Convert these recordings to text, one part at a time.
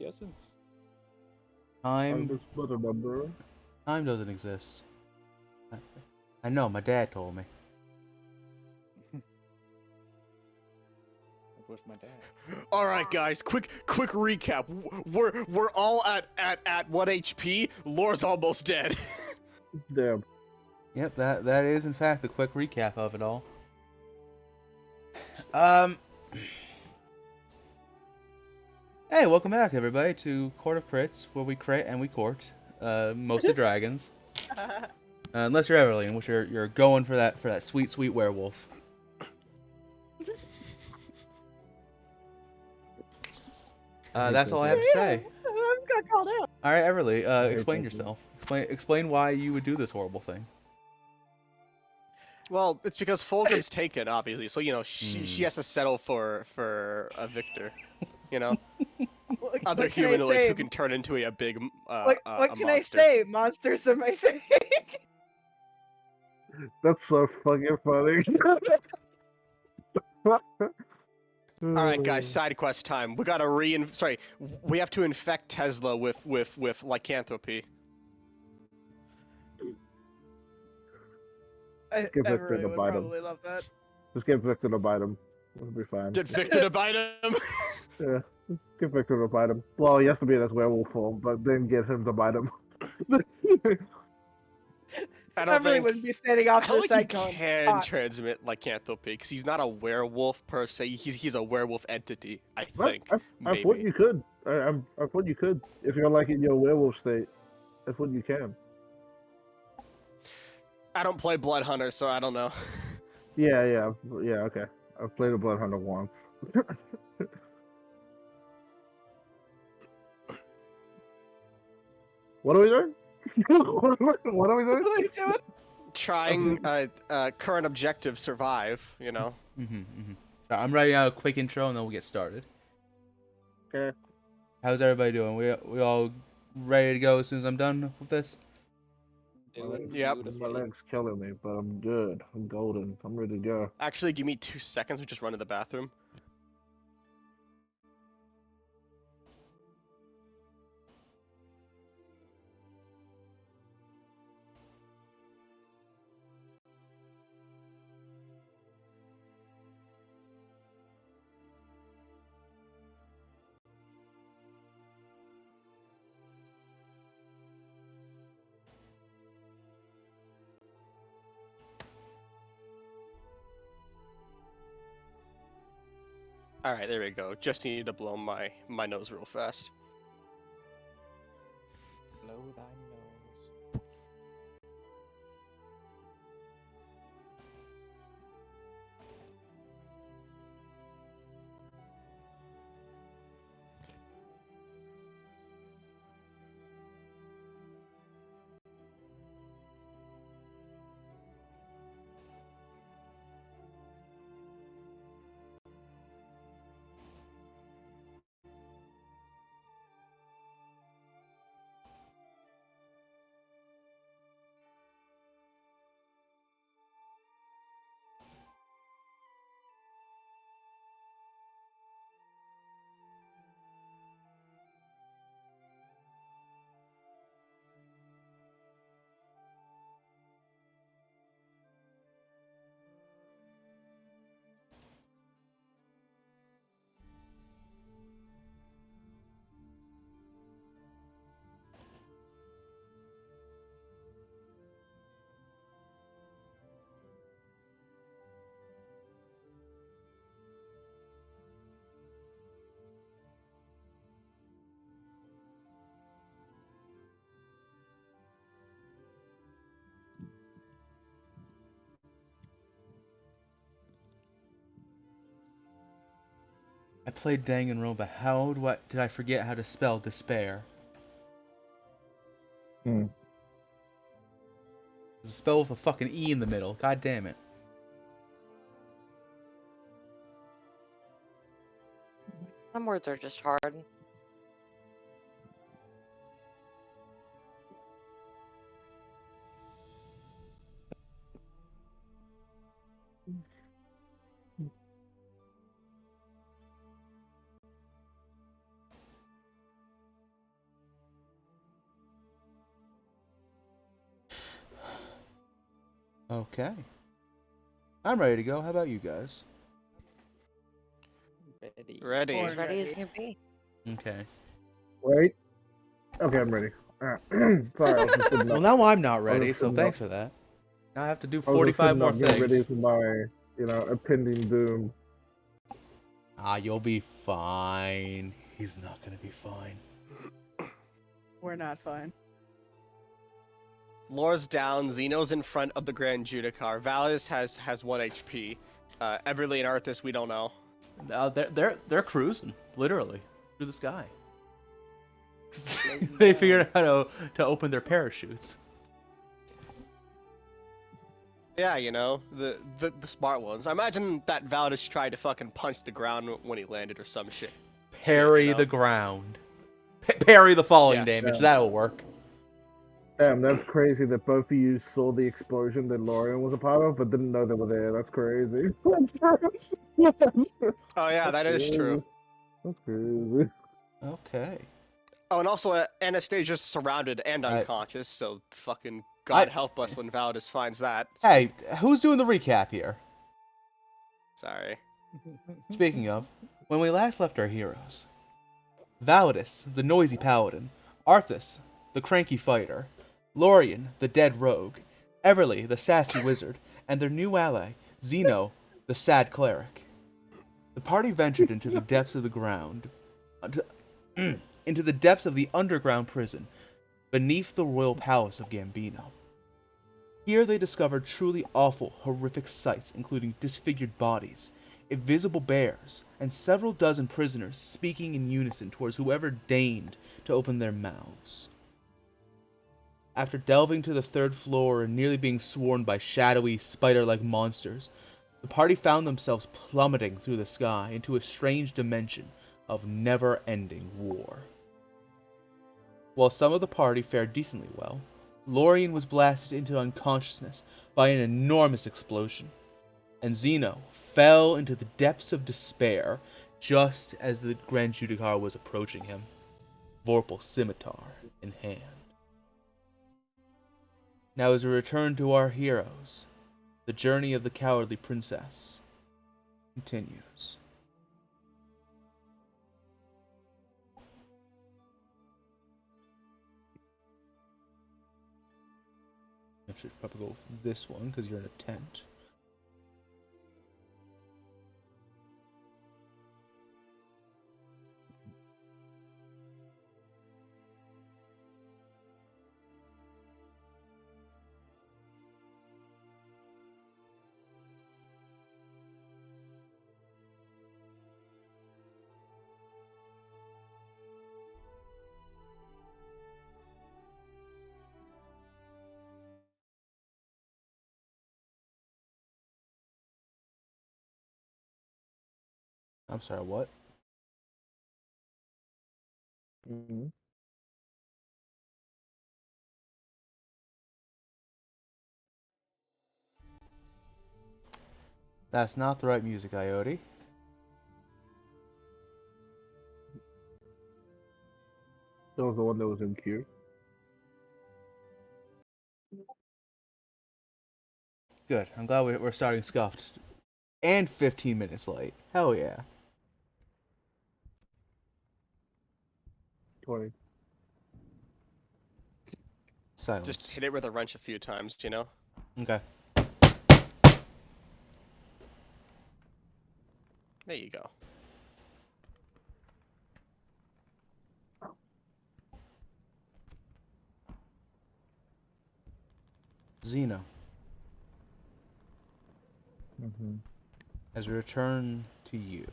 the essence. Time But a number. doesn't exist. I know, my dad told me. That was my dad. All right, guys. Quick recap. We're all at 1 HP. Lore's almost dead. Damn. Yep, that is in fact the quick recap of it all. Hey, welcome back everybody to Court of Crits, where we crit and we court, mostly dragons. Unless you're Everly, in which you're going for that sweet werewolf. That's all I have to say. I just got called out. All right, Everly, explain yourself. Explain why you would do this horrible thing. Well, it's because Fulgrim's taken, obviously. So she has to settle for a victor. You know, other humanoid who can turn into a big What can I monster. say? Monsters are my thing. That's so fucking funny. All right, guys. Side quest time. We gotta we have to infect Tesla with lycanthropy. I Give Victor really the would bite him. probably love that. Just get Victor to bite him. It'll be fine. Get Victor to bite him. Yeah. Get Victor to bite him. Well, he has to be in his werewolf form, but then get him to bite him. I really wouldn't be standing off I to don't the think side he going, can "Hot." transmit lycanthropy because he's not a werewolf per se. He's a werewolf entity. I Well, think. I thought you could. I thought you could. If you're like in your werewolf state, I thought you can. I don't play Blood Hunter, so I don't know. Yeah, okay. I've played a Blood Hunter once. What are we doing? What are we doing? What are you doing? Trying current objective survive. You know. So I'm writing out a quick intro and then we'll get started. Okay. How's everybody doing? We all ready to go as soon as I'm done with this? Yep. My leg's killing me, but I'm good. I'm golden. I'm ready to go. Actually, give me 2 seconds. We just run to the bathroom. All right, there we go. Just needed to blow my nose real fast. Blow thy nose. I played Danganronpa. How did I forget how to spell despair? It's a spell with a fucking E in the middle. God damn it. Some words are just hard. Okay. I'm ready to go. How about you guys? Ready. As ready as can be. Okay. Wait. Okay, I'm ready. Sorry, I was just sitting Well, up. now I'm not I was ready, just so sitting thanks up. for that. Now I have to do I was just 45 sitting more up, getting ready things. for my, impending doom. Ah, you'll be fine. He's not gonna be fine. We're not fine. Lore's down. Xeno's in front of the Grand Judicar. Valis has 1 HP. Everly and Arthas, we don't know. They're cruising, literally, through the sky. They figured out how to open their parachutes. Yeah, the smart ones. I imagine that Valis tried to fucking punch the ground when he landed or some shit. Parry the ground. Parry the falling Yes. damage. Yeah. That'll work. Damn, that's crazy that both of you saw the explosion that Lorian was a part of, but didn't know they were there. That's crazy. Oh yeah, that is true. That's crazy. Okay. Oh, and also Anastasia's surrounded and I- unconscious, so fucking God help us when Validus finds that. Hey, who's doing the recap here? Sorry. Speaking of, when we last left our heroes, Validus, the noisy paladin, Arthas, the cranky fighter, Lorien, the dead rogue, Everly, the sassy wizard, and their new ally, Xeno, the sad cleric. The party ventured into the depths of the ground, into the depths of the underground prison, beneath the Royal Palace of Gambino. Here they discovered truly awful, horrific sights, including disfigured bodies, invisible bears, and several dozen prisoners speaking in unison towards whoever deigned to open their mouths. After delving to the 3rd floor and nearly being swarmed by shadowy, spider-like monsters, the party found themselves plummeting through the sky into a strange dimension of never-ending war. While some of the party fared decently well, Lorien was blasted into unconsciousness by an enormous explosion, and Xeno fell into the depths of despair just as the Grand Judicar was approaching him, Vorpal scimitar in hand. Now as we return to our heroes, the journey of the cowardly princess continues. I should probably go with this one because you're in a tent. I'm sorry, what? Mm-hmm. That's not the right music, Ioti. That was the one that was in queue. Good. I'm glad we're starting scuffed. And 15 minutes late. Hell yeah. 20. Silence. Just hit it with a wrench a few times, Okay. There you go. Xeno, Mm-hmm. as we return to you,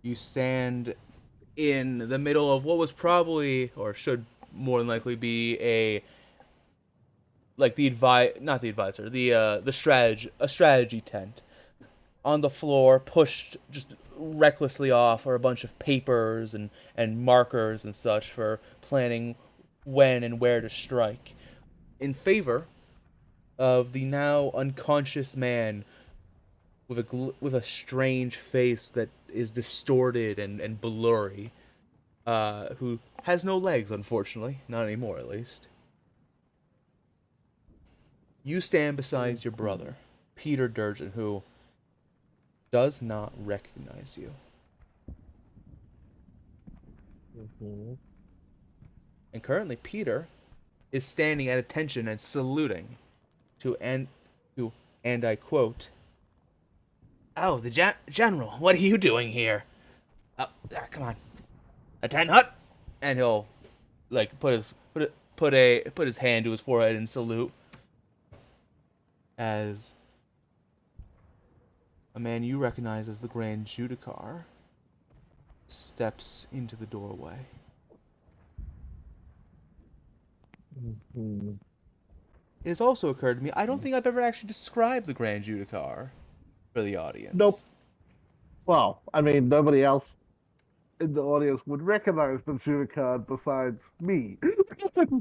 you stand in the middle of what was probably, or should more than likely be, a strategy tent. On the floor, pushed just recklessly off, are a bunch of papers and markers and such for planning when and where to strike, in favor of the now unconscious man with a strange face that is distorted and blurry, who has no legs, unfortunately, not anymore at least. You stand beside your brother, Peter Durgin, who does not recognize you. And currently, Peter is standing at attention and saluting and I quote, "Oh, the general, what are you doing here? Oh, come on, a tent hut." And he'll like put his hand to his forehead and salute as a man you recognize as the Grand Judicar steps into the doorway. It has also occurred to me, I don't think I've ever actually described the Grand Judicar for the audience. Nope. Well, I mean, nobody else in the audience would recognize the Judicard besides me.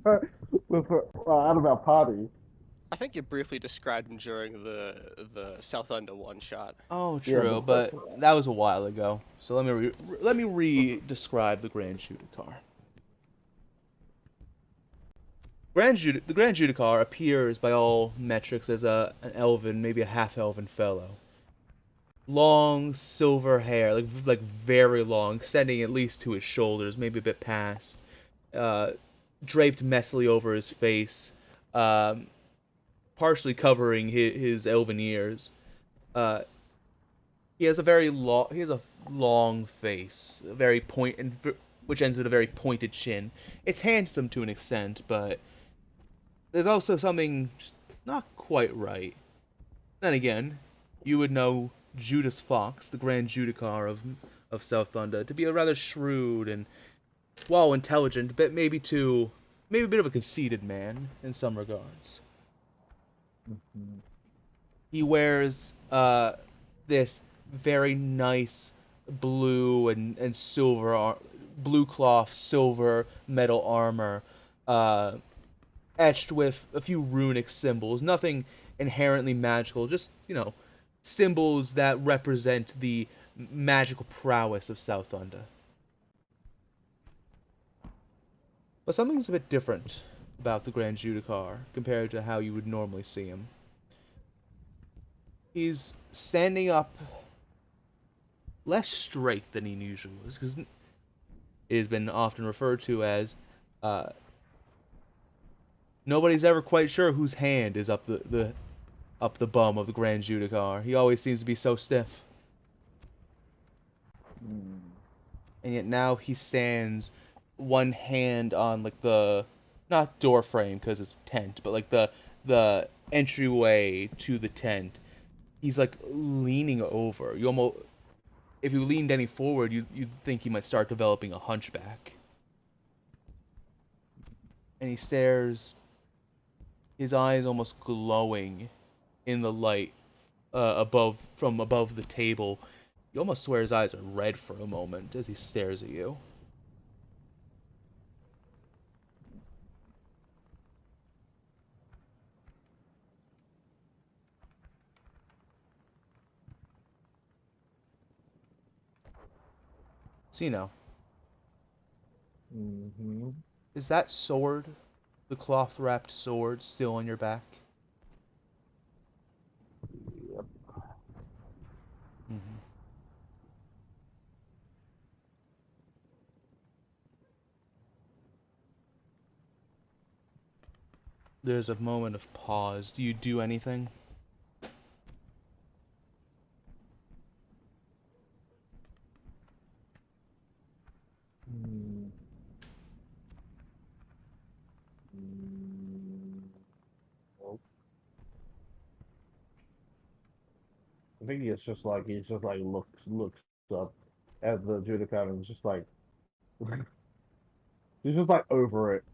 Out of our party. I think you briefly described him during the Sowthunda one shot. Oh, true, Yeah, but that was a while ago. So let me re-describe the Grand Judicar. The Grand Judicar appears by all metrics as an elven, maybe a half-elven fellow. Long silver hair, like very long, extending at least to his shoulders, maybe a bit past. Draped messily over his face, partially covering his elven ears. He has a long face, which ends with a very pointed chin. It's handsome to an extent, but there's also something just not quite right. Then again, you would know Judas Fox, the Grand Judicar of Sowthunda, to be a rather shrewd and, while intelligent, but maybe a bit of a conceited man in some regards. He wears this very nice blue and silver blue cloth, silver metal armor, etched with a few runic symbols. Nothing inherently magical, just symbols that represent the magical prowess of Sowthunda. But something's a bit different about the Grand Judicar compared to how you would normally see him. He's standing up less straight than he usually is, because it has been often referred to as nobody's ever quite sure whose hand is up the bum of the Grand Judicar. He always seems to be so stiff. And yet now he stands one hand on not door frame because it's a tent, but the entryway to the tent. He's leaning over. If you leaned any forward, you'd think he might start developing a hunchback. And he stares, his eyes almost glowing in the light from above the table. You almost swear his eyes are red for a moment as he stares at you. Sino. Is that sword, the cloth-wrapped sword, still on your back? Yep. There's a moment of pause. Do you do anything? I think it's just looks up at the Judicator and just he's just over it.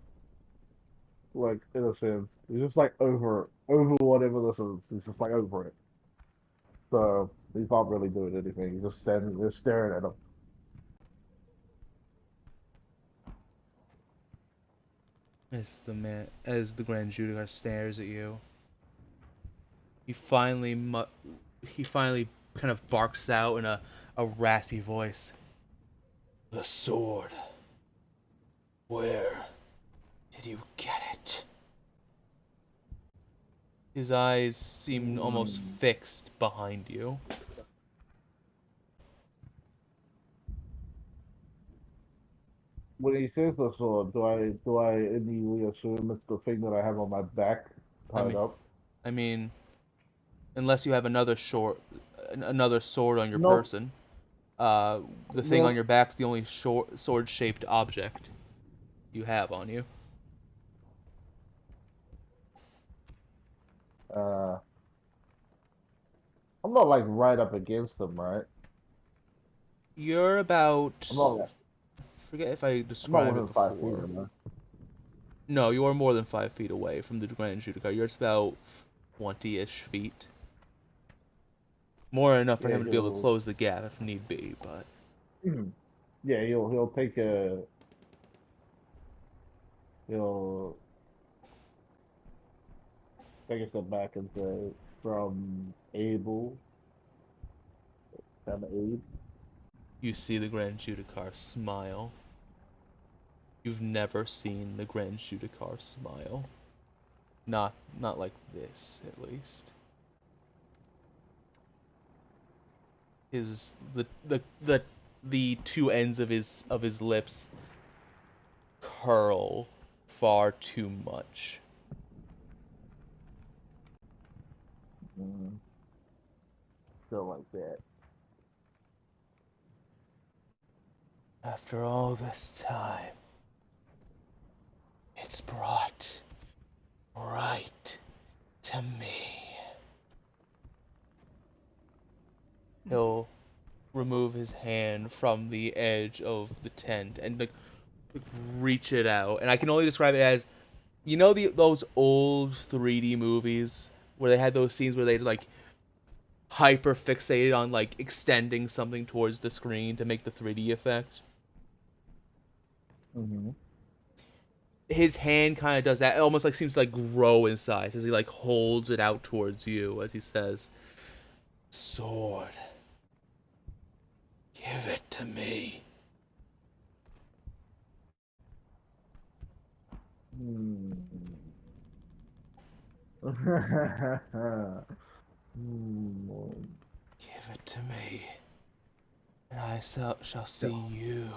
In a sense. He's just over whatever this is. He's just over it. So he's not really doing anything. He's just standing there staring at him. As the Grand Judicar stares at you, he finally kind of barks out in a raspy voice. The sword. Where did you get it? His eyes seem almost fixed behind you. When he says the sword, do I immediately assume it's the thing that I have on my back tied up? I mean, unless you have another sword on your Nope. person. The thing on Nope. your back's the only sword-shaped object you have on you. Uh, I'm not like right up against them, right? You're about. I'm not. Forget if I I'm not described it within 5 feet, before. am I? No, you are more than 5 feet away from the Grand Judicar. You're just about 20-ish feet. More than enough for Yeah, him to be able to close the gap if need be, but. yeah, he'll take a he'll take a step back and say, from able, kind of aid. You see the Grand Judicar smile. You've never seen the Grand Judicar smile. Not like this, at least. The two ends of his lips curl far too much. Feel like that. After all this time, it's brought right to me. He'll remove his hand from the edge of the tent and like reach it out. And I can only describe it as, you know, those old 3D movies where they had those scenes where they like hyper fixated on like extending something towards the screen to make the 3D effect. His hand kind of does that. It almost like seems to like grow in size as he like holds it out towards you as he says, "Sword, give it to me." Give it to me, and I shall see you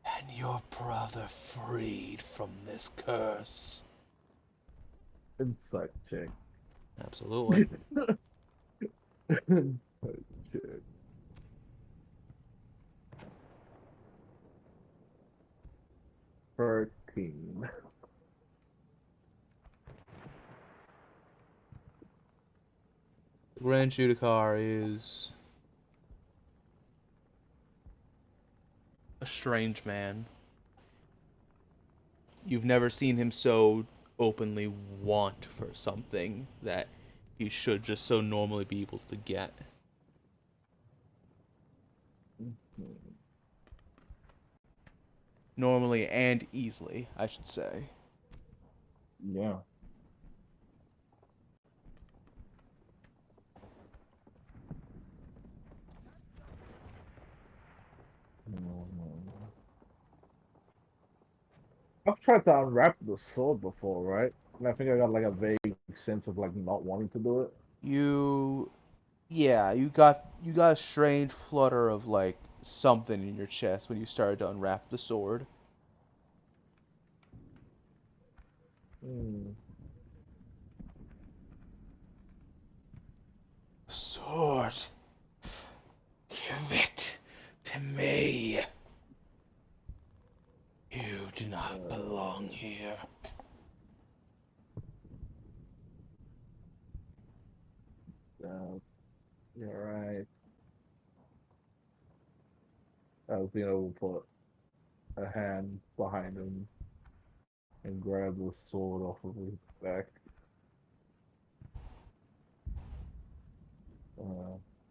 and your brother freed from this curse. Insight check. Absolutely. Insight check. 13. The Grand Judicar is a strange man. You've never seen him so openly want for something that he should just so normally be able to get. Normally and easily, I should say. Yeah. I've tried to unwrap the sword before, right? And I think I got like a vague sense of like not wanting to do it. You got a strange flutter of like something in your chest when you started to unwrap the sword. Sword, give it to me. You do not belong here. You're right. I was being able to put a hand behind him and grab the sword off of his back.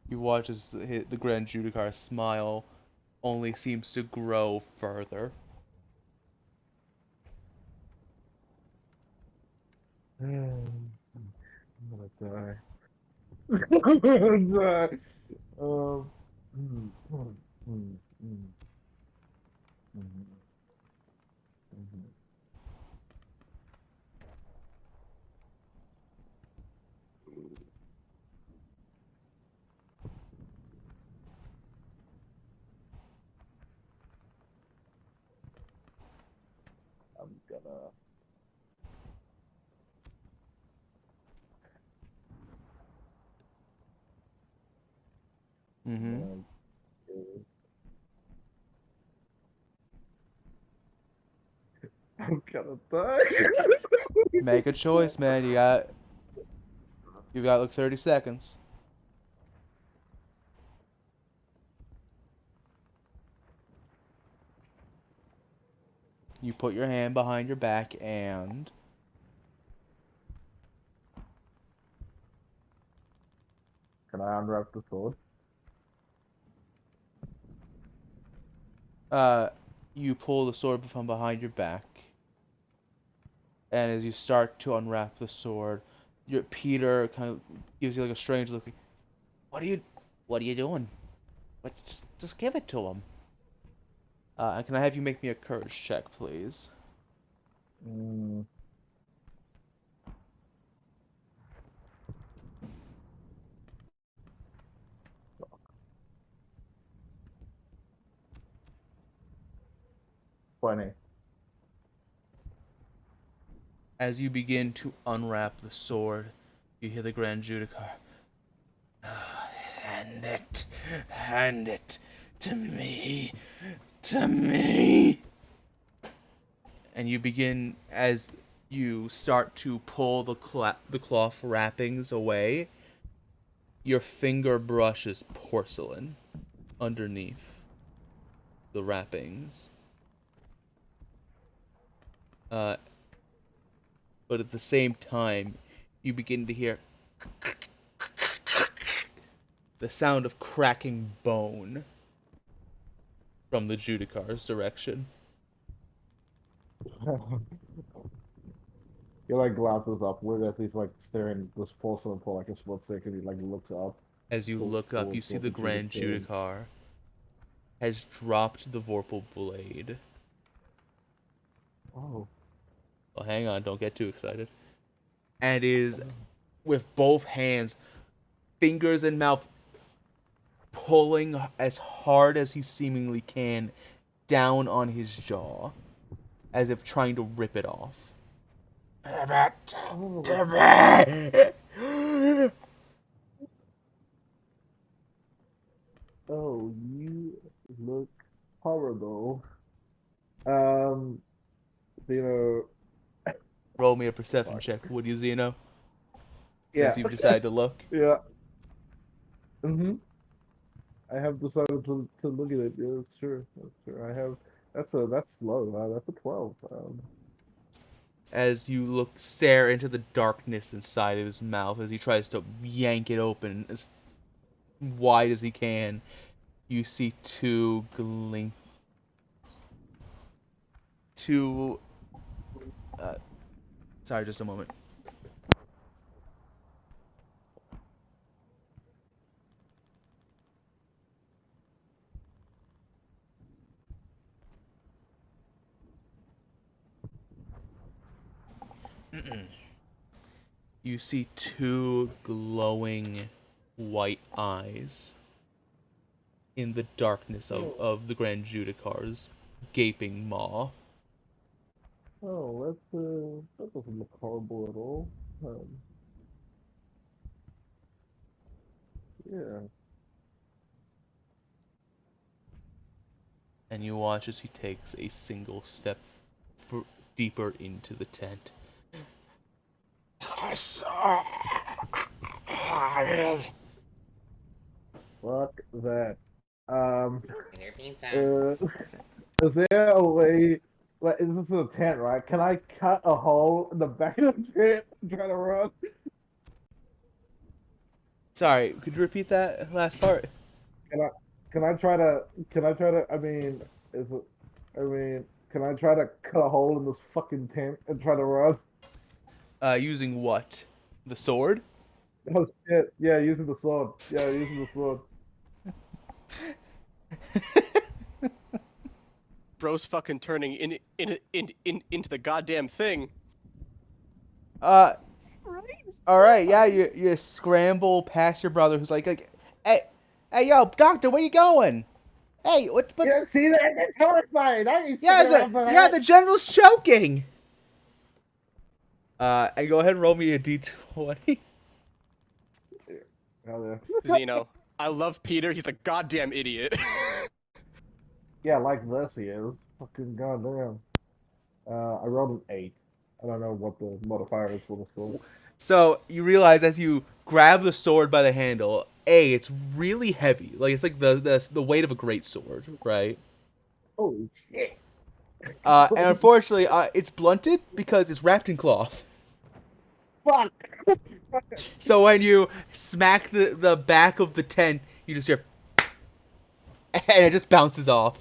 You watch as the Grand Judicar smile only seems to grow further. I'm gonna die. I'm gonna die. Um, mm, mm, mm, mm, mhm, mhm. Mm-hmm. I'm gonna die. Make a choice, man. You got like 30 seconds. You put your hand behind your back and Can I unwrap the sword? you pull the sword from behind your back. And as you start to unwrap the sword, Peter kind of gives you like a strange look. What are you doing? Just give it to him. And can I have you make me a courage check, please? Mm. Funny. As you begin to unwrap the sword, you hear the Grand Judicar. Hand it to me, And you begin, as you start to pull the cloth wrappings away, your finger brushes porcelain underneath the wrappings. But at the same time, you begin to hear the sound of cracking bone from the Judicar's direction. He like glances upward as he's like staring this porcelain for like a split second. He like looks up. As you look up, you see the Grand Judicar has dropped the Vorpal blade. Oh. Well, hang on, don't get too excited. And is, with both hands, fingers and mouth, pulling as hard as he seemingly can down on his jaw, as if trying to rip it off. Oh, you look horrible. You know. Roll me a perception check, would you, Zeno? Yeah. Since you've decided to look. Yeah. I have decided to look at it. Yeah, that's true. That's true. I have. That's low. That's a 12. As you stare into the darkness inside of his mouth as he tries to yank it open as wide as he can, you see two sorry, just a moment. You see two glowing white eyes in the darkness of the Grand Judicar's gaping maw. Oh, that doesn't look horrible at all. Yeah. And you watch as he takes a single step deeper into the tent. Fuck that. Is there a way? Like, this is a tent, right? Can I cut a hole in the back of the tent and try to run? Sorry, could you repeat that last part? Can I try to? I mean, can I try to cut a hole in this fucking tent and try to run? Using what? The sword? Oh shit! Yeah, using the sword. Yeah, using the sword. Bro's fucking turning into the goddamn thing. Right? All right, yeah, you scramble past your brother, who's like, hey, yo, doctor, where you going? Hey, what? Yeah, see that? That's horrifying. Yeah, the general's choking. And go ahead and roll me a d20. Hell yeah. Zeno. I love Peter. He's a goddamn idiot. Yeah, like this he is. Fucking goddamn. I rolled an 8. I don't know what the modifier is for the sword. So you realize as you grab the sword by the handle, it's really heavy. Like it's like the weight of a great sword, right? Holy shit. And unfortunately, it's blunted because it's wrapped in cloth. Fuck! So when you smack the back of the tent, you just hear, and it just bounces off.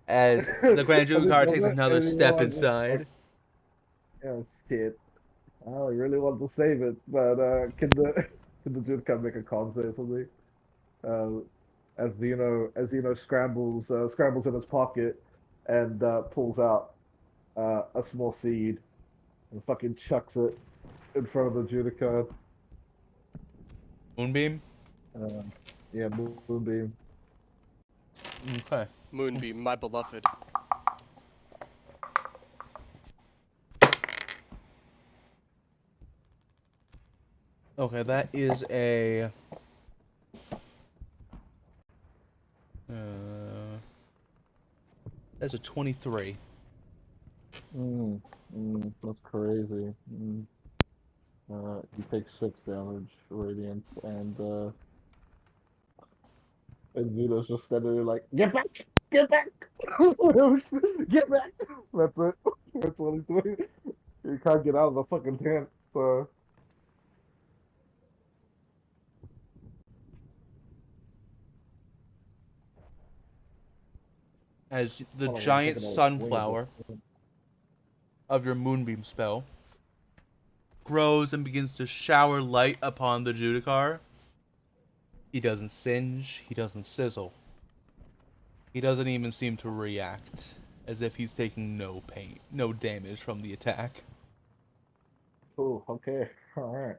As the Grand Judicar takes another step inside. Oh shit. I really want to save it, but can the Judicar make a con save for me? As Zeno scrambles in his pocket and pulls out a small seed and fucking chucks it in front of the Judicar. Moonbeam? Uh, yeah, Moonbeam. Okay. Moonbeam, my beloved. Okay, that is a... that's a 23. That's crazy. He takes 6 damage, radiant, and Zeno's just standing there like, get back! Get back! Get back! That's it. That's what he's doing. He can't get out of the fucking tent, so... As the Hold on, let me take giant another swing at sunflower this. of your Moonbeam spell grows and begins to shower light upon the Judicar. He doesn't singe, he doesn't sizzle. He doesn't even seem to react, as if he's taking no pain, no damage from the attack. Oh, okay. Alright.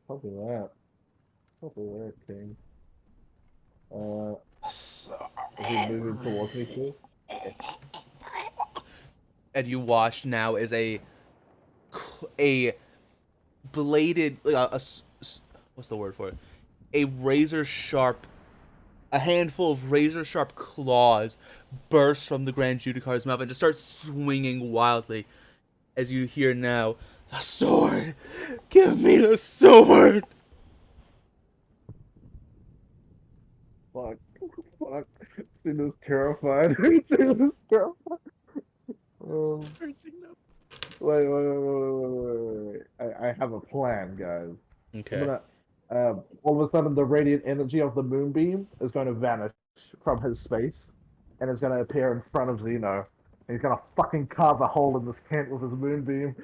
Copy that. Copy that, King. Is he moving towards me too? And you watch now as a bladed, what's the word for it? A razor sharp, a handful of razor sharp claws burst from the Grand Judicar's mouth and just start swinging wildly. As you hear now, the sword! Give me the sword! Fuck. Fuck. Zeno's terrified. Zeno's terrified. Wait. I have a plan, guys. I'm Okay. gonna, all of a sudden, the radiant energy of the moonbeam is going to vanish from his space, and it's going to appear in front of Zeno. And he's going to fucking carve a hole in this tent with his moonbeam.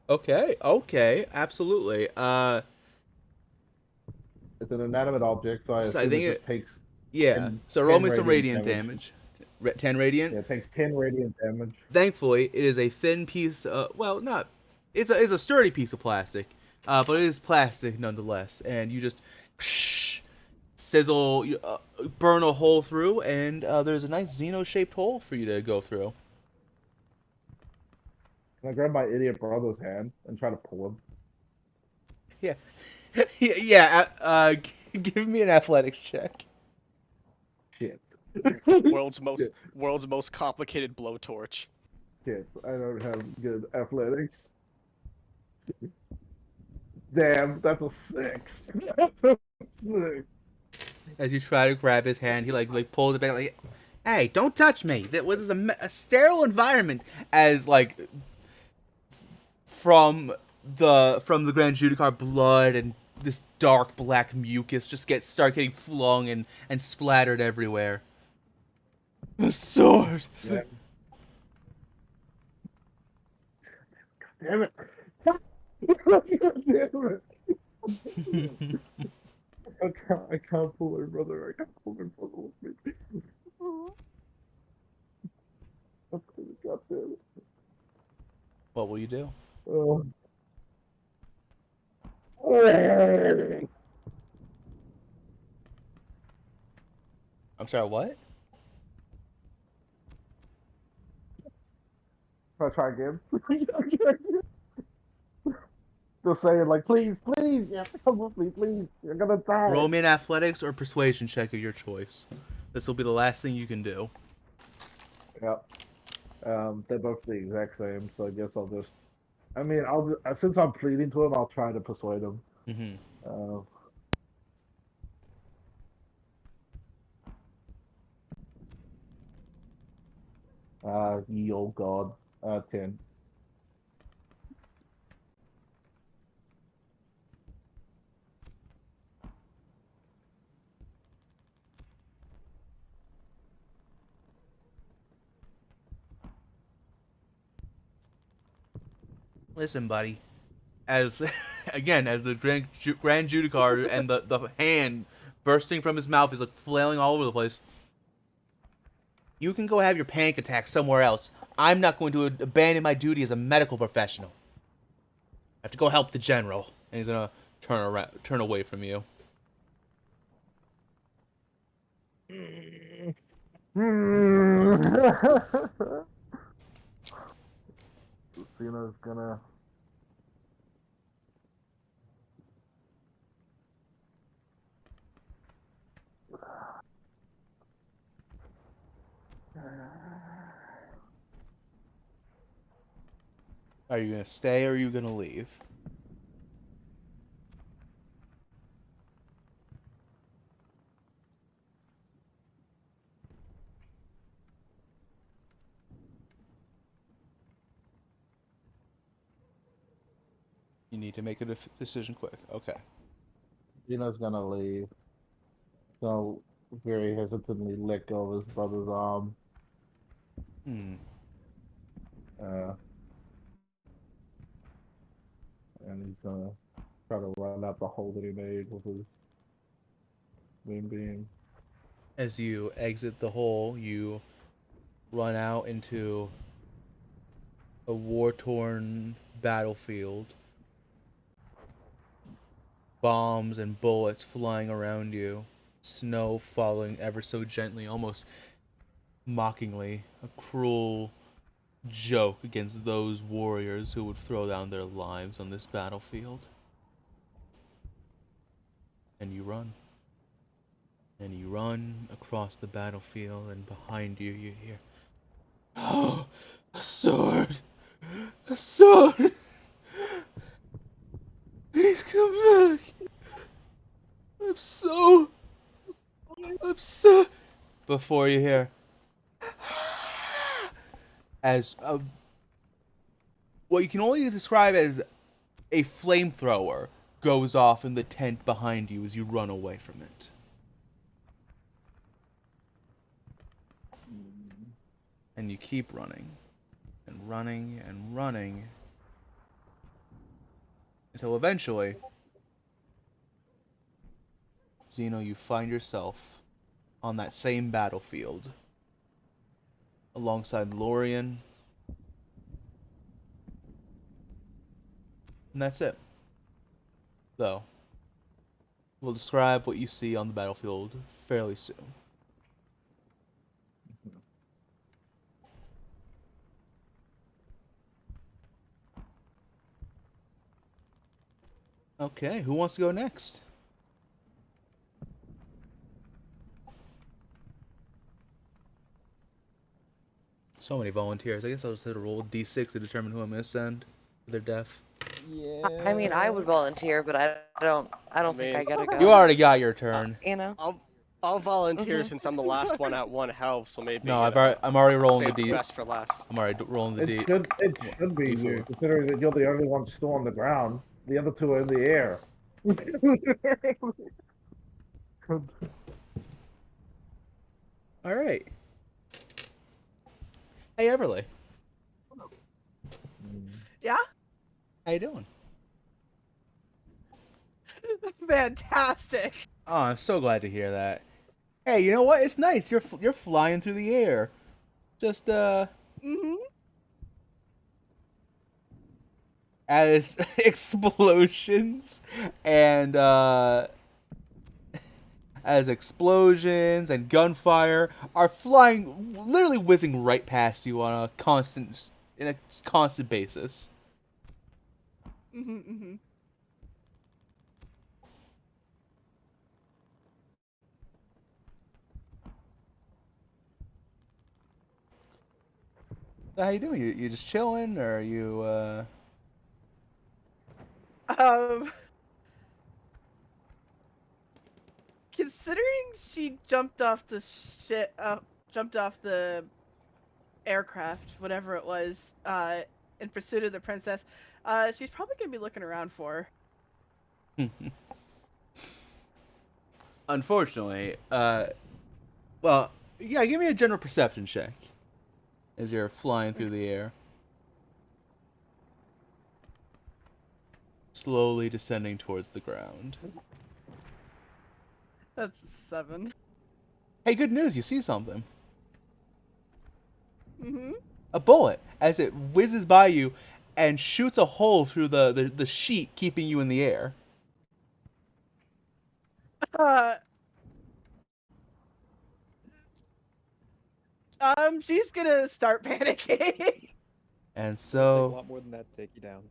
Okay, absolutely. It's an inanimate object, so I So I assume it think just takes yeah. 10, So roll 10 me some radiant damage. damage. 10 radiant. Yeah, it takes 10 radiant damage. Thankfully, it is a thin piece. Well, not. It's a sturdy piece of plastic, but it is plastic nonetheless. And you just sizzle, burn a hole through, and there's a nice Xeno-shaped hole for you to go through. Can I grab my idiot brother's hand and try to pull him? Yeah, yeah. Give me an athletics check. Shit. World's most complicated blowtorch. Shit, I don't have good athletics. Damn, that's a 6. That's a 6. As you try to grab his hand, he like pulls it back, like, "Hey, don't touch me! This is a sterile environment." As like from the Grand Judicar, blood and this dark black mucus just start getting flung and splattered everywhere. The sword. Yeah. Damn it! God damn it! I can't pull her brother. I can't pull her brother with me. God damn it. What will you do? Oh. I'm sorry, what? Can I try again? Just saying, like, please, please, you have to come with me, please. You're gonna die. Roll me an athletics or persuasion check of your choice. This will be the last thing you can do. Yep. They're both the exact same, so I guess I'll just. I mean, since I'm pleading to him, I'll try to persuade him. Mm-hmm. Ye old god. 10. Listen, buddy. As again, as the Grand Judicar and the hand bursting from his mouth is like flailing all over the place. You can go have your panic attack somewhere else. I'm not going to abandon my duty as a medical professional. I have to go help the general, and he's gonna turn away from you. Cena's gonna. Are you gonna stay or are you gonna leave? You need to make a decision quick. Okay. Gino's gonna leave. So very hesitantly let go of his brother's arm. Hmm. And he's gonna try to run out the hole that he made with his beam. As you exit the hole, you run out into a war-torn battlefield. Bombs and bullets flying around you. Snow falling ever so gently, almost mockingly. A cruel joke against those warriors who would throw down their lives on this battlefield. And you run. And you run across the battlefield, and behind you, you hear, "Oh, a sword! A sword! Please come back! I'm so... Before you hear, as what you can only describe as a flamethrower goes off in the tent behind you as you run away from it. And you keep running, and running, and running, until eventually, Zeno, you find yourself on that same battlefield, alongside Lorien. And that's it. Though, we'll describe what you see on the battlefield fairly soon. Okay, who wants to go next? So many volunteers. I guess I'll just hit a roll d6 to determine who I'm gonna send for their death. Yeah. I mean, I would volunteer, but I don't think I gotta go. You already got your turn. You know? I'll volunteer since I'm the last one at 1 health, so maybe. No, I'm already rolling the save the d. best for last. I'm already rolling the d. It should be D4. you, considering that you're the only one still on the ground. The other two are in the air. All right. Hey, Everly. Yeah? How you doing? Fantastic. Oh, I'm so glad to hear that. Hey, you know what? It's nice. You're flying through the air. Just Mm-hmm. as explosions and as explosions and gunfire are flying, literally whizzing right past you on a constant basis. Mm-hmm. So how you doing? You just chilling, or are you? Um, considering she jumped off the jumped off the aircraft, whatever it was, in pursuit of the princess, she's probably gonna be looking around for her. Unfortunately, well, yeah. Give me a general perception check as you're flying through the air, slowly descending towards the ground. That's a 7. Hey, good news! You see something? Mm-hmm. A bullet as it whizzes by you and shoots a hole through the sheet, keeping you in the air. Uh, she's gonna start panicking. And It'll take a so, lot more than that to take you down.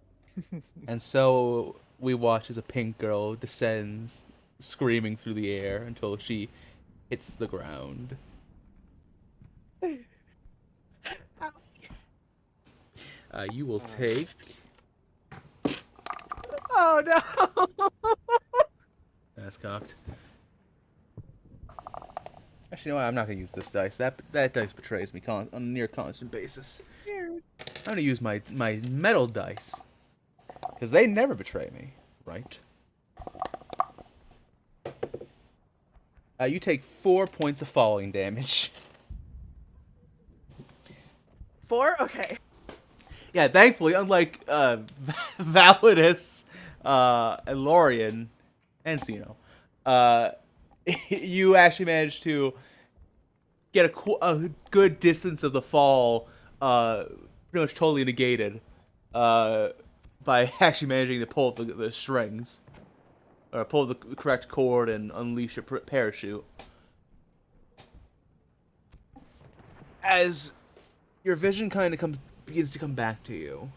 we watch as a pink girl descends, screaming through the air until she hits the ground. You will take. Oh no! That's cocked. Actually, you know what? I'm not gonna use this dice. That dice betrays me on a near constant basis. I'm gonna use my metal dice, because they never betray me, right? You take 4 points of falling damage. 4? Okay. Yeah, thankfully, unlike Validus, and Lorian, and Sino, you actually managed to get a good distance of the fall, pretty much totally negated, by actually managing to pull the strings, or pull the correct cord and unleash your parachute. As your vision kind of begins to come back to you,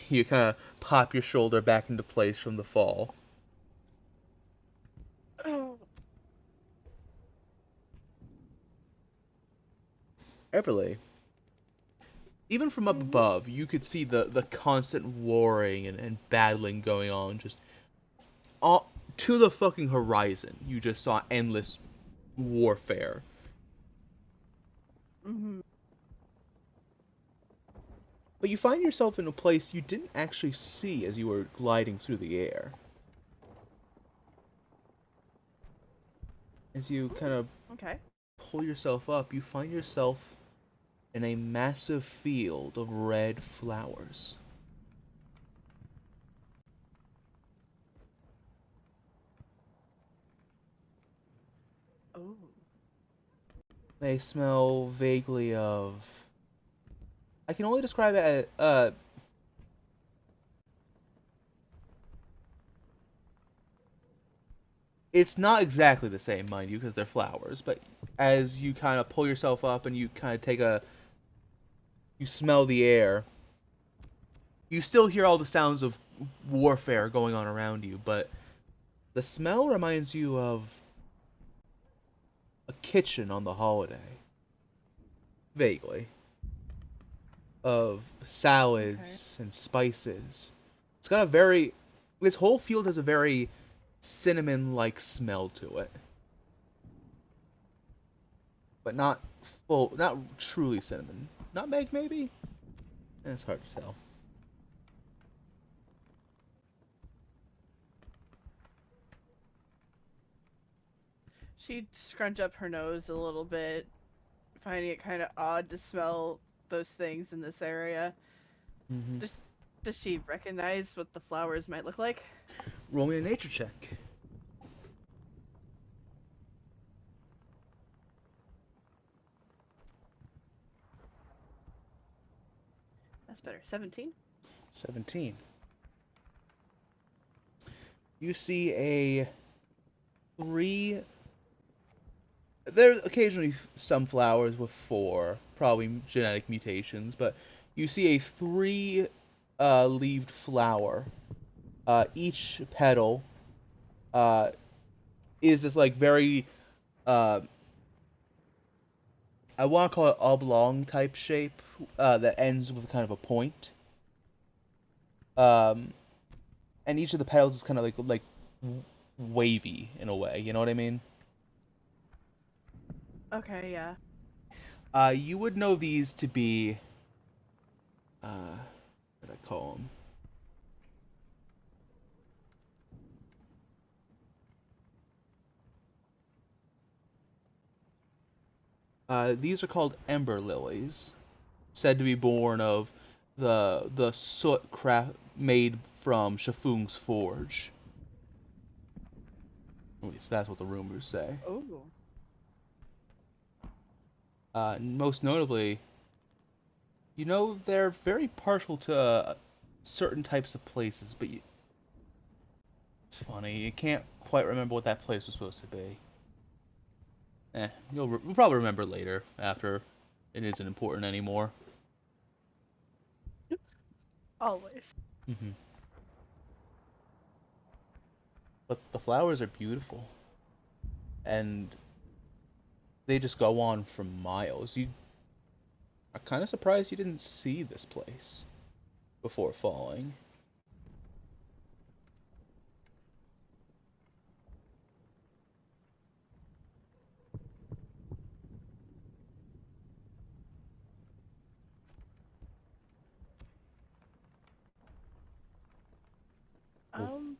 you kind of pop your shoulder back into place from the fall. Oh. Everly, even from up above, you could see the constant warring and battling going on just all, to the fucking horizon. You just saw endless warfare. Mm-hmm. But you find yourself in a place you didn't actually see as you were gliding through the air. As you kind of Okay. pull yourself up, you find yourself in a massive field of red flowers. Oh. They smell vaguely of... I can only describe it as... It's not exactly the same, mind you, because they're flowers, but as you kind of pull yourself up and you kind of take a... You smell the air. You still hear all the sounds of warfare going on around you, but the smell reminds you of a kitchen on the holiday. Vaguely. Of salads and spices. It's got a very... This whole field has a very cinnamon-like smell to it. But not truly cinnamon. Nutmeg, maybe? It's hard to tell. She'd scrunch up her nose a little bit, finding it kind of odd to smell those things in this area. Mm-hmm. Does she recognize what the flowers might look like? Roll me a nature check. That's better. 17? 17. You see a 3. There's occasionally some flowers with 4, probably genetic mutations, but you see a 3 leaved flower. Each petal is this like very I want to call it oblong type shape that ends with kind of a point. And each of the petals is kind of like wavy in a way. You know what I mean? Okay, yeah. You would know these to be what do I call them? These are called ember lilies, said to be born of the soot craft made from Shafung's forge. At least that's what the rumors say. Oh. Most notably, you know they're very partial to certain types of places, but it's funny, you can't quite remember what that place was supposed to be. You'll probably remember later after it isn't important anymore. Always. Mm-hmm. But the flowers are beautiful, and they just go on for miles. You are kind of surprised you didn't see this place before falling. Um,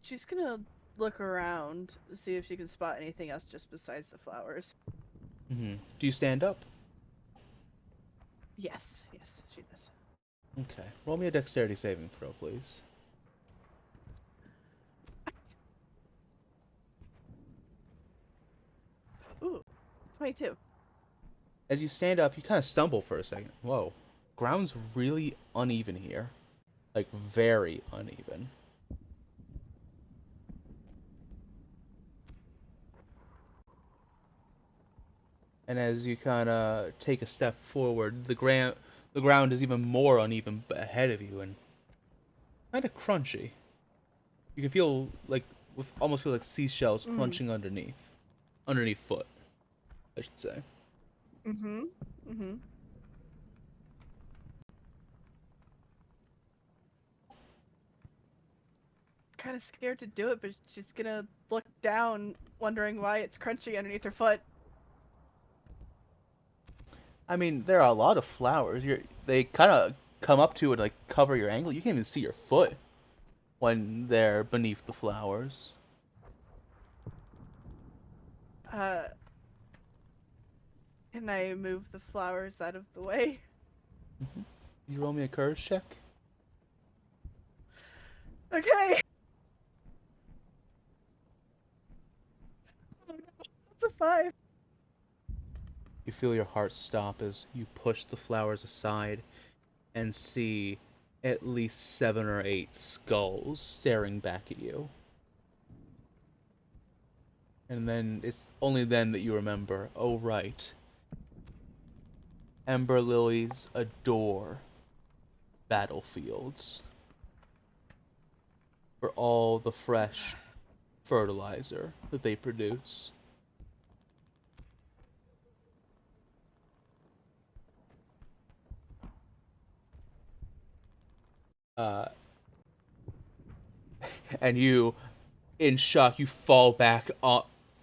she's gonna look around, see if she can spot anything else just besides the flowers. Mm-hmm. Do you stand up? Yes, she does. Okay. Roll me a dexterity saving throw, please. Ooh, 22. As you stand up, you kind of stumble for a second. Whoa. Ground's really uneven here. Like, very uneven. And as you kind of take a step forward, the ground is even more uneven ahead of you and kind of crunchy. You can feel like almost feel like seashells crunching underneath foot, I should say. Mm-hmm. Mm-hmm. Kind of scared to do it, but she's gonna look down, wondering why it's crunchy underneath her foot. I mean, there are a lot of flowers. They kind of come up to it, like cover your ankle. You can't even see your foot when they're beneath the flowers. Uh, can I move the flowers out of the way? You roll me a courage check. Okay. Oh, no. That's a 5. You feel your heart stop as you push the flowers aside and see at least 7 or 8 skulls staring back at you. And then it's only then that you remember, oh right, ember lilies adore battlefields for all the fresh fertilizer that they produce. And you, in shock, you fall back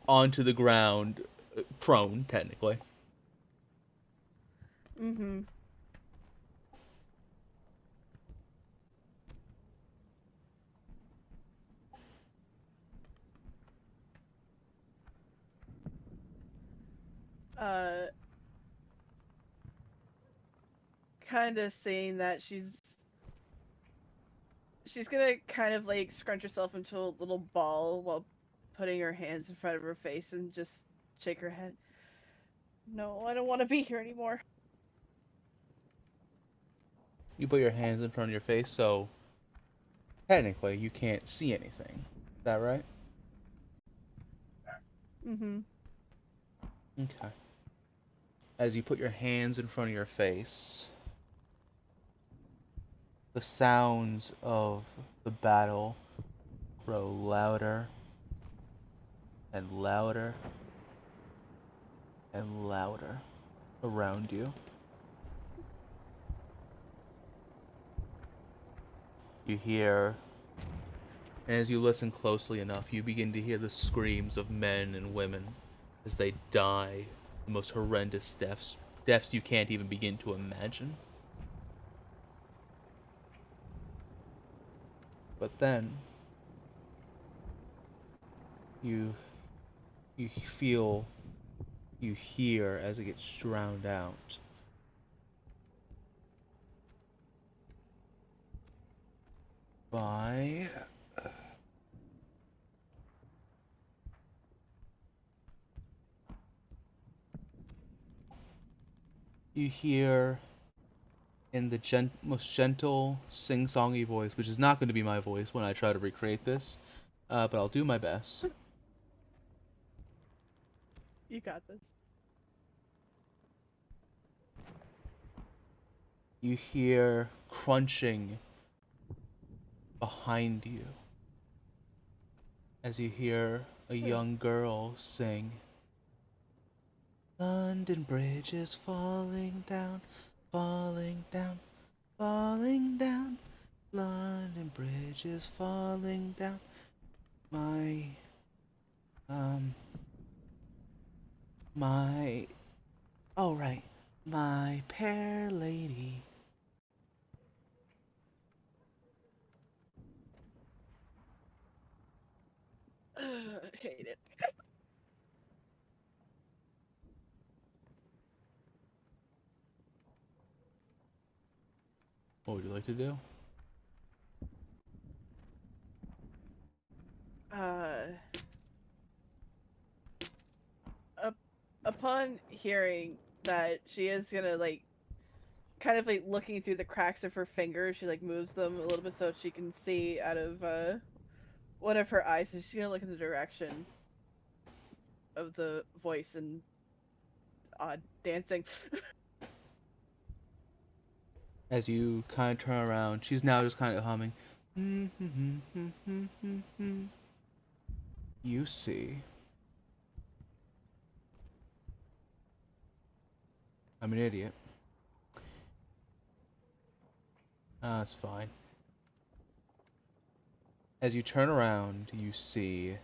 onto the ground, prone, technically. Mm-hmm. Uh, kind of saying that she's gonna kind of like scrunch herself into a little ball while putting her hands in front of her face and just shake her head. No, I don't want to be here anymore. You put your hands in front of your face, so technically you can't see anything. that right? Mm-hmm. Okay. As you put your hands in front of your face, the sounds of the battle grow louder and louder and louder around you. You hear, and as you listen closely enough, you begin to hear the screams of men and women as they die the most horrendous deaths you can't even begin to imagine. But then you feel, you hear as it gets drowned out. By you hear in the most gentle, sing-songy voice, which is not going to be my voice when I try to recreate this, but I'll do my best. You got this. You hear crunching behind you as you hear a young girl sing, London Bridge is falling down, falling down, falling down. London Bridge is falling down. My, oh right, my fair lady. Hate it. What would you like to do? Uh, upon hearing that, she is gonna like, kind of like looking through the cracks of her fingers. She like moves them a little bit so she can see out of one of her eyes, and she's gonna look in the direction of the voice and odd dancing. As you kind of turn around, she's now just kind of humming. You see, I'm an idiot. That's fine. As you turn around, you see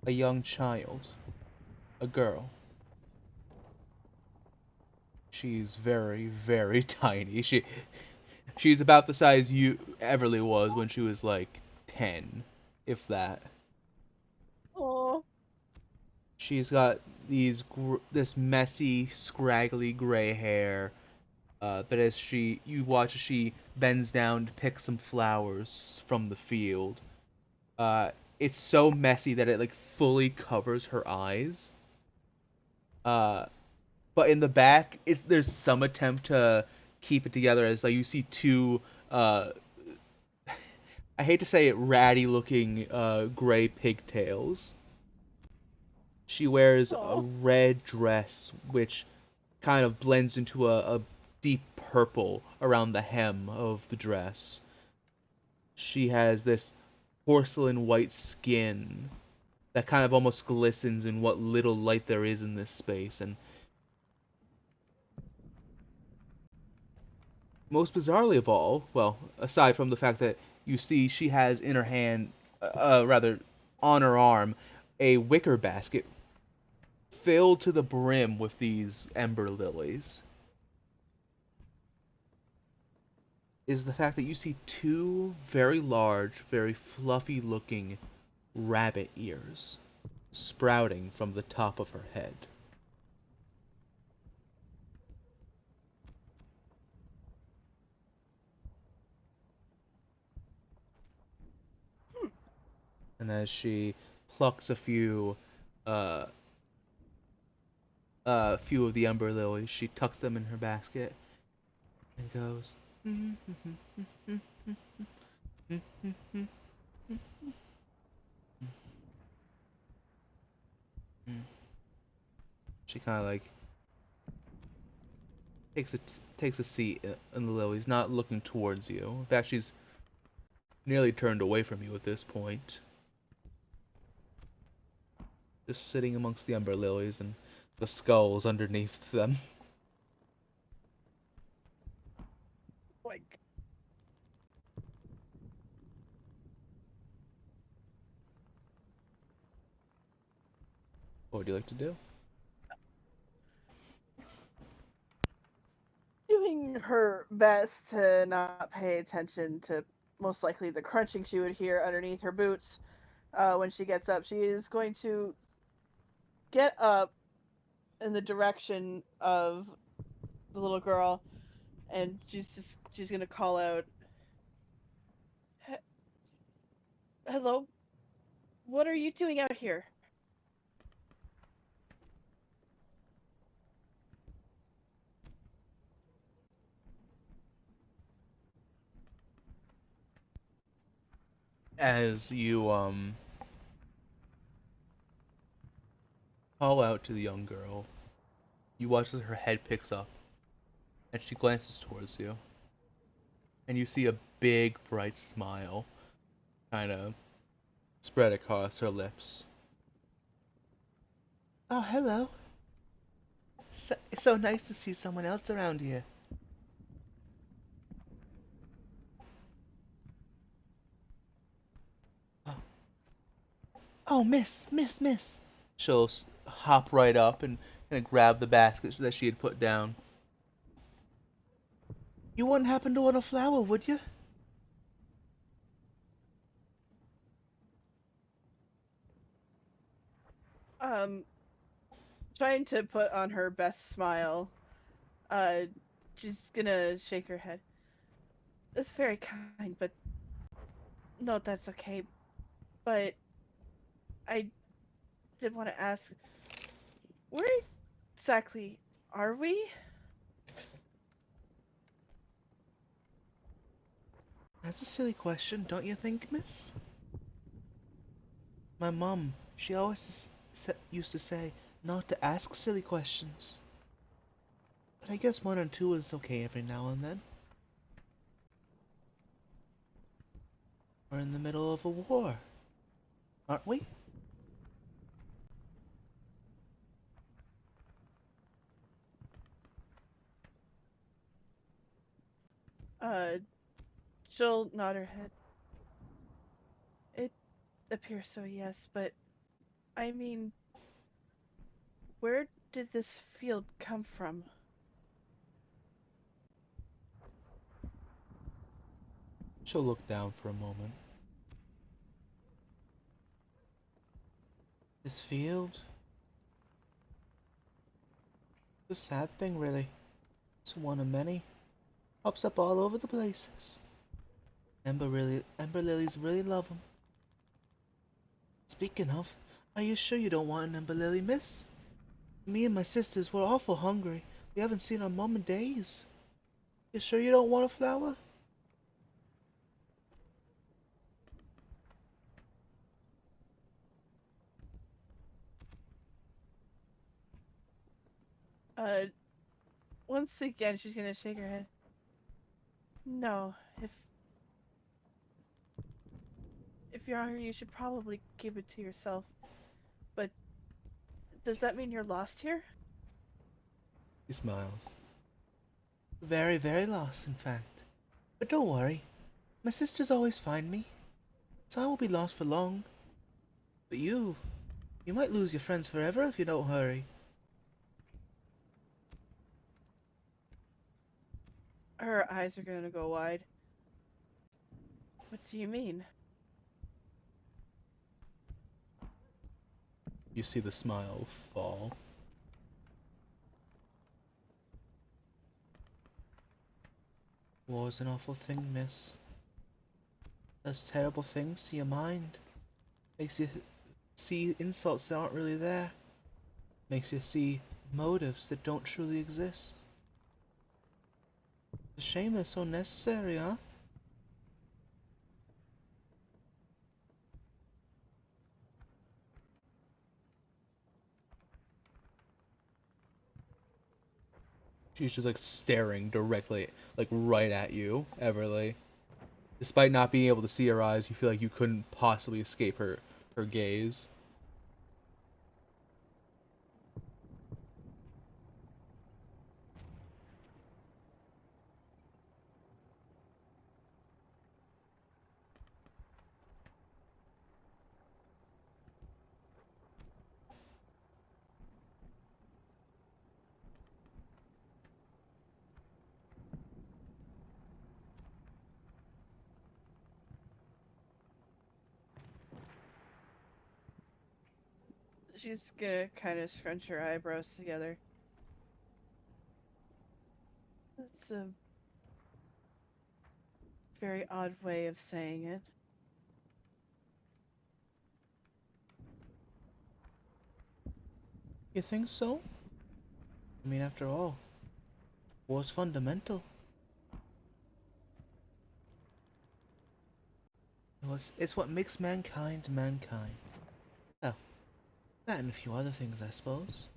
a young child, a girl. She's very, very tiny. She's about the size Everly was when she was like 10, if that. Oh. She's got this messy, scraggly gray hair. But as you watch as she bends down to pick some flowers from the field, it's so messy that it like fully covers her eyes. But in the back, there's some attempt to keep it together as like you see two I hate to say it, ratty looking gray pigtails. She wears a red dress which kind of blends into a deep purple around the hem of the dress. She has this porcelain white skin that kind of almost glistens in what little light there is in this space, and most bizarrely of all, well, aside from the fact that you see she has in her hand, rather on her arm, a wicker basket filled to the brim with these ember lilies, is the fact that you see two very large, very fluffy looking rabbit ears sprouting from the top of her head. And as she plucks uh, a few of the ember lilies, she tucks them in her basket and goes, kind of like takes a seat in the lilies, not looking towards you. In fact, she's nearly turned away from you at this point. Just sitting amongst the umber lilies and the skulls underneath them. Like, What would you like to do? doing her best to not pay attention to most likely the crunching she would hear underneath her boots when she gets up. She is going to get up in the direction of the little girl, and she's gonna call out, "Hello, what are you doing out here?" As you call out to the young girl, you watch as her head picks up, and she glances towards you, and you see a big, bright smile kind of spread across her lips. Oh, hello. It's so nice to see someone else around here. Oh, miss. She'll hop right up and grab the basket that she had put down. You wouldn't happen to want a flower, would you? Um, Trying to put on her best smile, uh, she's gonna shake her head. It's very kind, but no, that's okay. But I did want to ask, where exactly are we? That's a silly question, don't you think, miss? My mom, she always used to say not to ask silly questions. But I guess one or two is okay every now and then. We're in the middle of a war, aren't we? Uh, she'll nod her head. It appears so, yes, but I mean, where did this field come from? She'll look down for a moment. This field? It's a sad thing, really. It's one of many. Pops up all over the places. Ember lilies really love them. Speaking of, are you sure you don't want an ember lily, miss? Me and my sisters were awful hungry. We haven't seen our mom in days. You sure you don't want a flower? Uh, Once again, she's gonna shake her head. No, if you're hungry, you should probably keep it to yourself. But does that mean you're lost here? He smiles. Very, very lost, in fact. But don't worry. My sisters always find me. So I won't be lost for long. But you might lose your friends forever if you don't hurry. Her eyes are gonna go wide. What do you mean? You see the smile fall. War's an awful thing, miss. Does terrible things to your mind. Makes you see insults that aren't really there. Makes you see motives that don't truly exist. It's a shame they're so necessary, huh? She's just like staring directly, like right at you, Everly. Despite not being able to see her eyes, you feel like you couldn't possibly escape her gaze. She's gonna kind of scrunch her eyebrows together. That's a very odd way of saying it. You think so? I mean, after all, war's fundamental. It's what makes mankind mankind. Well, that and a few other things, I suppose.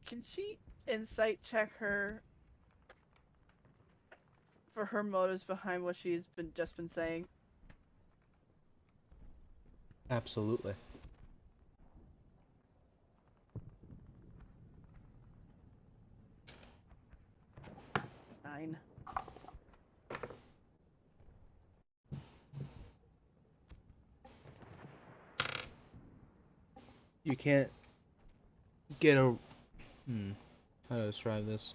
Can she insight check her for her motives behind what she's been saying? Absolutely. Nine. You can't get a... How to describe this?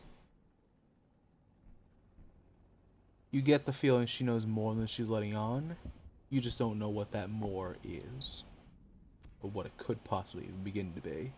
You get the feeling she knows more than she's letting on. You just don't know what that more is. Or what it could possibly begin to be.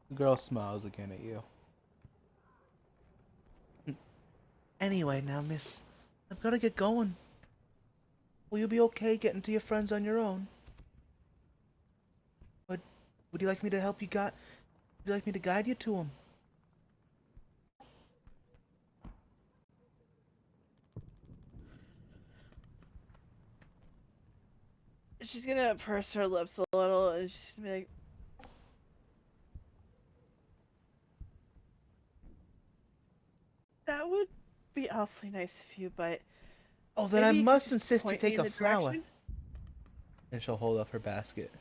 The girl smiles again at you. Anyway, now, miss, I've gotta get going. Will you be okay getting to your friends on your own? Would you like me to help you would you like me to guide you to them? She's gonna purse her lips a little and she's gonna be like, that would be awfully nice of you, but Oh, then I maybe you could must just insist you point me take in a the flower. direction? And she'll hold up her basket.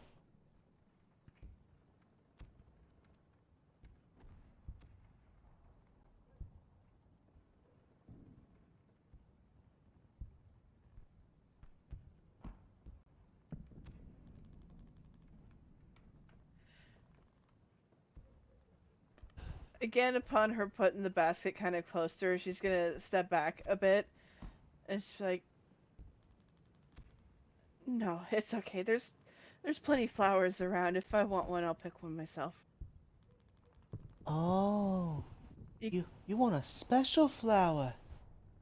Again, upon her putting the basket kind of close to her, she's gonna step back a bit and she's like, no, it's okay. There's plenty of flowers around. If I want one, I'll pick one myself. Oh, You, you want a special flower?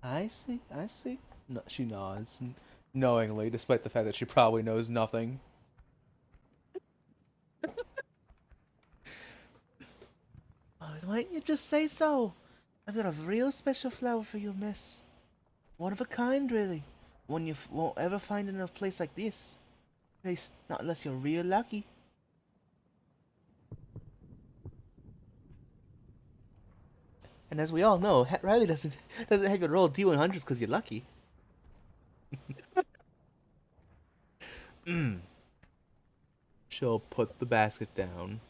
I see, I see. No, she nods knowingly, despite the fact that she probably knows nothing. Oh, why don't you just say so? I've got a real special flower for you, miss. One of a kind, really. One you won't ever find in a place like this. At least, not unless you're real lucky. And as we all know, Riley doesn't have you roll D100s because you're lucky. She'll put the basket down,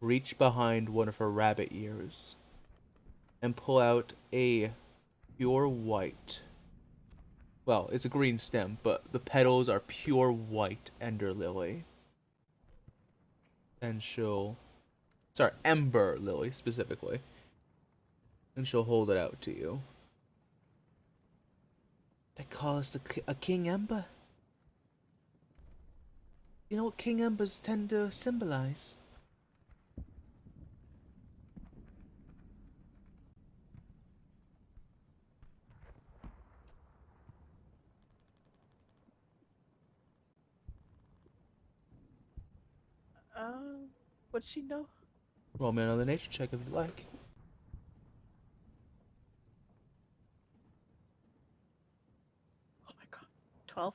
reach behind one of her rabbit ears, and pull out a pure white well, it's a green stem, but the petals are pure white ender lily. And sorry, ember lily specifically. And she'll hold it out to you. They call us a king ember. You know what king embers tend to symbolize? What'd she know? Roll me another nature check if you'd like. Oh my god. 12?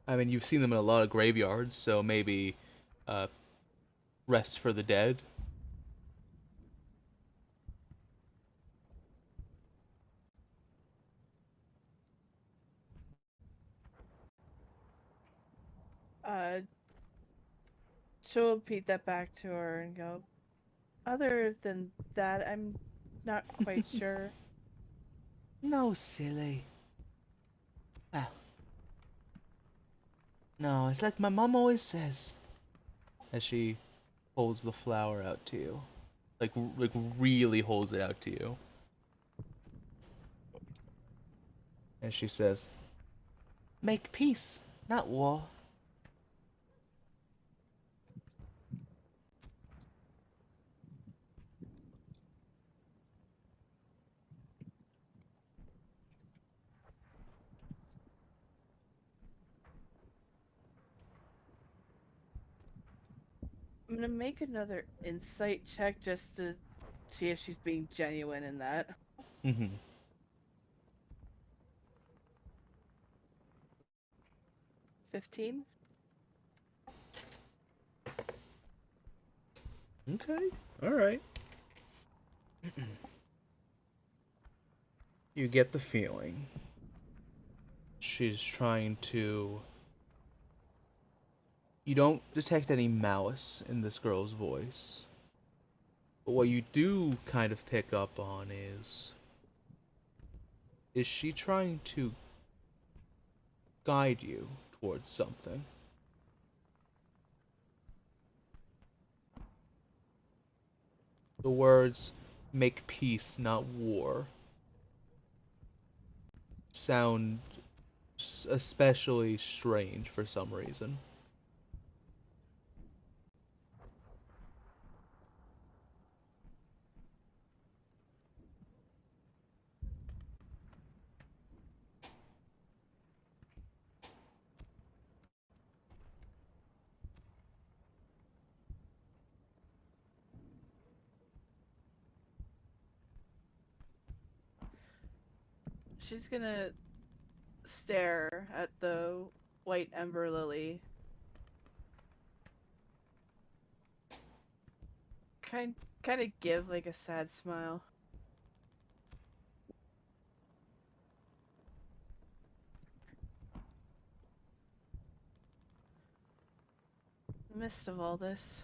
I mean, you've seen them in a lot of graveyards, so maybe, rest for the dead. Uh, she'll repeat that back to her and go, other than that, I'm not quite sure. No, silly. Ah. No, it's like my mom always says. As she holds the flower out to you. Like really holds it out to you. And she says, make peace, not war. I'm gonna make another insight check just to see if she's being genuine in that. Mm-hmm. 15? Okay. Alright. You get the feeling she's trying to... You don't detect any malice in this girl's voice. But what you do kind of pick up on is she trying to guide you towards something? The words, make peace, not war, sound especially strange for some reason. She's gonna stare at the white ember lily. Kind of give like a sad smile. In the midst of all this,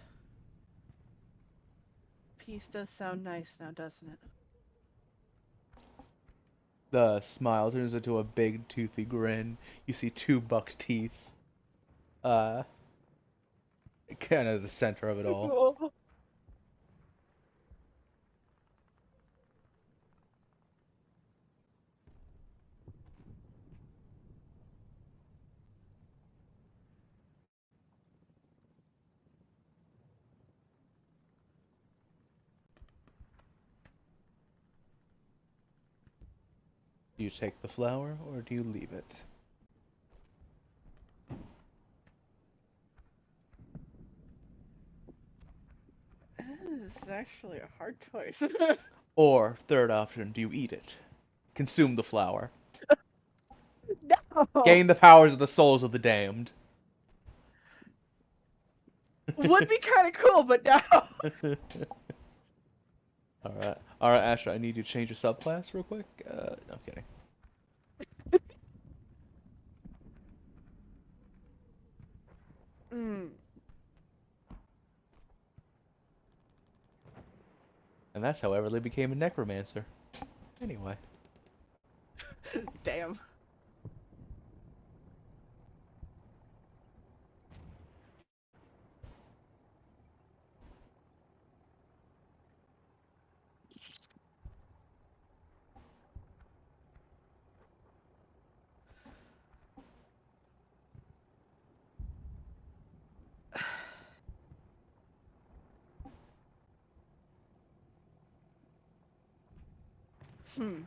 peace does sound nice now, doesn't it? The smile turns into a big toothy grin. You see two buck teeth. Kind of the center of it all. Do you take the flower or do you leave it? This is actually a hard choice. Or, third option, do you eat it? Consume the flower. No! Gain the powers of the souls of the damned. Would be kind of cool, but no. Alright. Alright, Asher, I need you to change your subclass real quick. No, I'm kidding. Mm. And that's how Everly became a necromancer. Anyway. Damn. Hmm.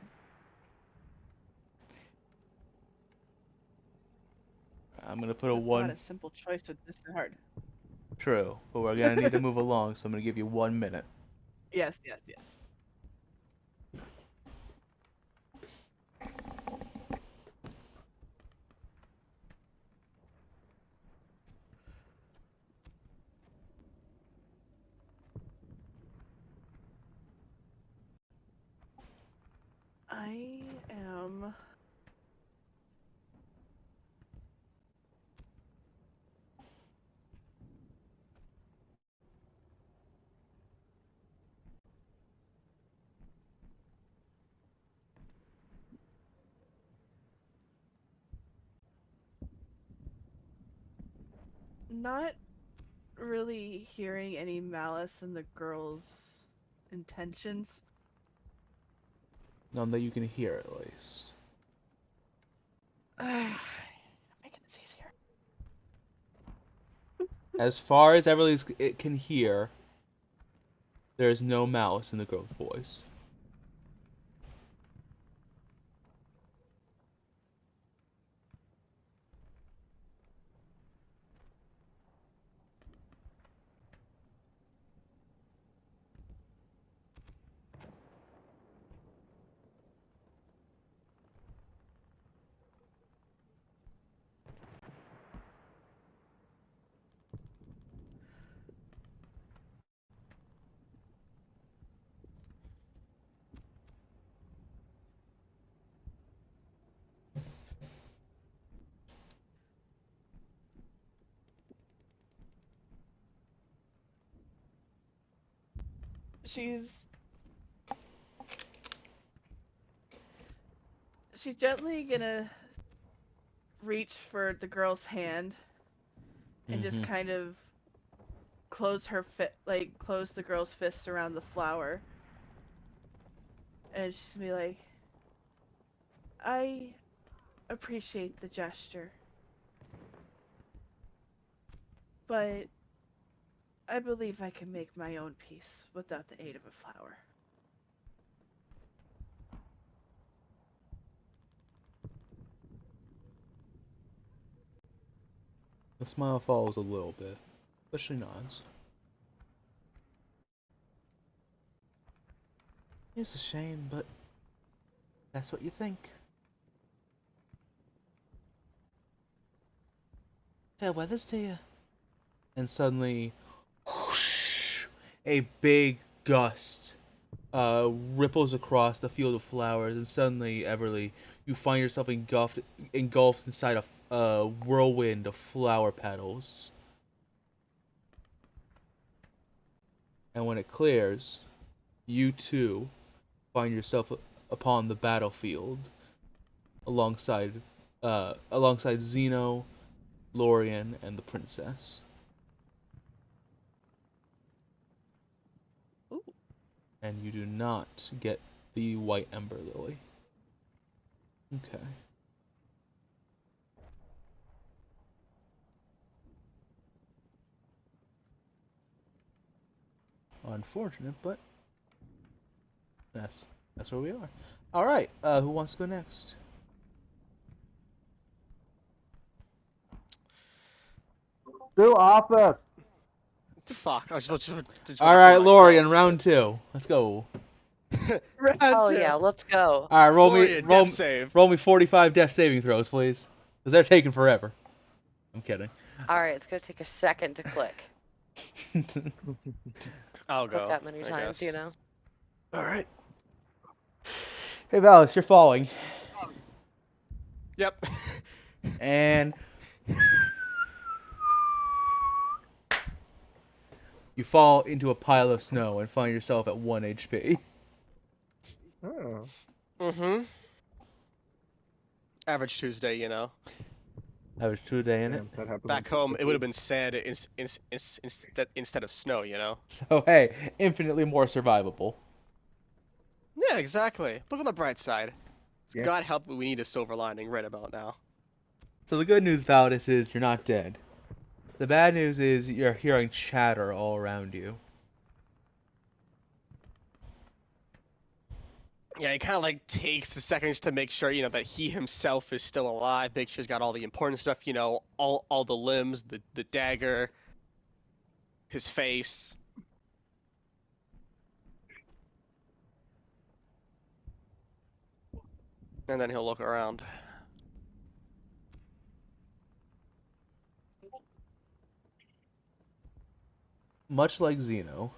I'm gonna put a I thought one. a simple choice would be so hard. True, but we're gonna need to move along, so I'm gonna give you 1 minute. Yes, yes, yes. I am. Not really hearing any malice in the girl's intentions. None that you can hear, at least. Making this easier. As far as it can hear, there is no malice in the girl's voice. She's gently gonna reach for the girl's hand and just kind of close close the girl's fist around the flower. And she's gonna be like, I appreciate the gesture, but I believe I can make my own peace without the aid of a flower. The smile follows a little bit, but she nods. It's a shame, but that's what you think. Fair weathers to you. And suddenly, whoosh, a big gust ripples across the field of flowers, and suddenly, Everly, you find yourself engulfed inside a whirlwind of flower petals. And when it clears, you too find yourself upon the battlefield alongside Zeno, Lorian, and the princess. Ooh. And you do not get the white ember lily. Okay. Unfortunate, but that's where we are. All right. Who wants to go next? Do Arthur. Fuck. I was just about to All say right, myself. Lorian, round 2. Let's go. Round Oh two. yeah, let's go. All right, Lorian, death save. roll me 45 death saving throws, please, because they're taking forever. I'm kidding. All right, it's gonna take a second to click. I'll Click go. that many I times, guess. you know. All right. Hey, Valis, you're falling, Yep. and you fall into a pile of snow and find yourself at 1 HP. Oh. Mm-hmm. Average Tuesday, you know. Average Tuesday in it. Damn, that happened on Back home, it would have Tuesday. been sand instead of snow, you know. So hey, infinitely more survivable. Yeah, exactly. Look on the bright side. Yeah. God help me, we need a silver lining right about now. So the good news, Valdis, is you're not dead. The bad news is you're hearing chatter all around you. Yeah, he kind of like takes a second just to make sure, you know, that he himself is still alive. Make sure he's got all the important stuff, you know, all the limbs, the dagger, his face. And then he'll look around. Much like Xeno.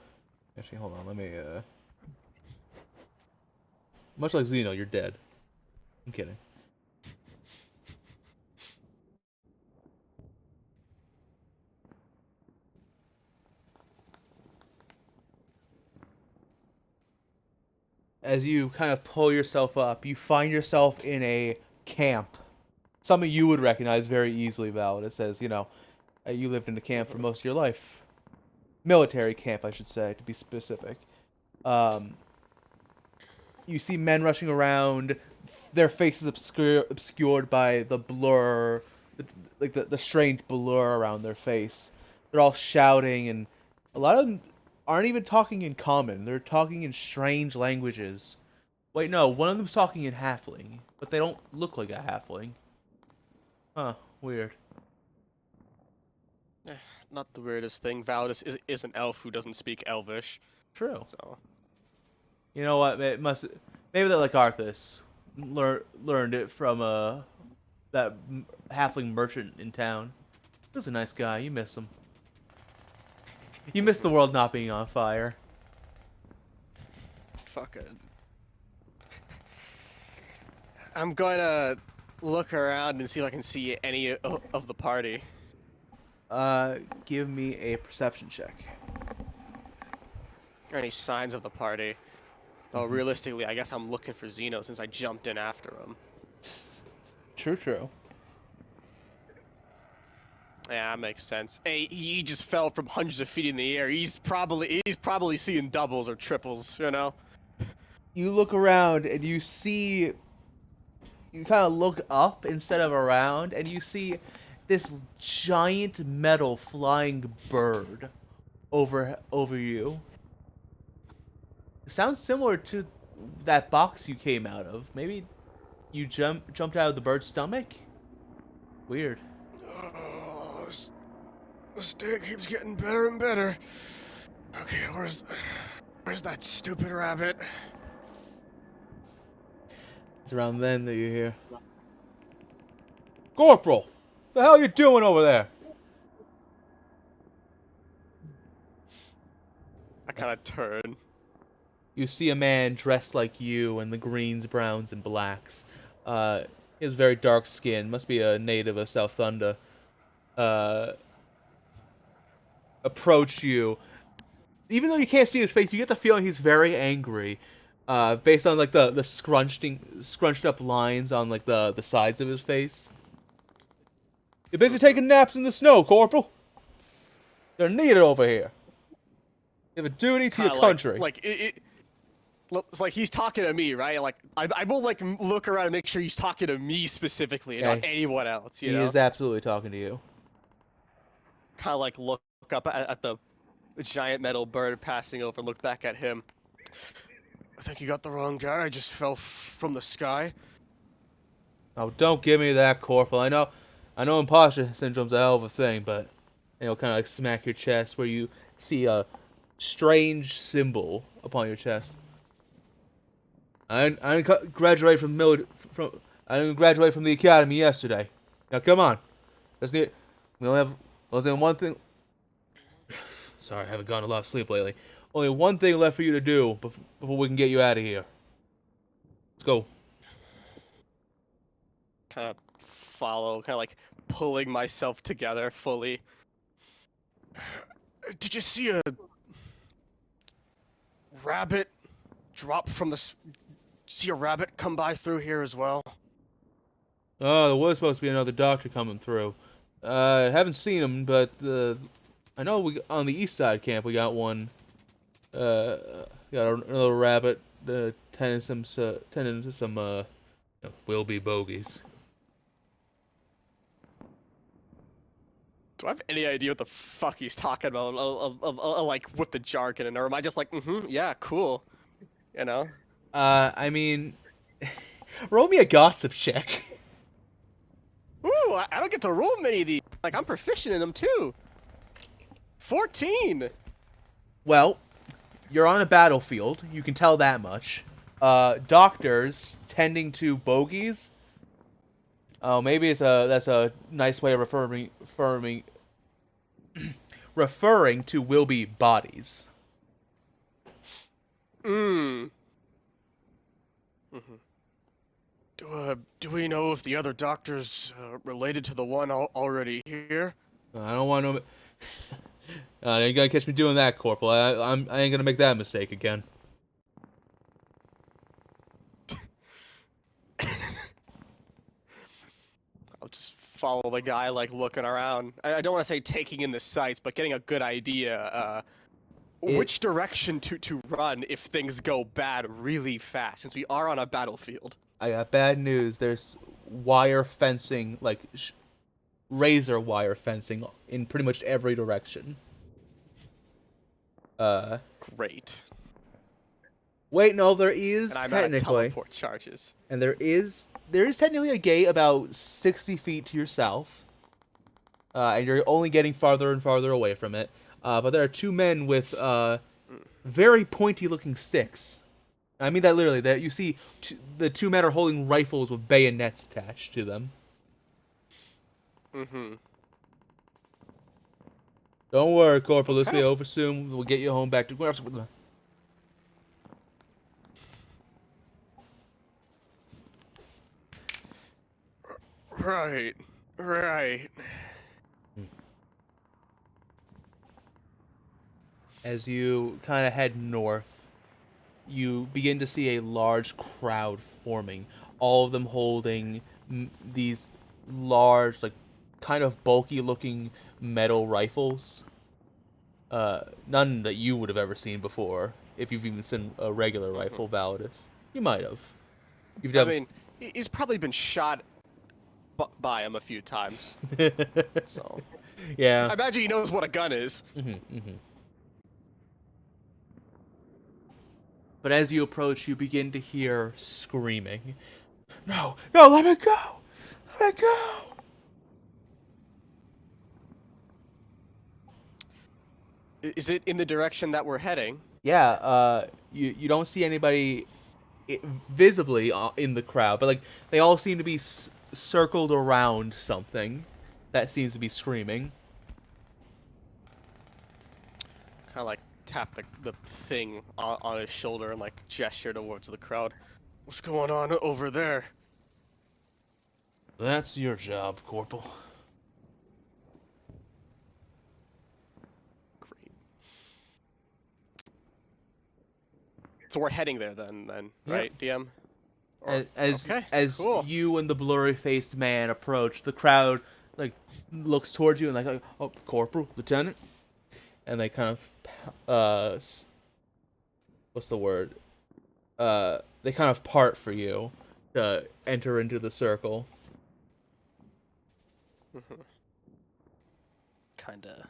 Actually, hold on, let me, Much like Xeno, you're dead. I'm kidding. As you kind of pull yourself up, you find yourself in a camp. Something you would recognize very easily, Val. It says, you know, you lived in a camp for most of your life. Military camp, I should say, to be specific. You see men rushing around, their faces obscured by the blur, like the strange blur around their face. They're all shouting, and a lot of them aren't even talking in common. They're talking in strange languages. Wait, no, one of them's talking in halfling, but they don't look like a halfling. Huh, weird. Not the weirdest thing. Validus is an elf who doesn't speak Elvish. True. So. You know what? Maybe they're like Arthas. Learned it from that halfling merchant in town. He was a nice guy. You miss him. You miss the world not being on fire. Fucking. I'm going to look around and see if I can see any of the party. Give me a perception check. Or any signs of the party. Though realistically, I guess I'm looking for Xeno since I jumped in after him. True. Yeah, that makes sense. Hey, he just fell from hundreds of feet in the air. He's probably seeing doubles or triples, you know? You look around and you see. You kind of look up instead of around, and you see this giant metal flying bird over you. It sounds similar to that box you came out of. Maybe you jumped out of the bird's stomach? Weird. Oh, this day keeps getting better and better. Okay, where's that stupid rabbit? It's around then that you hear. Corporal! The hell you doing over there? I kind of turn. You see a man dressed like you in the greens, browns, and blacks. He has very dark skin. Must be a native of Sowthunda. Approach you. Even though you can't see his face, you get the feeling he's very angry. Based on like the scrunched up lines on like the sides of his face. You're busy taking naps in the snow, Corporal. They're needed over here. You have a duty to your country. It's like he's talking to me, right? Like I will like look around and make sure he's talking to me specifically, and not anyone else. You know? He is absolutely talking to you. Kind of like look up at the giant metal bird passing over, and look back at him. I think you got the wrong guy. I just fell from the sky. Oh, don't give me that, Corporal. I know imposter syndrome's a hell of a thing, but it'll kind of like smack your chest where you see a strange symbol upon your chest. I didn't graduate from the academy yesterday. Now come on. We only have one thing. Sorry, I haven't gotten a lot of sleep lately. Only one thing left for you to do before we can get you out of here. Let's go. Kind of follow, kind of like pulling myself together fully. Did you see a rabbit drop from the see a rabbit come by through here as well? Oh, there was supposed to be another doctor coming through. I haven't seen him, but I know we on the east side camp we got one. Got another rabbit tending to some will-be bogies. Do I have any idea what the fuck he's talking about? Like with the jargon, or am I just like, yeah, cool, you know? I mean, roll me a gossip check. Ooh, I don't get to roll many of these. Like, I'm proficient in them too. 14. Well, you're on a battlefield. You can tell that much. Doctors tending to bogies. Oh, maybe that's a nice way of referring to will-be bodies. Do we know if the other doctor's related to the one already here? I don't want to. You ain't gonna catch me doing that, Corporal. I ain't gonna make that mistake again. I'll just follow the guy, like, looking around. I don't want to say taking in the sights, but getting a good idea. Which direction to run if things go bad really fast, since we are on a battlefield. I got bad news. There's wire fencing, like razor wire fencing in pretty much every direction. Great. Wait, no, there is And I'm out of technically, teleport charges. and there is technically a gate about 60 feet to yourself, and you're only getting farther and farther away from it. But there are two men with very pointy-looking sticks. I mean that literally. That you see, the two men are holding rifles with bayonets attached to them. Don't worry, Corporal. This will be over soon. We'll get you home back to. Right. As you kind of head north, you begin to see a large crowd forming. All of them holding these large, like, kind of bulky-looking metal rifles. None that you would have ever seen before, if you've even seen a regular rifle, Validus. You might have. I mean, he's probably been shot by him a few times. So yeah. I imagine he knows what a gun is. But as you approach, you begin to hear screaming. No, let me go! Let me go! Is it in the direction that we're heading? Yeah, you don't see anybody visibly in the crowd, but like they all seem to be circled around something that seems to be screaming. Kind of like tap the thing on his shoulder and like gesture towards the crowd. What's going on over there? That's your job, Corporal. Great. So we're heading there then, right, DM? As cool. you and the blurry-faced man approach, the crowd like looks towards you and like, oh, Corporal, Lieutenant, and they kind of what's the word? They kind of part for you to enter into the circle. Kinda.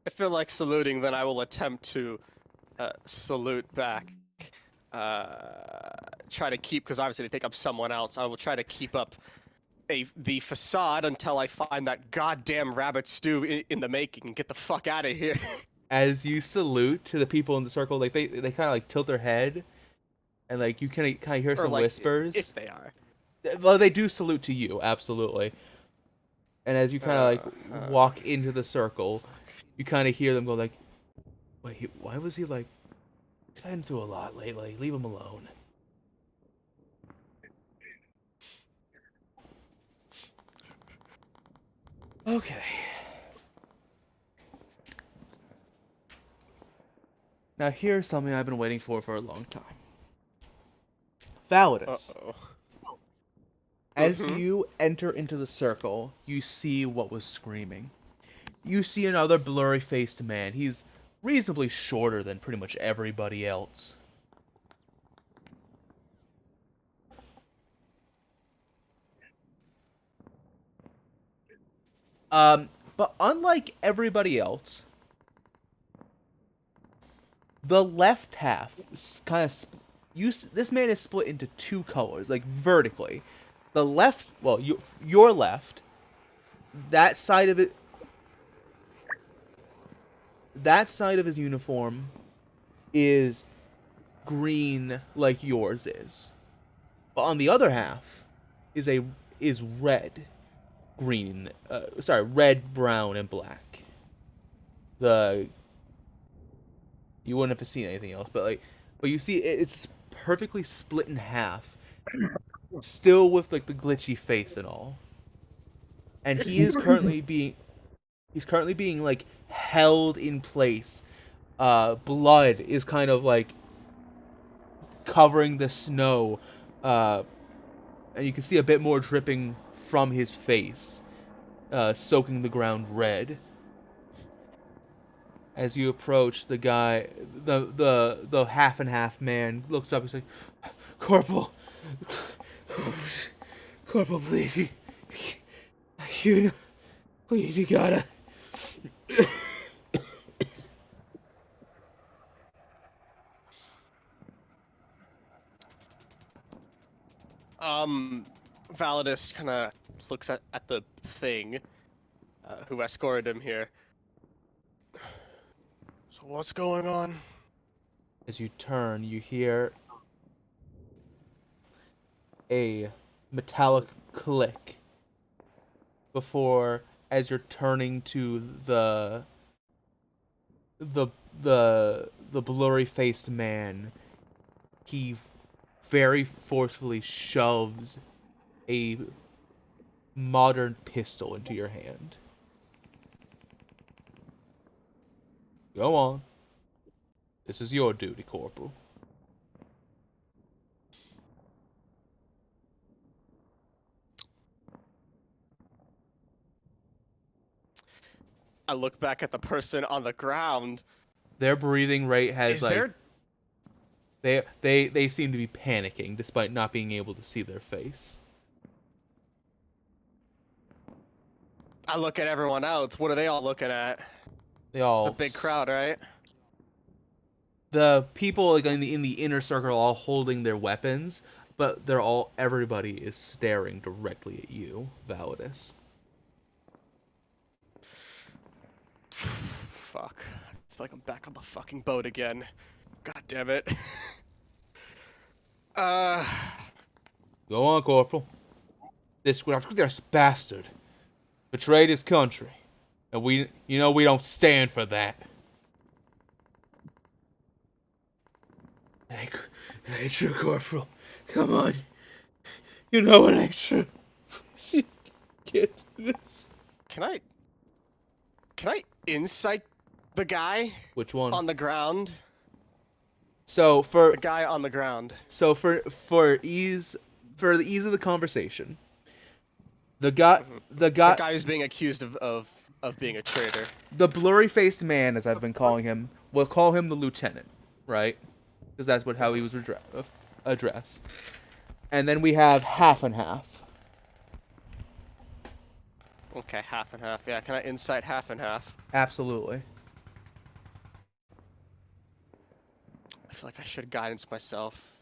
I feel like saluting, then I will attempt to salute back. Try to keep, because obviously they think I'm someone else. I will try to keep up the facade until I find that goddamn rabbit stew in the making and get the fuck out of here. As you salute to the people in the circle, like they kind of like tilt their head, and like you kind of hear some like, whispers. If they are. Well, they do salute to you, absolutely. And as you kind of like walk into the circle, you kind of hear them go like, "Wait, why was he like? He's been through a lot lately. Leave him alone." Okay. Now here's something I've been waiting for a long time. Validus. Uh-oh. As Mhm. you enter into the circle, you see what was screaming. You see another blurry-faced man. He's reasonably shorter than pretty much everybody else. But unlike everybody else, the left half kind of this man is split into two colors, like vertically. The left, well, your left, that side of it, that side of his uniform is green like yours is. But on the other half is red, green, red, brown, and black. You wouldn't have seen anything else, but you see it's perfectly split in half, still with like the glitchy face and all. And he's currently being like held in place. Blood is kind of like covering the snow, and you can see a bit more dripping from his face, soaking the ground red. As you approach, the guy, the half and half man looks up. He's like, "Corporal, Corporal, please, you, please, you gotta." Validus kind of looks at the thing who escorted him here. So what's going on? As you turn, you hear a metallic click before, as you're turning to the blurry-faced man, he very forcefully shoves a modern pistol into your hand. Go on. This is your duty, Corporal. I look back at the person on the ground. Their breathing rate has Is there... they seem to be panicking despite not being able to see their face. I look at everyone else. What are they all looking at? It's a big crowd, right? The people like in the inner circle are all holding their weapons, but everybody is staring directly at you, Validus. Fuck. I feel like I'm back on the fucking boat again. God damn it. Go on, Corporal. This bastard betrayed his country, and we don't stand for that. It ain't true, Corporal. Come on. You know it ain't true. You can't do this. Can I insight the guy? Which one? On the ground? So The guy on the ground. So for the ease of the conversation, the guy The guy who's being accused of being a traitor. the blurry-faced man, as I've been calling him, we'll call him the lieutenant, right? Because that's how he was addressed. And then we have half and half. Okay, half and half. Yeah, can I insight half and half? Absolutely. I feel like I should guidance myself.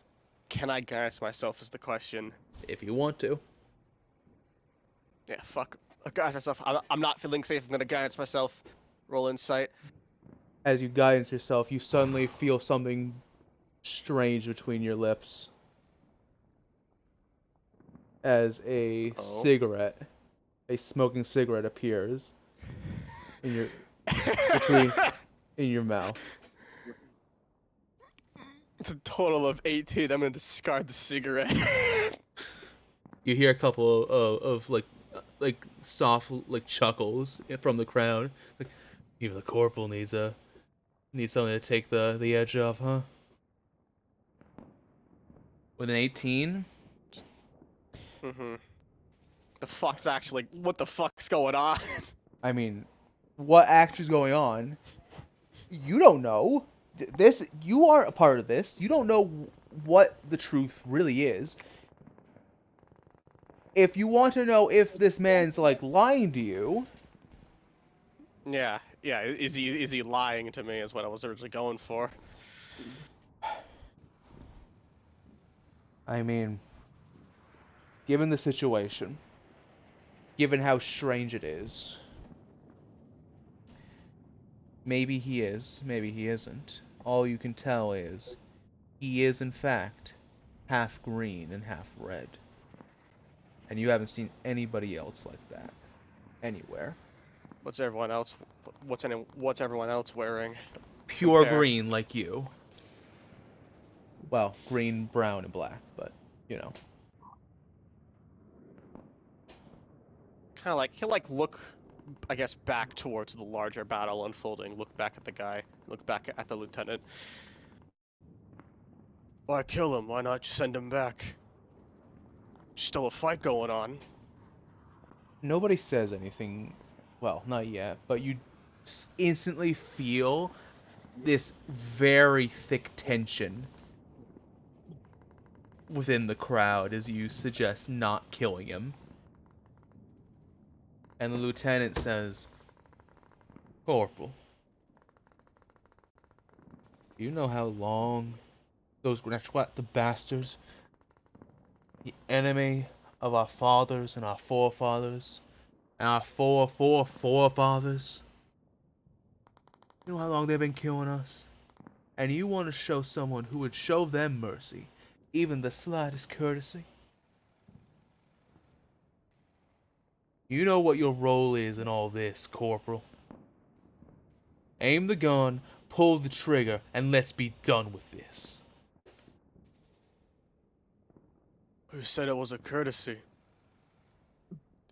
Can I guidance myself is the question. If you want to. Yeah, fuck. I'll guidance myself. I'm not feeling safe. I'm gonna guidance myself. Roll insight. As you guidance yourself, you suddenly feel something strange between your lips. As a smoking cigarette appears in your mouth. It's a total of 18. I'm gonna discard the cigarette. You hear a couple of like soft like chuckles from the crowd. Like, even the corporal needs something to take the edge off, huh? With an 18? Mm-hmm. What the fuck's going on? I mean, what actually is going on? You don't know. You aren't a part of this. You don't know what the truth really is. If you want to know if this man's like lying to you, Yeah. Is he lying to me? Is what I was originally going for. I mean, given the situation, given how strange it is, maybe he is, maybe he isn't. All you can tell is he is in fact half green and half red. And you haven't seen anybody else like that anywhere. What's everyone else? What's everyone else wearing? Pure Compare. green like you. Well, green, brown, and black, but you know. Kind of like he'll like look, I guess, back towards the larger battle unfolding. Look back at the guy. Look back at the lieutenant. Why kill him? Why not send him back? Still a fight going on. Nobody says anything, well, not yet, but you instantly feel this very thick tension within the crowd as you suggest not killing him. And the lieutenant says, Corporal, do you know how long those the bastards, the enemy of our fathers and our forefathers, and our forefathers, you know how long they've been killing us? And you want to show someone who would show them mercy, even the slightest courtesy? You know what your role is in all this, Corporal. Aim the gun, pull the trigger, and let's be done with this. Who said it was a courtesy?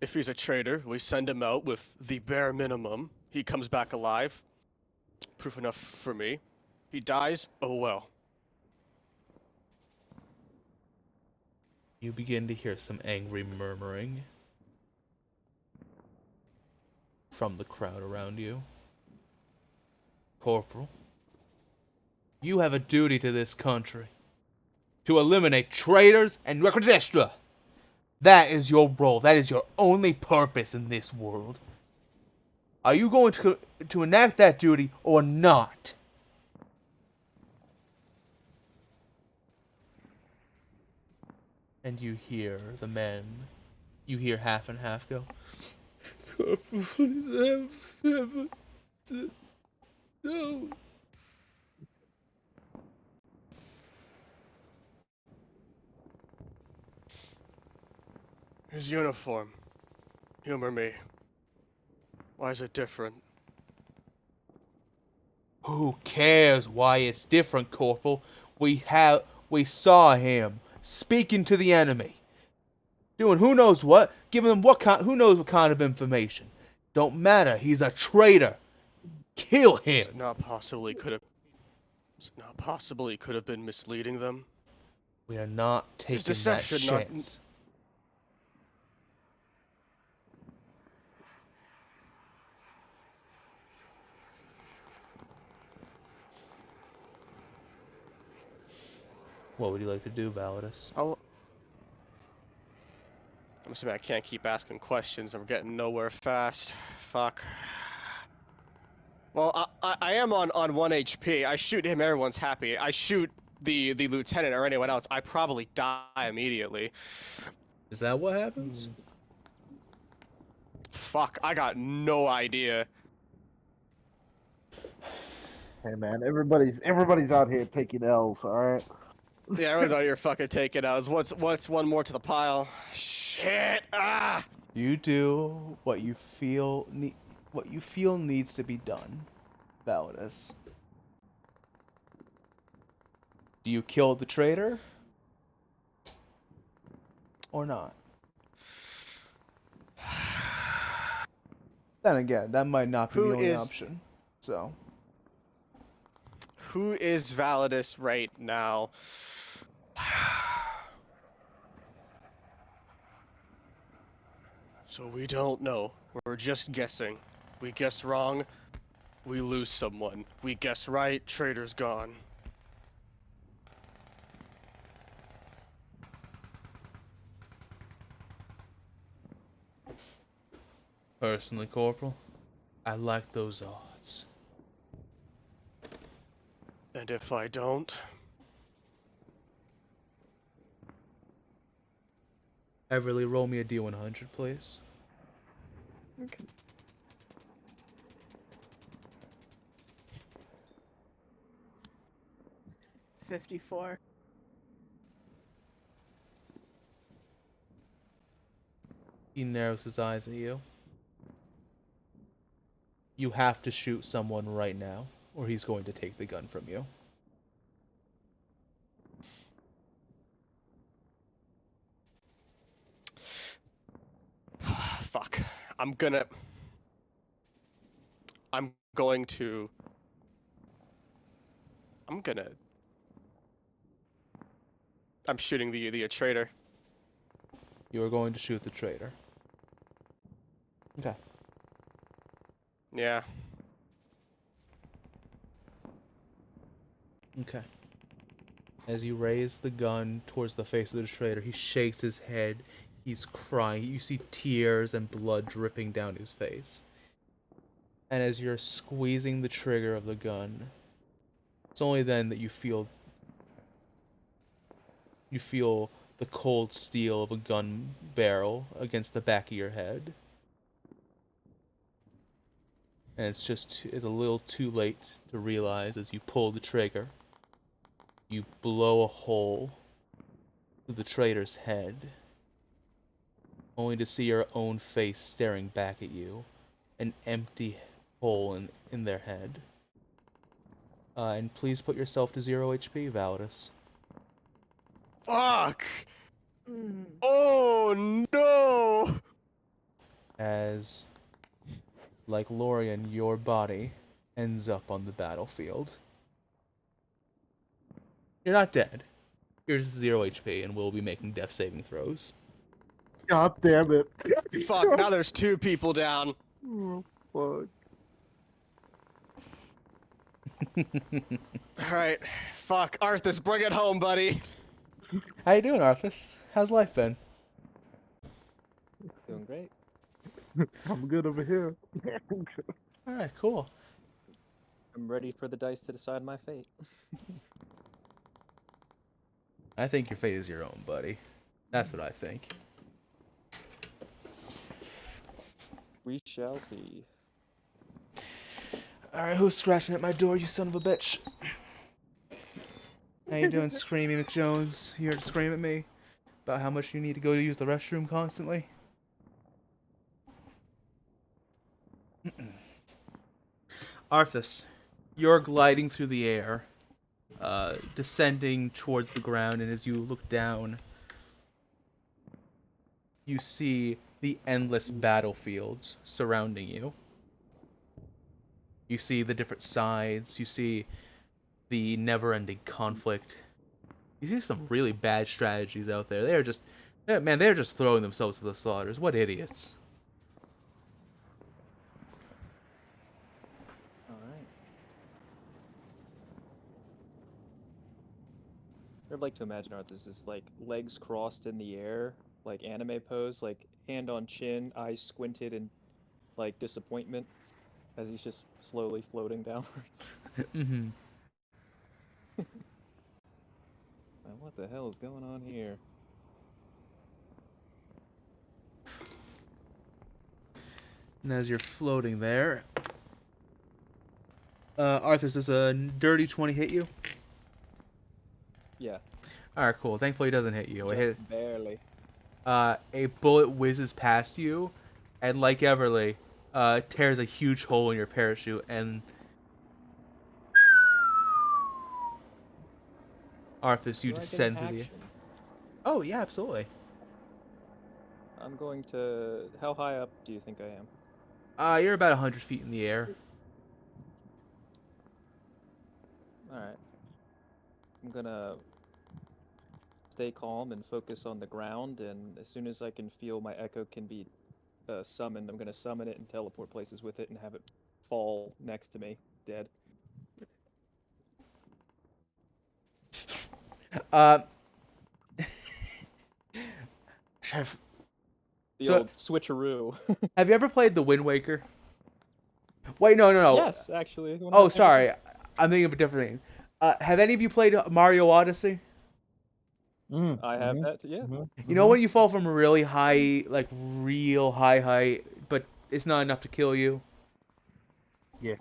If he's a traitor, we send him out with the bare minimum. He comes back alive. Proof enough for me. He dies, oh well. You begin to hear some angry murmuring from the crowd around you. Corporal, you have a duty to this country. To eliminate traitors and recordestra. That is your role. That is your only purpose in this world. Are you going to enact that duty or not? And you hear the men, you hear half and half go, Corporal, please no. His uniform. Humor me. Why is it different? Who cares why it's different, Corporal? We saw him speaking to the enemy, doing who knows what, giving them who knows what kind of information. Don't matter. He's a traitor. Kill him. Is it not possibly could have been misleading them? We are not taking that deception chance. What would you like to do, Validus? I'm assuming I can't keep asking questions. I'm getting nowhere fast. Fuck. Well, I am on 1 HP. I shoot him, everyone's happy. I shoot the lieutenant or anyone else, I probably die immediately. Is that what happens? Fuck, I got no idea. Hey man, everybody's out here taking L's, alright? Yeah, everyone's out here fucking taking us. What's one more to the pile? Shit! Ah! You do what you feel needs to be done, Validus. Do you kill the traitor? Or not? Then again, that might not be the only option. So. Who is Validus right now? So we don't know. We're just guessing. We guess wrong, we lose someone. We guess right, traitor's gone. Personally, Corporal, I like those odds. And if I don't? Everly, roll me a D100, please. Okay. $54. He narrows his eyes at you. You have to shoot someone right now, or he's going to take the gun from you. Fuck. I'm going to... I'm shooting the traitor. You are going to shoot the traitor. Okay. Yeah. Okay. As you raise the gun towards the face of the traitor, he shakes his head. He's crying. You see tears and blood dripping down his face. And as you're squeezing the trigger of the gun, it's only then that you feel the cold steel of a gun barrel against the back of your head. And it's a little too late to realize as you pull the trigger, you blow a hole through the traitor's head, only to see your own face staring back at you, an empty hole in their head. And please put yourself to 0 HP, Validus. Fuck! Mm. Oh no! As, like Lorian, your body ends up on the battlefield. You're not dead. You're just 0 HP and will be making death saving throws. God damn it. Fuck, now there's 2 people down. Oh, fuck. Alright. Fuck. Arthas, bring it home, buddy. How you doing, Arthas? How's life been? Doing great. I'm good over here. Alright, cool. I'm ready for the dice to decide my fate. I think your fate is your own, buddy. That's what I think. We shall see. Alright, who's scratching at my door, you son of a bitch? How you doing, Screamy McJones? You here to scream at me about how much you need to go to use the restroom constantly? Arthas, you're gliding through the air, descending towards the ground, and as you look down, you see the endless battlefields surrounding you. You see the different sides, you see the never-ending conflict. You see some really bad strategies out there. They're just throwing themselves to the slaughters. What idiots. Alright. I'd like to imagine Arthas is like legs crossed in the air, like anime pose, like hand on chin, eyes squinted in like disappointment as he's just slowly floating downwards. Mm-hmm. What the hell is going on here? And as you're floating there, Arthas, does a dirty 20 hit you? Yeah, Alright, cool. Thankfully it doesn't hit you. It hit, just barely. a bullet whizzes past you, and like Everly, tears a huge hole in your parachute, and Arthas, you Do I get an descend through the. action? Oh yeah, absolutely. I'm going to... How high up do you think I am? You're about 100 feet in the air. Alright. I'm gonna stay calm and focus on the ground, and as soon as I can feel my echo can be summoned. I'm gonna summon it and teleport places with it and have it fall next to me, dead. Uh, The So- old switcheroo. have you ever played The Wind Waker? Wait, no. Yes, actually. one of Oh, my favorite sorry. I'm thinking of a different thing. Have any of you played Mario Odyssey? games. I have that. Yeah. You know when you fall from a really high, like real high height, but it's not enough to kill you? Yeah.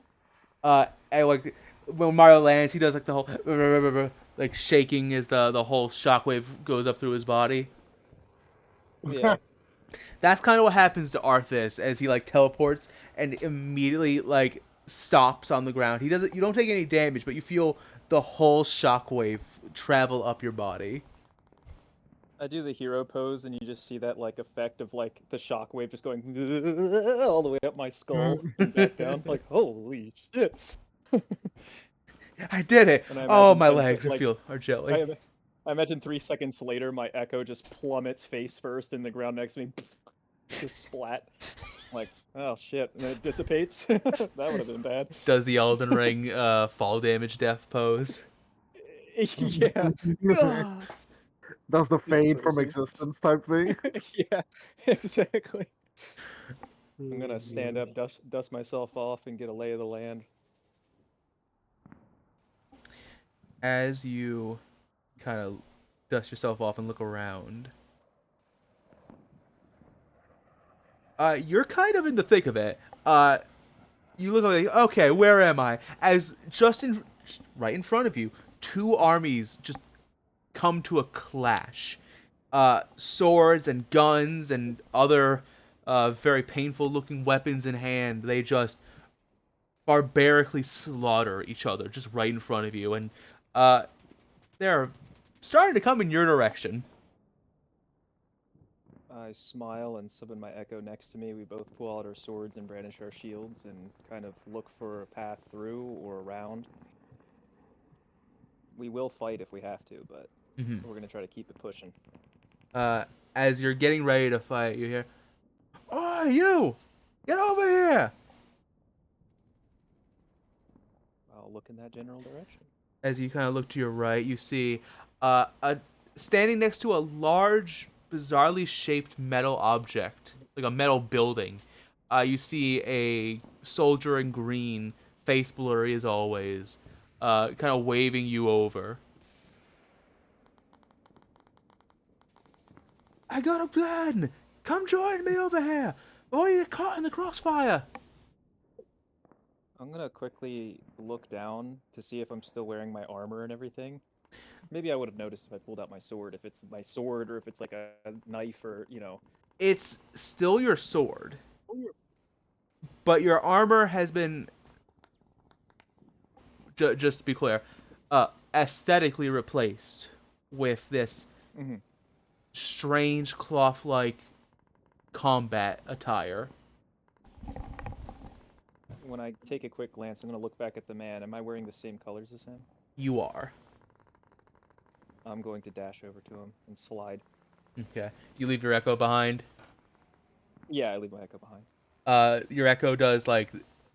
And like when Mario lands, he does like the whole like shaking as the whole shockwave goes up through his body. Yeah. That's kind of what happens to Arthas as he like teleports and immediately like stops on the ground. He doesn't. You don't take any damage, but you feel the whole shockwave travel up your body. I do the hero pose, and you just see that like effect of like the shockwave just going all the way up my skull and back down. Like, holy shit! I did it! And I Oh, imagine my 10 legs like, are jelly. I imagine 3 seconds later, my echo just plummets face first in the ground next to me, just splat. Like, oh shit! And then it dissipates. That would have been bad. Does the Elden Ring fall damage death pose? Yeah. God. Does the fade from person. existence type thing? Yeah, exactly. I'm gonna stand up, dust myself off, and get a lay of the land. As you kind of dust yourself off and look around, you're kind of in the thick of it. You look like, okay, where am I? As right in front of you, 2 armies just come to a clash. Swords and guns and other very painful looking weapons in hand. They just barbarically slaughter each other just right in front of you. And they're starting to come in your direction. I smile and summon my echo next to me. We both pull out our swords and brandish our shields and kind of look for a path through or around. We will fight if we have to, but we're gonna try to keep it pushing. As you're getting ready to fight, you hear, "Oh, you! Get over here!" I'll look in that general direction. As you kind of look to your right, you see standing next to a large, bizarrely shaped metal object, like a metal building. You see a soldier in green, face blurry as always, kind of waving you over. I got a plan! Come join me over here, or you get caught in the crossfire! I'm gonna quickly look down to see if I'm still wearing my armor and everything. Maybe I would have noticed if I pulled out my sword, if it's my sword or if it's like a knife or, you know. It's still your sword, but your armor has been, just to be clear, aesthetically replaced with this strange cloth-like combat attire. When I take a quick glance, I'm gonna look back at the man. Am I wearing the same colors as him? You are. I'm going to dash over to him and slide. Okay. You leave your echo behind. Yeah, I leave my echo behind. Your echo does like,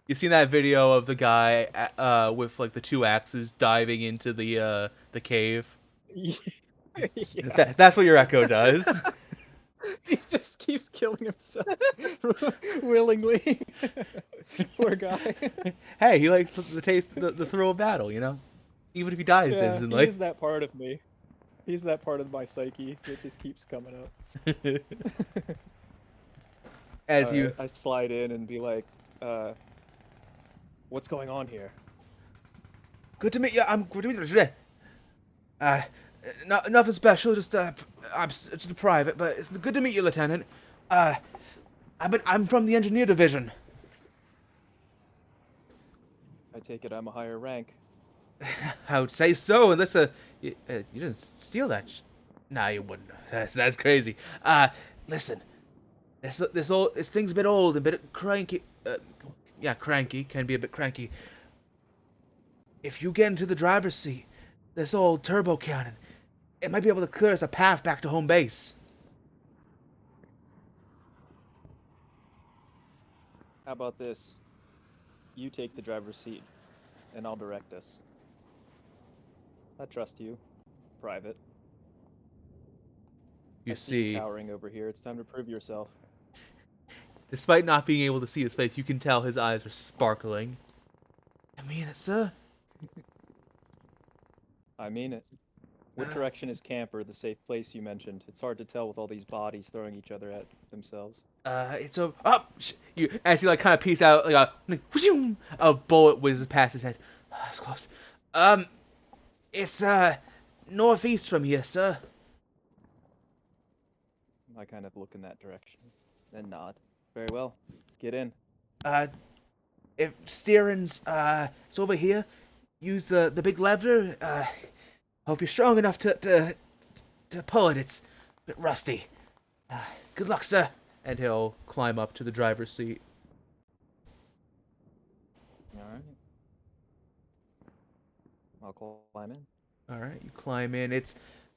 you seen that video of the guy with like the 2 axes diving into the cave? Yeah. That's what your echo does. He just keeps killing himself willingly. Poor guy. Hey, he likes the taste, the thrill of battle, you know? Even if he dies Yeah, instantly. he's that part of me. He's that part of my psyche that just keeps coming up. As you... I slide in and be like, what's going on here? Good to meet you. I'm good to meet you today. Nothing special. Just I'm just a private, but it's good to meet you, Lieutenant. I'm from the engineer division. I take it I'm a higher rank. I would say so, unless you didn't steal that. Nah, you wouldn't. That's crazy. Listen, this thing's a bit old and a bit cranky. Yeah, cranky can be a bit cranky. If you get into the driver's seat, this old turbo cannon, it might be able to clear us a path back to home base. How about this? You take the driver's seat, and I'll direct us. I trust you, Private. You I see you see, cowering over here. It's time to prove yourself. despite not being able to see his face, you can tell his eyes are sparkling. I mean it, sir. I mean it. What direction is camper, the safe place you mentioned? It's hard to tell with all these bodies throwing each other at themselves. It's a you as he like kind of peeks out a bullet whizzes past his head. That's close. It's northeast from here, sir. I kind of look in that direction, then nod. Very well. Get in. If steering's it's over here, use the big lever. Hope you're strong enough to pull it. It's a bit rusty. Good luck, sir. And he'll climb up to the driver's seat. All right. I'll climb in. All right, you climb in. It's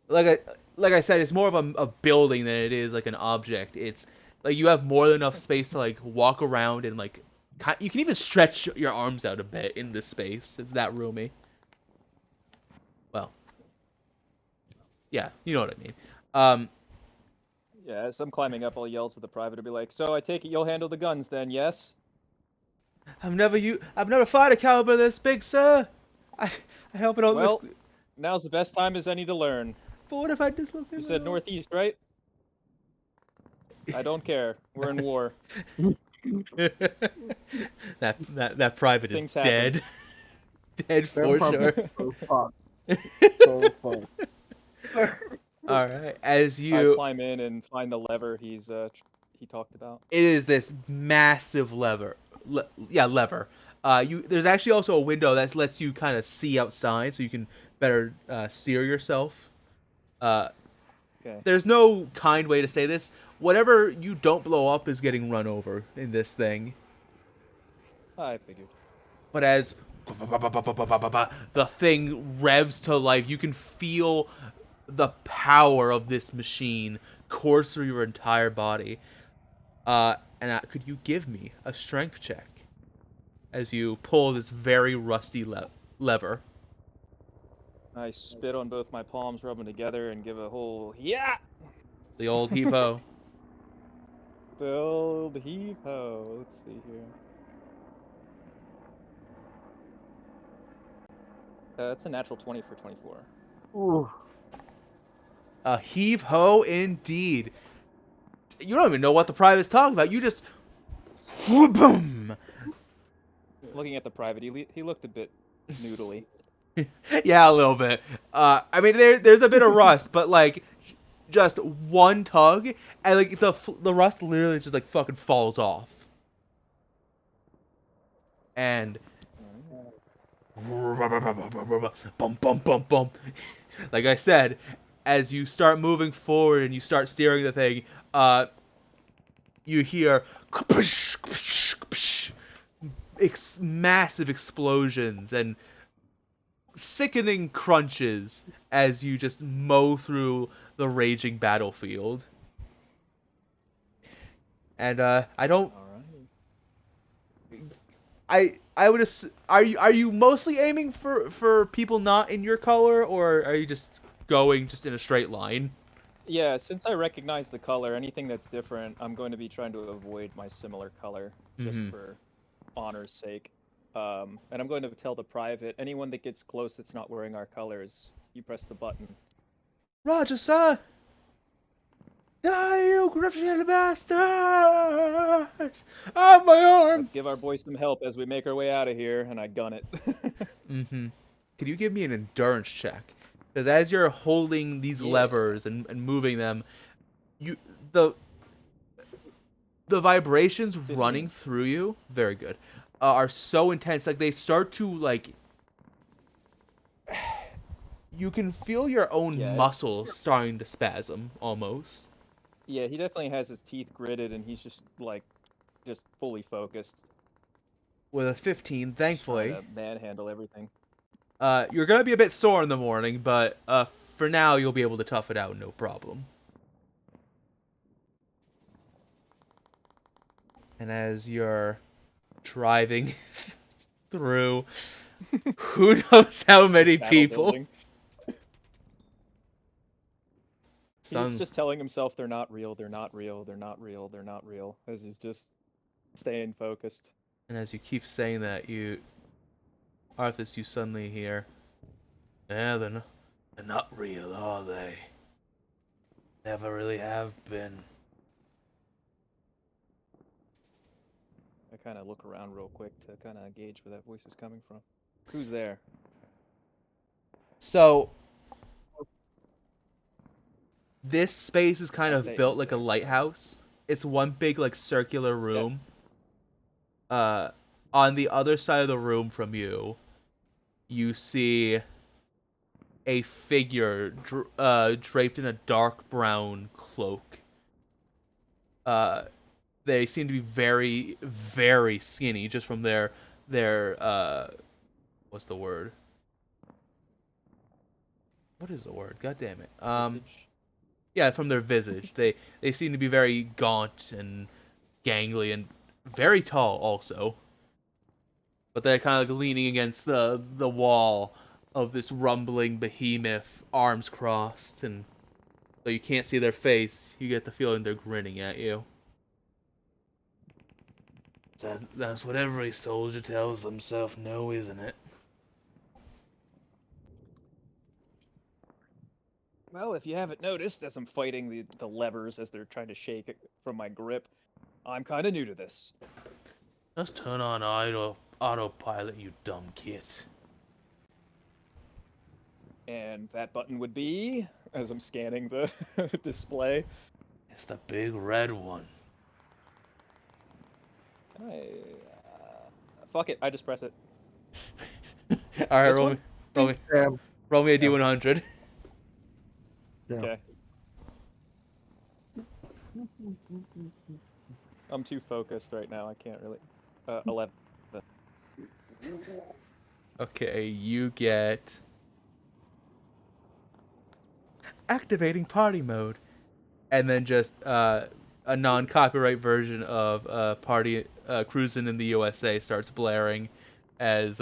like I said, it's more of a building than it is like an object. It's like you have more than enough space to like walk around and like you can even stretch your arms out a bit in this space. It's that roomy. Well, yeah, you know what I mean. Yeah, as I'm climbing up, I'll yell to the private to be like, "So I take it you'll handle the guns then, yes?" I've never fired a caliber this big, sir. I hope I don't Well, risk. now's the best time as any to learn. But what if I dislocate? You said northeast, right? I don't care. We're in war. that private is Things happen. dead. Dead for sure. So fun. So fun. All right, as I you, climb in and find the lever he talked about. it is this massive lever. Lever. There's actually also a window that lets you kind of see outside, so you can better steer yourself. Okay. There's no kind way to say this. Whatever you don't blow up is getting run over in this thing. I figured. But as the thing revs to life, you can feel the power of this machine course through your entire body. Could you give me a strength check as you pull this very rusty lever? I spit on both my palms, rub them together, and give a whole yeah. The old heave-ho. Build heave ho. Let's see here. That's a natural 20 for 24. Ooh. A heave-ho indeed. You don't even know what the private's talking about. You just boom. Looking at the private, he looked a bit noodly. Yeah, a little bit. I mean, there's a bit of rust, but like, just one tug, and like the rust literally just like fucking falls off. And bum bum bum bum. Like I said, as you start moving forward and you start steering the thing, you hear massive explosions and sickening crunches as you just mow through the raging battlefield. And I don't. I would are you mostly aiming for people not in your color, or are you just going just in a straight line? Yeah, since I recognize the color, anything that's different, I'm going to be trying to avoid my similar color, just for honor's sake. And I'm going to tell the private, anyone that gets close that's not wearing our colors, you press the button. Roger, sir. Die, you grifted bastards! On my arm! Let's give our boys some help as we make our way out of here, and I gun it. Could you give me an endurance check? Because as you're holding these levers and moving them, the vibrations running through you, very good, are so intense. Like they start to like, you can feel your own muscles starting to spasm almost. Yeah, he definitely has his teeth gritted, and he's just fully focused. With a 15, thankfully. Trying to manhandle everything. You're gonna be a bit sore in the morning, but for now you'll be able to tough it out, no problem. And as you're driving through who knows how many Battle people. building. He's Sun, just telling himself they're not real, they're not real, they're not real, they're not real, as he's just staying focused. and as you keep saying that, Arthas, you suddenly hear, yeah, they're not real, are they? Never really have been. I kind of look around real quick to kind of gauge where that voice is coming from. Who's there? So, this space is kind I of say built who's like a there. lighthouse. It's one big, like, circular room. On the other side of the room from you, you see a figure draped in a dark brown cloak. They seem to be very, very skinny just from their what's the word? What is the word? God damn it. Visage? Yeah, from their visage. They seem to be very gaunt and gangly and very tall also. But they're kind of like leaning against the wall of this rumbling behemoth, arms crossed, and though you can't see their face, you get the feeling they're grinning at you. That's what every soldier tells themselves no, isn't it? Well, if you haven't noticed, as I'm fighting the levers as they're trying to shake it from my grip, I'm kind of new to this. Just turn on autopilot, you dumb git. And that button would be, as I'm scanning the display. It's the big red one. Fuck it, I just press it. All right, This roll one? me a Yeah. D100. Yeah. Okay. I'm too focused right now, I can't really. 11. Okay, you get activating party mode, and then just a non-copyright version of party cruising in the USA starts blaring as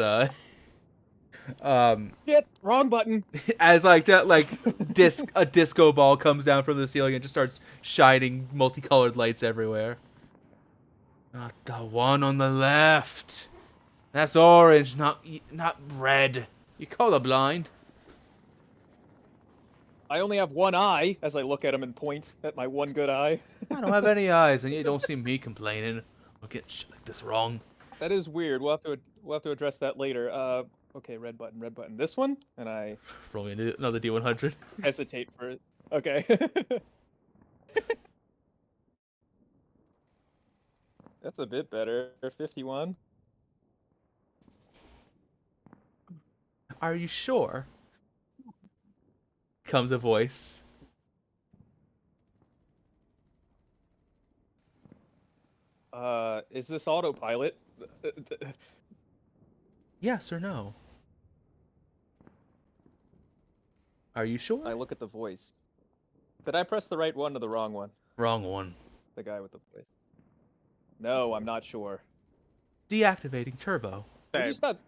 Shit! Wrong button! as like a disco ball comes down from the ceiling and just starts shining multicolored lights everywhere. Not the one on the left. That's orange, not red. You colorblind. I only have one eye, as I look at him and point at my one good eye. I don't have any eyes, and you don't see me complaining. We'll get shit like this wrong. That is weird. We'll have to address that later. Okay, red button, red button. This one, and I Roll me another D100. hesitate for it. Okay. That's a bit better. 51. Are you sure? Comes a voice. Is this autopilot? Yes or no? Are you sure? I look at the voice. Did I press the right one or the wrong one? Wrong one. The guy with the voice. No, I'm not sure. Deactivating turbo. Did Same. you stop?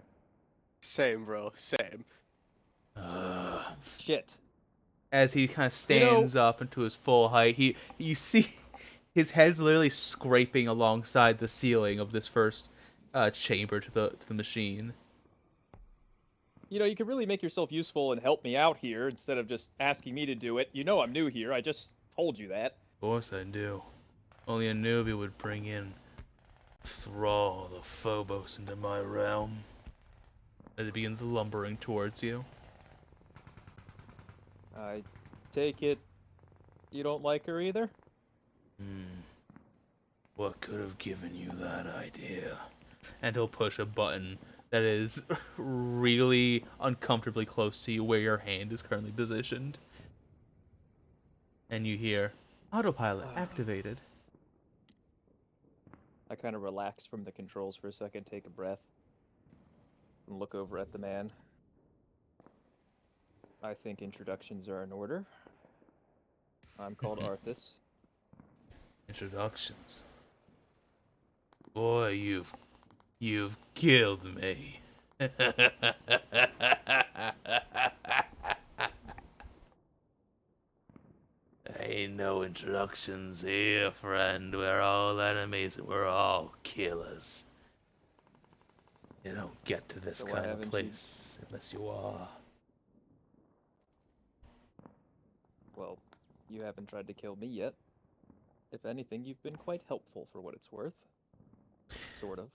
Same, bro. Same. Shit. As he kind of stands up into his full height, you see his head's literally scraping alongside the ceiling of this first chamber to the machine. You know, you could really make yourself useful and help me out here instead of just asking me to do it. You know I'm new here. I just told you that. Of course I do. Only a newbie would bring in Thrall the Phobos into my realm. As it begins lumbering towards you. I take it you don't like her either? What could have given you that idea? And he'll push a button that is really uncomfortably close to you where your hand is currently positioned. And you hear, autopilot activated. I kind of relax from the controls for a second, take a breath, and look over at the man. I think introductions are in order. I'm called Arthas. Introductions. Boy, you've You've killed me. Ain't no introductions here, friend. We're all enemies and we're all killers. You don't get to this So why kind of haven't you- place unless you are. Well, you haven't tried to kill me yet. If anything, you've been quite helpful for what it's worth. Sort of.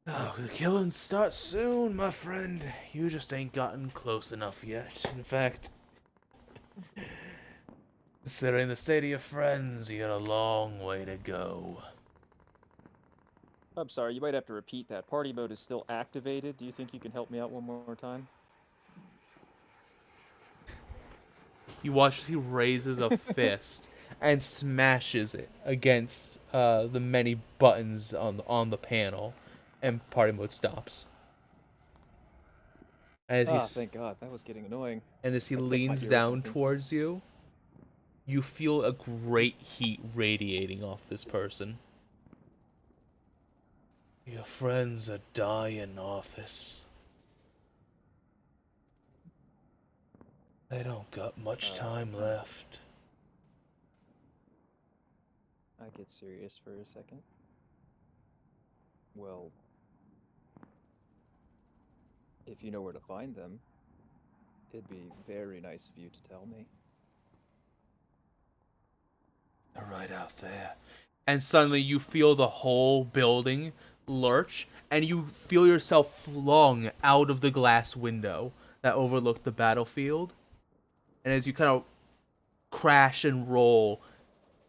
Oh, the killing starts soon, my friend. You just ain't gotten close enough yet. In fact, considering the state of your friends, you got a long way to go. I'm sorry, you might have to repeat that. Party mode is still activated. Do you think you can help me out one more time? You watch as he raises a fist and smashes it against the many buttons on the panel, and party mode stops. As Ah, he's, thank God. That was getting annoying. and as he That kept my leans ears down working. towards you, you feel a great heat radiating off this person. Your friends are dying, Office. They don't got much time left. I get serious for a second. Well, if you know where to find them, it'd be very nice of you to tell me. They're right out there. And suddenly you feel the whole building lurch, and you feel yourself flung out of the glass window that overlooked the battlefield. And as you kind of crash and roll,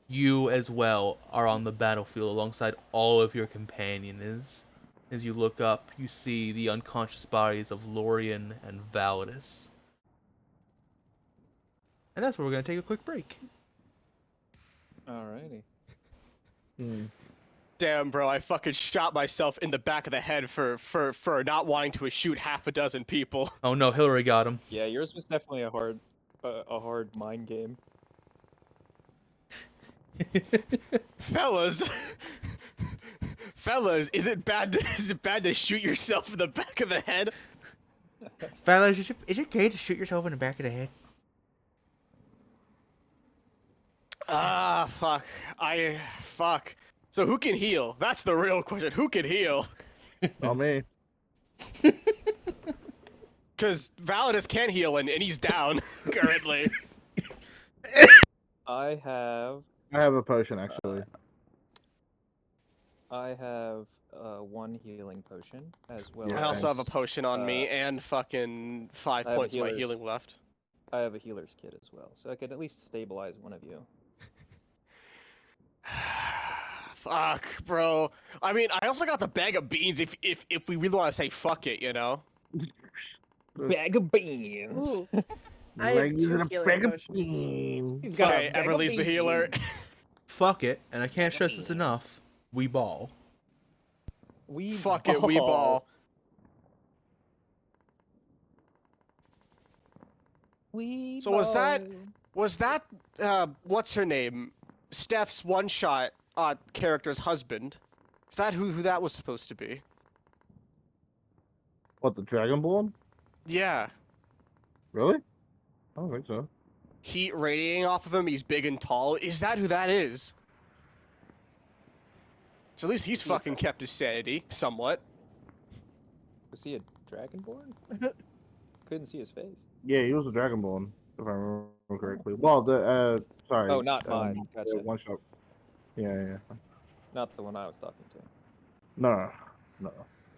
you as well are on the battlefield alongside all of your companions. As you look up, you see the unconscious bodies of Lorian and Validus. And that's where we're going to take a quick break. Alrighty. Damn, bro, I fucking shot myself in the back of the head for not wanting to shoot half a dozen people. Oh no, Hillary got him. Yeah, yours was definitely a hard mind game. Fellas, fellas, is it bad to shoot yourself in the back of the head? Fellas, is it okay to shoot yourself in the back of the head? Ah, fuck. So who can heal? That's the real question. Who can heal? Not me. Because Validus can't heal and he's down currently. I have a potion actually. one healing potion as well. Yeah, I also have a as, potion on me and fucking 5 I have a points of my healer's- healing left. I have a healer's kit as well, so I could at least stabilize one of you. Fuck, bro. I mean, I also got the bag of beans if we really want to say fuck it, you know? Bag of beans. Ooh. I have Like, using 2 a healing bag of potions. beans. He's got a Okay, bag of Everly's the healer. beans. Fuck it, and I can't stress this enough. We ball. We Fuck it, we ball. We So was that what's her name? Steph's one-shot character's husband? Is that who that was supposed to be? What, the Dragonborn? Yeah. Really? I don't think so. Heat radiating off of him, he's big and tall. Is that who that is? So at least he's fucking kept his sanity, somewhat. Was he a dragonborn? Couldn't see his face. Yeah, he was a Dragonborn, if I remember correctly. Well, the sorry. Oh, not mine. the Gotcha. one shot. Yeah. Not the one I was talking to. No.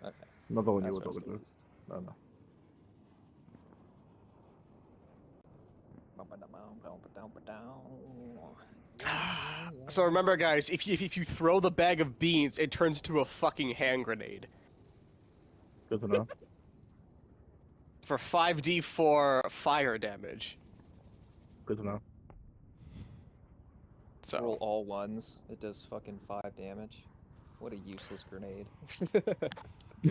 Okay. Not the one That's you were what I was talking to. confused. No. So remember, guys, if you throw the bag of beans, it turns into a fucking hand grenade. Good to know. For 5d4 fire damage. Good to know. So Roll all ones. It does fucking 5 damage. What a useless grenade.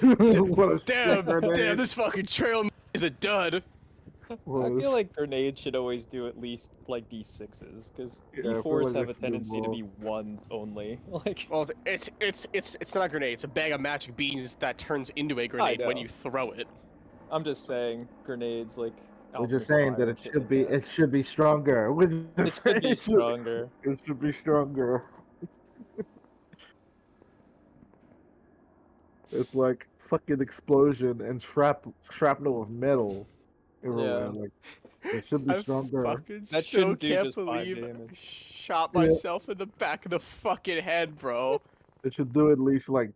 What a damn, sick grenade. damn, this fucking trail is a dud. I was feel like grenades should always do at least like D6s, because yeah, I feel D4s like have they a should do tendency to more. be ones only. Like, Well, it's not a grenade. It's a bag of magic beans that turns into a grenade when know. you throw it. I'm just saying, grenades like We're just alchemist saying that fire, it shit should like be that. it should be stronger. We're just It saying should be stronger. it should be stronger. It's like fucking explosion and shrapnel of metal everywhere. Yeah, Like it should be I stronger. fucking that still shouldn't do can't just 5 believe I damage. shot Yeah, myself in the back of the fucking head, bro. it should do at least like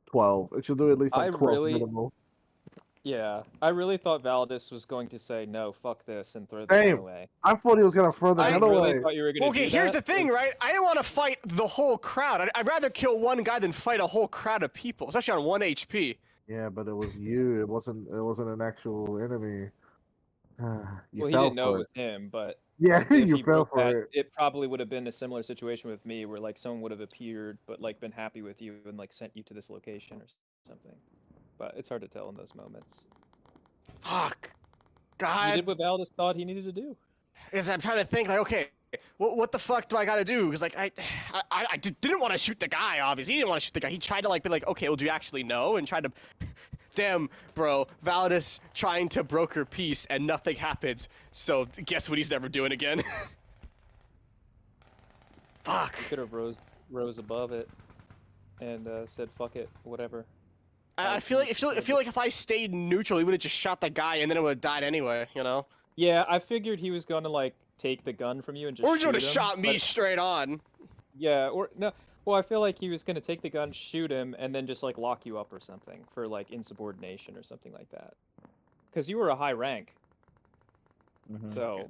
12. It should do at least I like 12 really, minimal. yeah, I really thought Valdis was going to say, no, fuck this, and throw the gun Same. away. I thought he was gonna throw the I gun really away. thought you were going to Well, okay, do here's that. the thing, right? I didn't want to fight the whole crowd. I'd rather kill one guy than fight a whole crowd of people, especially on 1 HP. Yeah, but it was you. It wasn't an actual enemy. You Well, he fell didn't know it for was it. him, but Yeah, if you he fell broke that, for it. it probably would have been a similar situation with me, where like someone would have appeared, but like been happy with you and like sent you to this location or something. But it's hard to tell in those moments. Fuck. He God. did what Valdis thought he needed to do. Because I'm trying to think, like, okay, what the fuck do I gotta do? Because, like, didn't want to shoot the guy, obviously. He didn't want to shoot the guy. He tried to, like, be like, okay, well, do you actually know? And tried to... Damn, bro. Validus trying to broker peace and nothing happens. So, guess what he's never doing again? Fuck. He could have rose above it and said, fuck it, whatever. I feel like if I stayed neutral, he would have just shot the guy and then it would have died anyway, you know? Yeah, I figured he was gonna like take the gun from you and just Or he shoot would him. have shot me but- straight on. Yeah, or no. Well, I feel like he was gonna take the gun, shoot him, and then just like lock you up or something for like insubordination or something like that. Because you were a high rank, so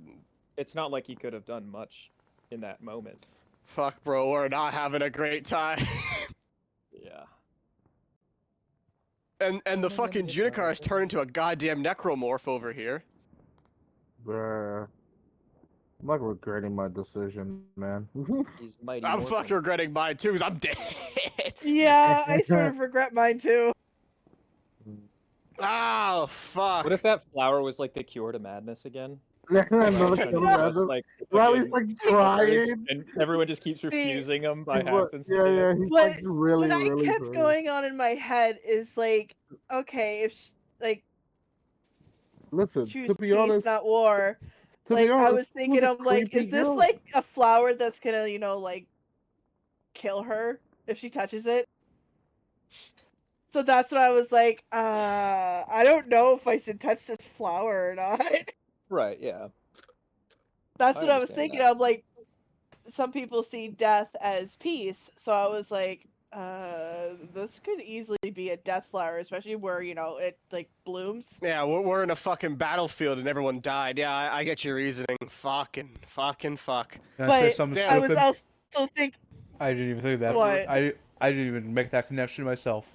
it's not like he could have done much in that moment. Fuck, bro, we're not having a great time. Yeah. And the fucking Junicar has turned into a goddamn necromorph over here. Bruh. I'm like regretting my decision, man. He's mighty. I'm mortal. fucking regretting mine too, because I'm dead. Yeah, I sort of regret mine too. Oh, fuck. What if that flower was like the cure to madness again? Another Like, killer just, madness. like, Riley's fucking like flowers, trying. and everyone just keeps refusing him by He's like- happenstance. yeah, he's But like really, what I really kept trying. going on in my head is like, okay, if like Listen, choose to be peace, honest, not war. to Like be honest, I was she thinking, a I'm like, creepy is this girl. like a flower that's gonna, like kill her if she touches it? So that's what I was like, I don't know if I should touch this flower or not. Right, yeah. That's I what I was understand thinking. that. I'm like, some people see death as peace, so I was like, this could easily be a death flower, especially where it like blooms. Yeah, we're in a fucking battlefield and everyone died. Yeah, I get your reasoning. Fuck. Can I say But something Damn. I was stupid? also think, I didn't even think of that. What? I didn't even make that connection myself.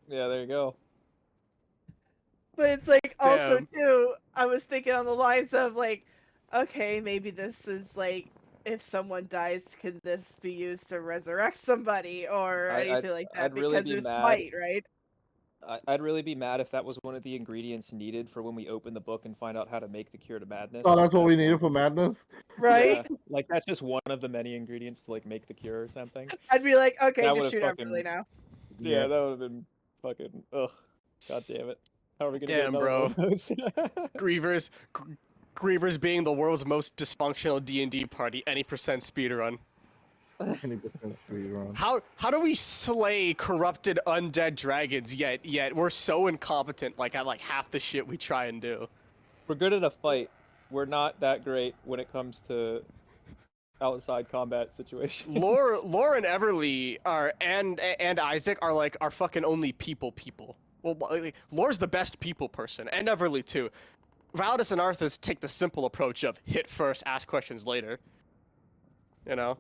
Yeah, there you go. but it's like also Damn. too, I was thinking on the lines of like, okay, maybe this is like, if someone dies, can this be used to resurrect somebody or anything like that? I'd really Because be there's mad. might, right? I'd really be mad if that was one of the ingredients needed for when we open the book and find out how to make the cure to madness. Oh, that's what we one- needed for madness. Right? Yeah, like that's just one of the many ingredients to like make the cure or something. I'd be like, okay, That just would've shoot fucking- everybody now. Yeah, that would have been fucking ugh. God damn it. How are we gonna get Damn, another bro. one of those? Grievers being the world's most dysfunctional D&D party, any percent speedrun. 20% speed run. How do we slay corrupted undead dragons yet we're so incompetent like at like half the shit we try and do? We're good at a fight. We're not that great when it comes to outside combat situations. Lore and Everly and Isaac are fucking only people. Well, like, Lore's the best people person, and Everly too. Valdis and Arthas take the simple approach of hit first, ask questions later. You know?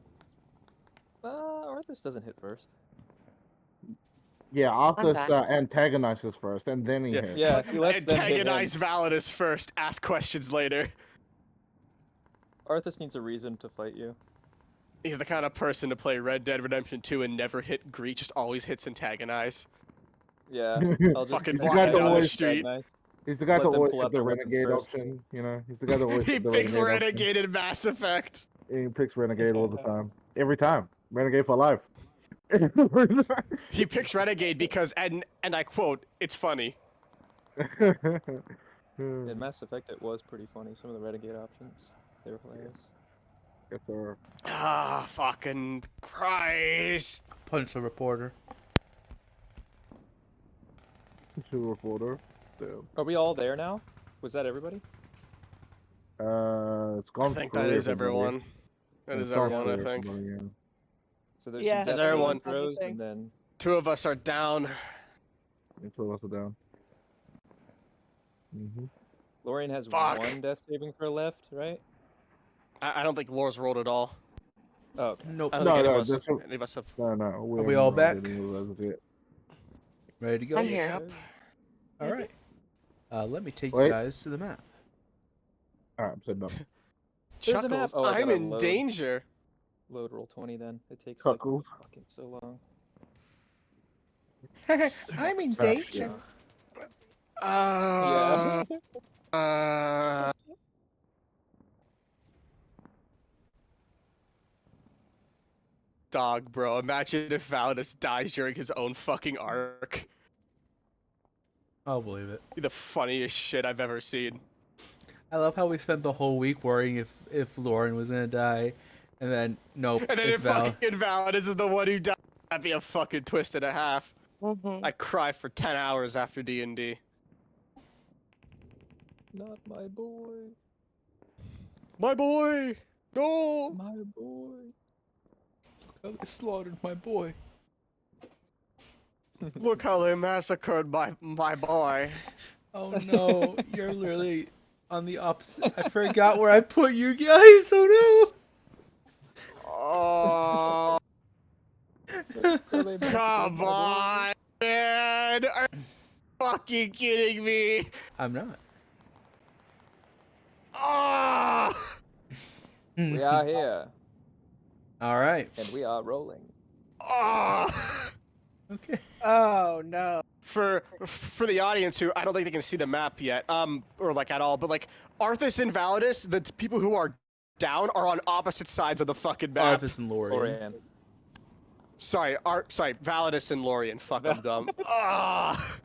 Arthas doesn't hit first. Yeah, Arthas back. antagonizes first, and then he Yeah. hits. Yeah, he lets them hit him. Antagonize Validus first, ask questions later. Arthas needs a reason to fight you. He's the kind of person to play Red Dead Redemption 2 and never hit Greek, just always hits antagonize. Yeah, I'll just Fucking He's the pretend guy walking that that down the always street. nice. he's the guy that Let them always pull took out the their weapons renegade first. option. You know, he's the guy that always He took the picks renegade option. Renegade in Mass Effect. He picks renegade all the time. Every time, renegade for life. He picks Renegade because, and I quote, it's funny. In Mass Effect, it was pretty funny. Some of the renegade options, they were hilarious. Yes, sir. Ah, fucking Christ. Punch the reporter. True reporter. Damn. Are we all there now? Was that everybody? It's I gone think through that is everybody. everyone. That It's is gone everyone, I through think. everybody, yeah. So there's Yeah, some death everyone. saving throws, and everything. then 2 of us are down. It's all us are down. Mm-hmm. Lorian has Fuck. 1 death saving throw left, right? I don't think Lore's rolled at all. Oh, okay. Nope. I don't think No, any of us have. no. Are we haven't all rolled back? any of those yet. Ready to go? I'm here. Good. All right. Let me take you Wait. guys to the map. All right, I'm setting up. There's a map. Chuckles, Oh, I I'm gotta in load. danger. Load roll 20 then. It takes Chuckles. like fucking so long. I'm in Oh, shit. Uh, Yeah. uh, dog, bro. Imagine if Validus dies during his own fucking arc. I'll believe it. Be the funniest shit I've ever seen. I love how we spent the whole week worrying if Lauren was gonna die, and then nope, And then it's if Val. fucking Validus is the one who died, that'd be a fucking twist and a half. Mhm. I'd cry for 10 hours after D&D. Not my boy. My boy! No! My boy. Oh, they slaughtered my boy. Look how they massacred my boy. Oh no, you're literally on the opposite. I forgot where I put you guys. Oh Oh, So they come massacred my boy. on, man! Are you fucking kidding me? no, I'm not. Oh! We are here, All right. and we are rolling. Oh! Okay. Oh no. For the audience who I don't think they can see the map yet, or like at all, but like Arthas and Validus, the people who are down are on opposite sides of the fucking map. Arthas and Lorian. Lorian. Sorry, Validus and Lorian. Fuck, I'm dumb. Ah!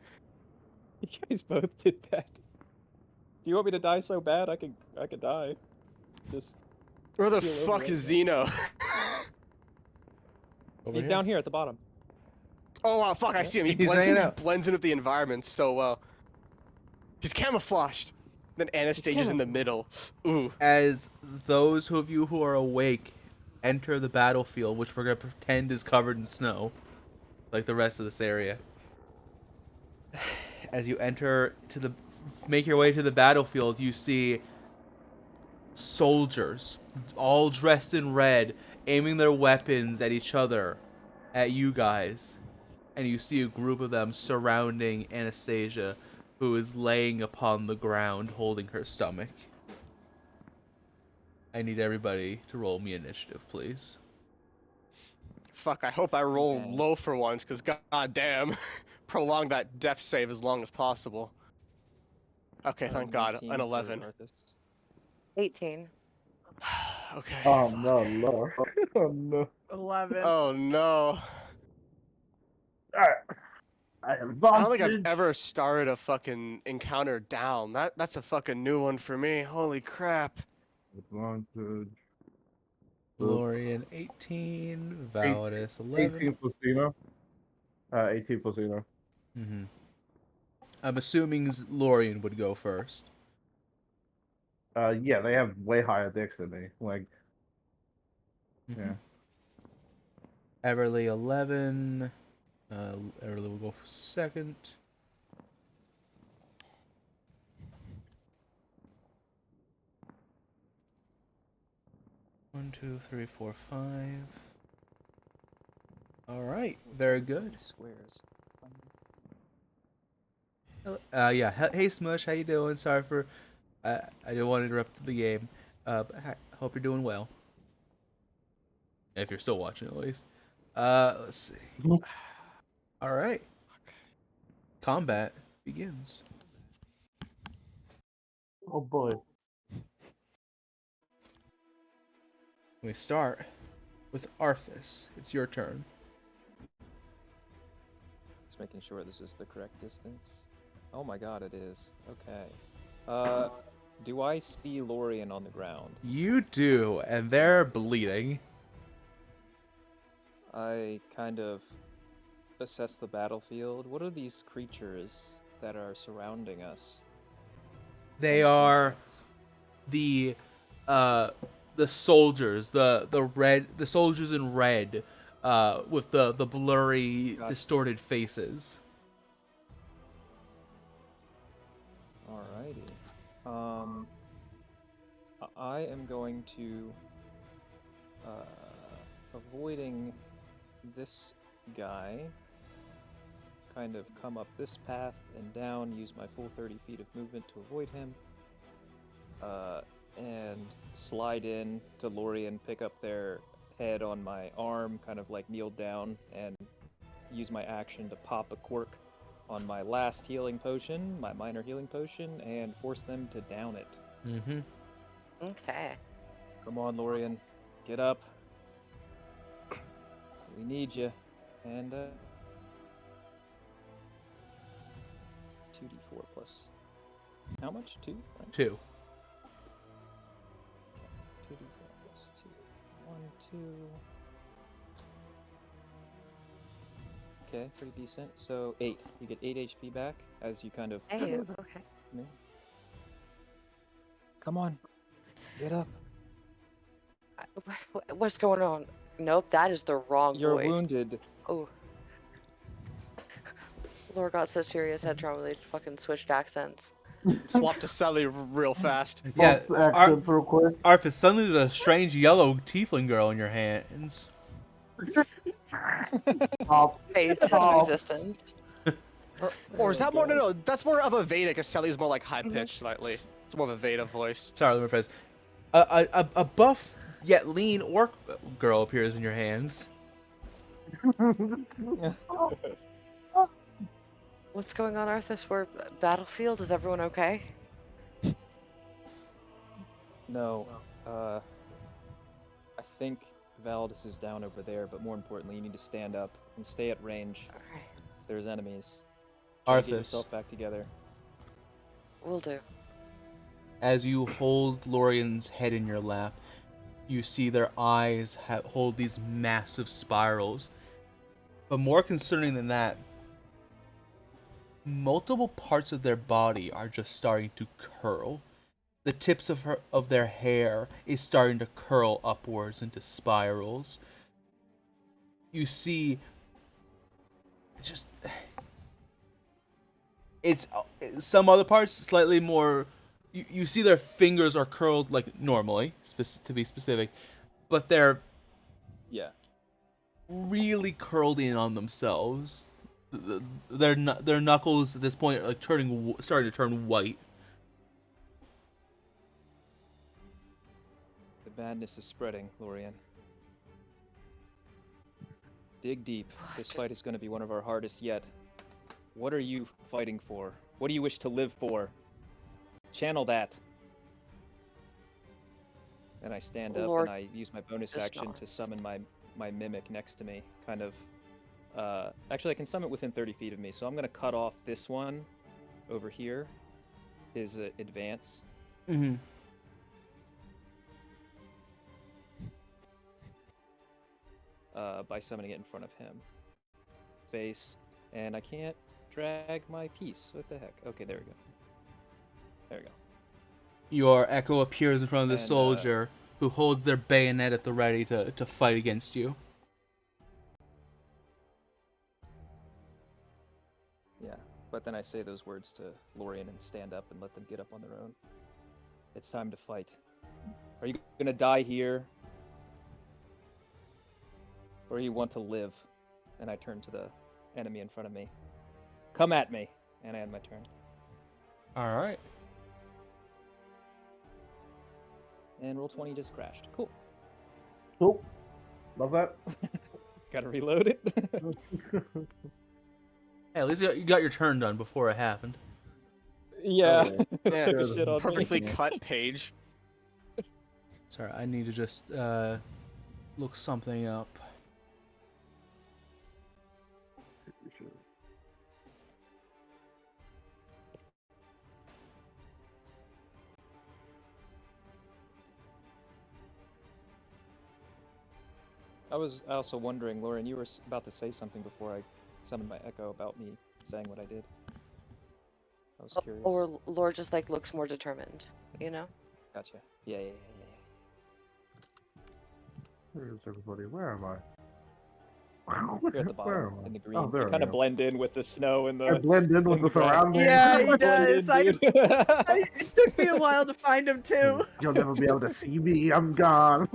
You guys both did that. Do you want me to die so bad? I could die. Just Where the Keel over fuck right is now. Zeno? Over he's here. down here at the bottom. Oh, wow, fuck, I see him. He He's blends hanging in, out. blends in with the environment so well. He's camouflaged. Then Anastasia's in the middle. Ooh. As those of you who are awake enter the battlefield, which we're gonna pretend is covered in snow, like the rest of this area. As you make your way to the battlefield, you see soldiers, all dressed in red, aiming their weapons at each other, at you guys. And you see a group of them surrounding Anastasia, who is laying upon the ground holding her stomach. I need everybody to roll me initiative, please. Fuck, I hope I roll Okay. low for once, because goddamn, prolong that death save as long as possible. Okay, thank God, 19 an for 11. Arthas. 18. Okay. Oh no, Lord. Oh no. 11. Oh no. Alright. I have I don't think I've advantage. ever started a fucking encounter down. That's a fucking new one for me. Holy crap. Advantage. Lorian 18, Validus 11. 18 plus Zeno. 18 plus Zeno. Mm-hmm. I'm assuming Lorian would go first. Yeah, they have way higher decks than me. Like, yeah. Everly 11. Everly will go for second. One, two, three, four, 5. All right, very good. Squares. Yeah. Hey, Smush, how you doing? Sorry for, I didn't want to interrupt the game. But hope you're doing well. If you're still watching, at least. Let's see. All right. combat begins. Oh boy. We start with Arthas. It's your turn. Just making sure this is the correct distance. Oh my god, it is. Okay. Do I see Lorien on the ground? You do, and they're bleeding. I kind of assess the battlefield. What are these creatures that are surrounding us? They And are insects? the soldiers, the soldiers in red, with the blurry, Gotcha. distorted faces. Alrighty. I am going to avoiding this guy, kind of come up this path and down, use my full 30 feet of movement to avoid him, and slide in to Lorien, pick up their head on my arm, kind of like kneel down, and use my action to pop a cork on my last healing potion, my minor healing potion, and force them to down it. Mm-hmm. Okay. Come on, Lorien, get up. We need you. And 2d4 plus how much? 2, right? 2. 2d4 plus 2. 1, 2. Okay, pretty decent. So 8. You get 8 HP back as you kind of. Hey, okay. Me. Come on, get up. What's going on? Nope, that is the wrong You're voice. wounded. Oh. Laura got so serious, had trouble. They fucking switched accents. Swap to Sully real fast. Yeah, Accents real quick. Arthas, suddenly there's a strange yellow tiefling girl in your hands. Phase into Oh. existence. Or is that more? No, that's more of a Veda, because Sully's more like high pitched slightly. It's more of a Veda voice. Sorry, let me rephrase. A buff yet lean orc girl appears in your hands. What's going on, Arthas? We're battlefield. Is everyone okay? No. I think Valdis is down over there, but more importantly, you need to stand up and stay at range. Okay, There's enemies. Try to get Arthas, yourself back together. we'll do. as you hold Lorien's head in your lap, you see their eyes hold these massive spirals. But more concerning than that, multiple parts of their body are just starting to curl. The tips of their hair is starting to curl upwards into spirals. You see, just it's some other parts slightly more. You see their fingers are curled like normally, to be specific, but they're Yeah. really curled in on themselves. Their knuckles at this point are like starting to turn white. The madness is spreading, Lorien. Dig deep. This fight is going to be one of our hardest yet. What are you fighting for? What do you wish to live for? Channel that. And I stand up Lord, and I use my bonus just action to nods. summon my mimic next to me. Kind of. Actually, I can summon it within 30 feet of me, so I'm going to cut off this one over here. His advance. Mm-hmm. By summoning it in front of him. Face. And I can't drag my piece. What the heck? Okay, there we go. There we go. Your echo appears in front of the And, soldier who holds their bayonet at the ready to fight against you. Yeah, but then I say those words to Lorien and stand up and let them get up on their own. It's time to fight. Are you gonna die here? Or you want to live? And I turn to the enemy in front of me. Come at me! And I end my turn. Alright. And roll 20 just crashed. Cool. Cool. Love that. Gotta reload it. Hey, at least you got your turn done before it happened. Yeah, Yeah, took a shit on me. perfectly cut page. Sorry, I need to just look something up. I was also wondering, Lauren, you were about to say something before I summoned my echo about me saying what I did. I was curious. Or Lore just like looks more determined, you know? Gotcha. Yeah. Where is everybody? Where am I? You're at the Where bottom am I? in the Oh, green. there You I kind of am. blend in with the snow and I the blend in with the ground. surroundings. Yeah, he You blend does. in, dude. It took me a while to find him too. You'll never be able to see me. I'm gone.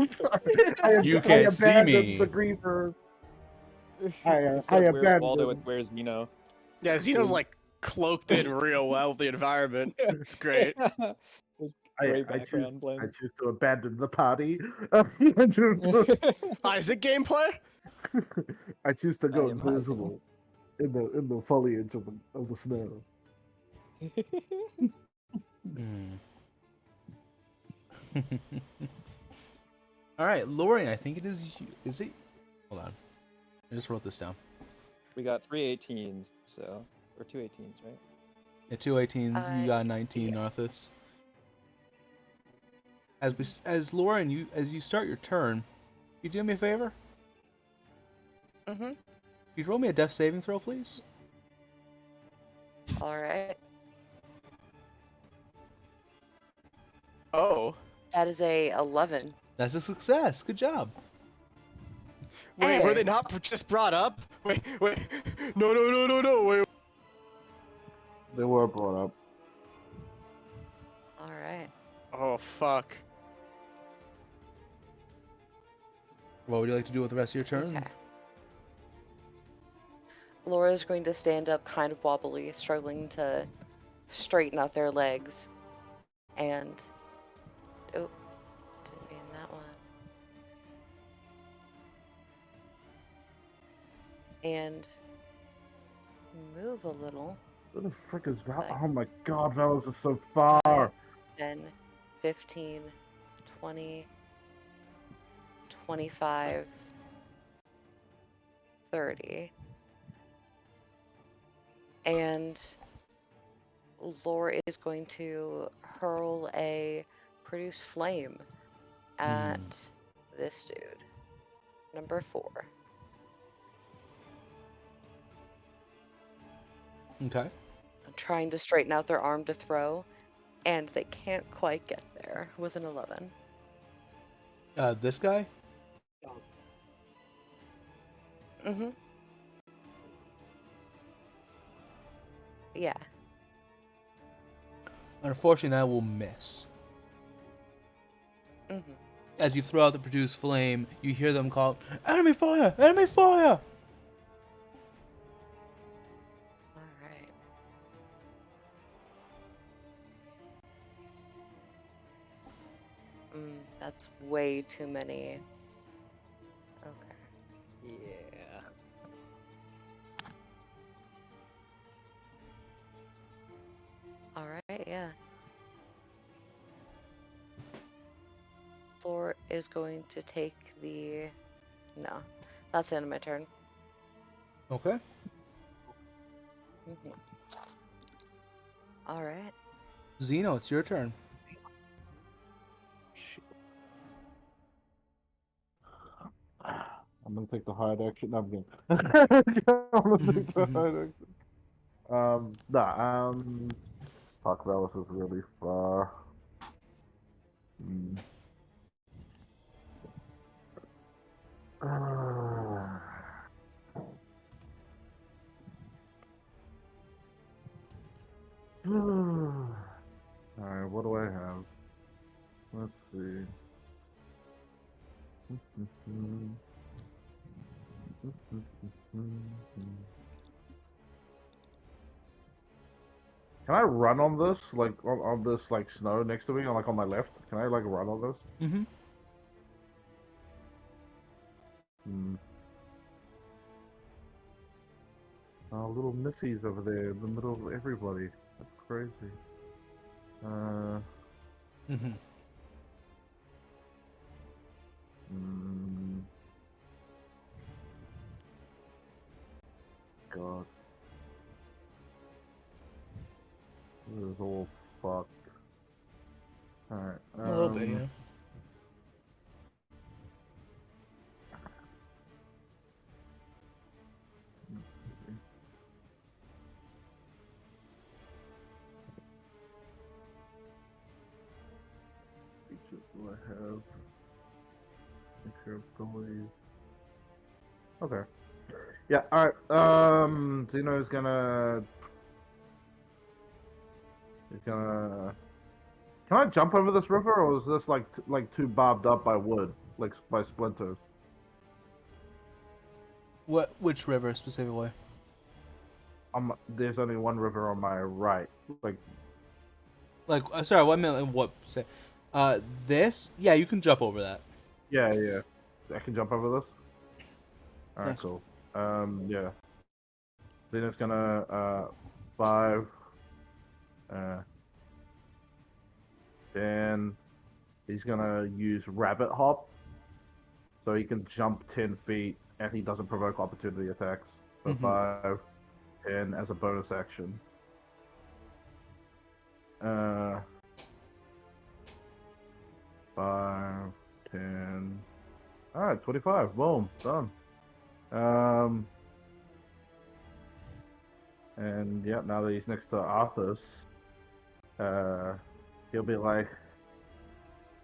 You I can't see abandoned me. the griefers. I Instead of where's Waldo, abandoned. it's where's Zeno. Yeah, Xeno's like cloaked in real well with the environment. It's great. This I gray choose. background I blend. choose to abandon the party. Isaac gameplay? I choose to I go am hiding. invisible in the foliage of the snow. All right, Lori, I think it is. Is it? Hold on. I just wrote this down. We got 3 18s, so or 2 18s, right? Yeah, 2 18s. You got 19, yeah. Arthas. As Lauren, as you start your turn, you do me a favor? Mm-hmm. You roll me a death saving throw, please? All right. Oh. That is a 11. That's a success. Good job. Wait, were Hey. they not just brought up? Wait. No, wait. They were brought up. All right. Oh, fuck. What would you like to do with the rest of your turn? Okay. Laura's going to stand up kind of wobbly, struggling to straighten out their legs. And... Oh, didn't mean that one. And move a little. Where the frick is Val? Like- Oh my god, Valis is so far. 5, 10, 15, 20, 25, 30. And Lore is going to hurl a produce flame at this dude. Number 4. Okay. I'm trying to straighten out their arm to throw, and they can't quite get there with an 11. This guy? Mm-hmm. Yeah. Unfortunately, that will miss. Mm-hmm. As you throw out the produced flame, you hear them call, "Enemy fire! Enemy fire!" Alright. That's way too many. Okay. Yeah. Alright, yeah. Thor is going to take the... No. That's the end of my turn. Okay. Mm-hmm. Alright. Zeno, it's your turn. I'm gonna take the hard action. No, I'm kidding. I'm gonna take the hard action. Fuck, Valis is really far. Alright, what do I have? Let's see. Can I run on this? Like, on this, like, snow next to me, or, like, on my left? Can I, like, run on this? Mm-hmm. Little Missy's over there in the middle of everybody. That's crazy. Mhm. Mm, God. This is all fucked. Alright, A little bit, yeah. Features do I have? Picture abilities. Okay. Yeah, alright. Zeno's gonna. He's gonna. Can I jump over this river, or is this like too barbed up by wood, like by splinters? Which river specifically? There's only one river on my right. Like, sorry, what minute? What say? This? Yeah, you can jump over that. Yeah, yeah. I can jump over this. All right, Yes. cool. Yeah. Then it's gonna 5. Then he's gonna use rabbit hop, so he can jump 10 feet, and he doesn't provoke opportunity attacks. So Mhm. 5, 10 as a bonus action. 5, 10. All right, 25. Boom, done. And yeah, now that he's next to Arthas, he'll be like,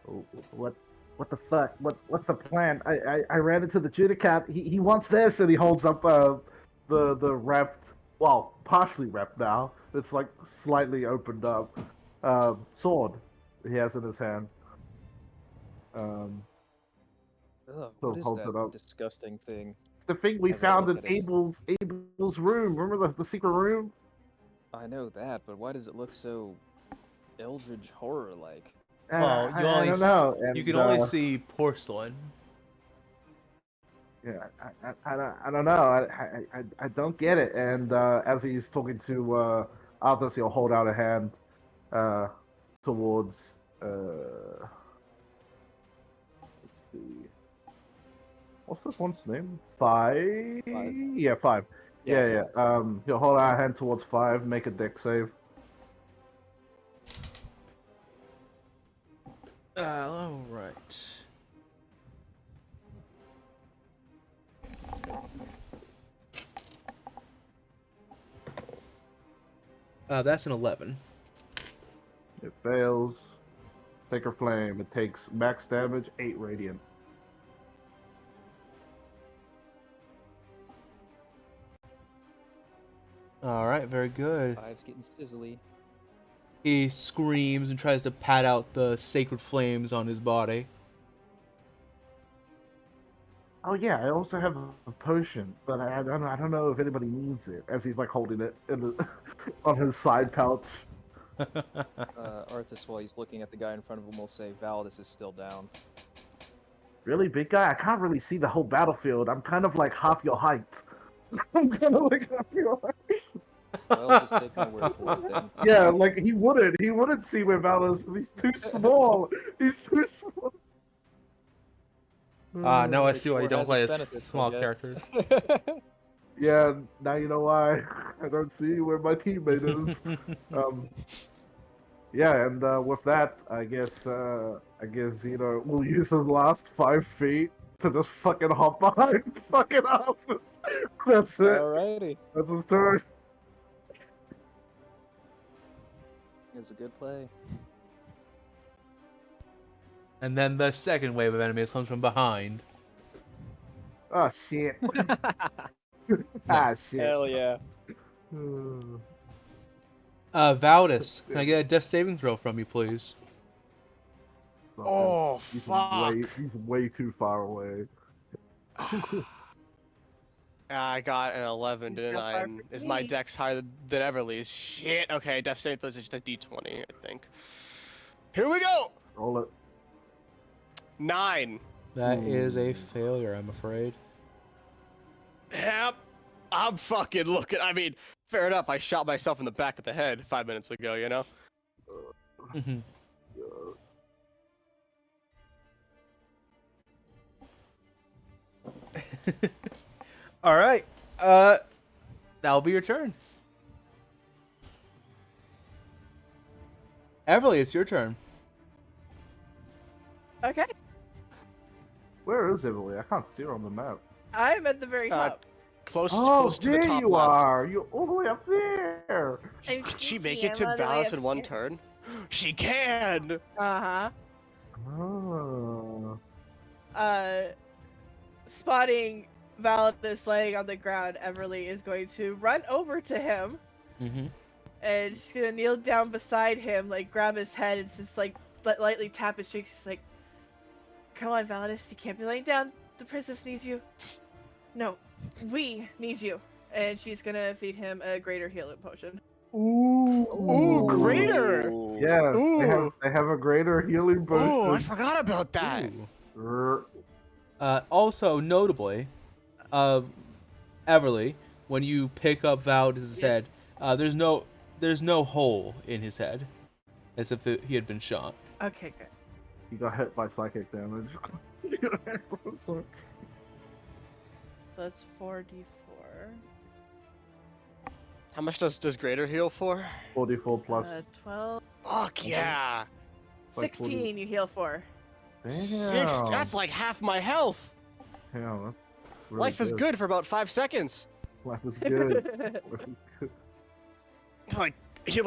what the fuck? What's the plan? I ran into the Judicat. He wants this, and he holds up the wrapped, well, partially wrapped now. It's like slightly opened up sword he has in his hand. Ugh, So what is holds that it up. disgusting thing? The thing we As I found look in at it, Abel's room. Remember the secret room? I know that, but why does it look so eldritch horror-like? Well, I don't know. you And can only see porcelain. yeah, I don't know. I don't get it. And as he's talking to Arthas, he'll hold out a hand uh, towards. Let's see. What's this one's name? 5? 5. Yeah, 5. Yeah, Yeah, 5. yeah. He'll hold out a hand towards 5, make a deck save. All right. That's an 11. It fails. Sacred Flame. It takes max damage, 8 radiant. All right, very good. 5's getting sizzly. He screams and tries to pat out the sacred flames on his body. Oh yeah, I also have a potion, but I don't know if anybody needs it. As he's like holding it in the, on his side pouch. Arthas, while he's looking at the guy in front of him, will say, Valdis is still down. Really, big guy? I can't really see the whole battlefield. I'm kind of like half your height. I'm kind of like half your height. Well, just take my word for it then. Yeah, like he wouldn't see where Val is. He's too small. He's too small. Now I It see why you sure don't has play its as benefits, I small guess. characters. Yeah, now you know why. I don't see where my teammate is. Yeah, and with that, I guess we'll use his last 5 feet to just fucking hop behind fucking office. That's it. Alrighty. That's his turn. It's a good play. And then the second wave of enemies comes from behind. Oh shit. Ah shit. Hell yeah. Valdis, can I get a death saving throw from you, please? Oh, fuck. He's way too far away. I got an 11, didn't got I? far And for is my me. dex higher than Everly's? Shit. Okay, death saving throw is just a d20, I think. Here we go. Roll it. 9. That is a failure, I'm afraid. Yep. I'm fucking looking. I mean, fair enough. I shot myself in the back of the head 5 minutes ago. You know. Mhm. All right. That'll be your turn. Everly, it's your turn. Okay. Where is Emily? I can't see her on the map. I'm at the very top. Close to the there top you left. are. You're all the way up there. I'm Could she sneaky, make it I'm to all the way Valis up in one here. turn? She can. Uh-huh. Oh. Spotting Validus laying on the ground, Everly is going to run over to him Mm-hmm. and she's gonna kneel down beside him, like grab his head and just like lightly tap his cheek. She's like, "Come on, Validus, you can't be laying down. The princess needs you. No, we need you." And she's gonna feed him a greater healing potion. Ooh, greater. Yeah, Ooh. they have a greater healing boost. Oh, I forgot about that. Also, notably, Everly, when you pick up Valdez's head, there's no hole in his head, as if he had been shot. Okay, good. He got hit by psychic damage. So it's 4d4. How much does greater heal for? 44 plus. 12. Fuck yeah. Like 16 you heal for. Damn. 6. That's like half my health. Damn, that's really Life is good for about 5 seconds. Life is good. Like you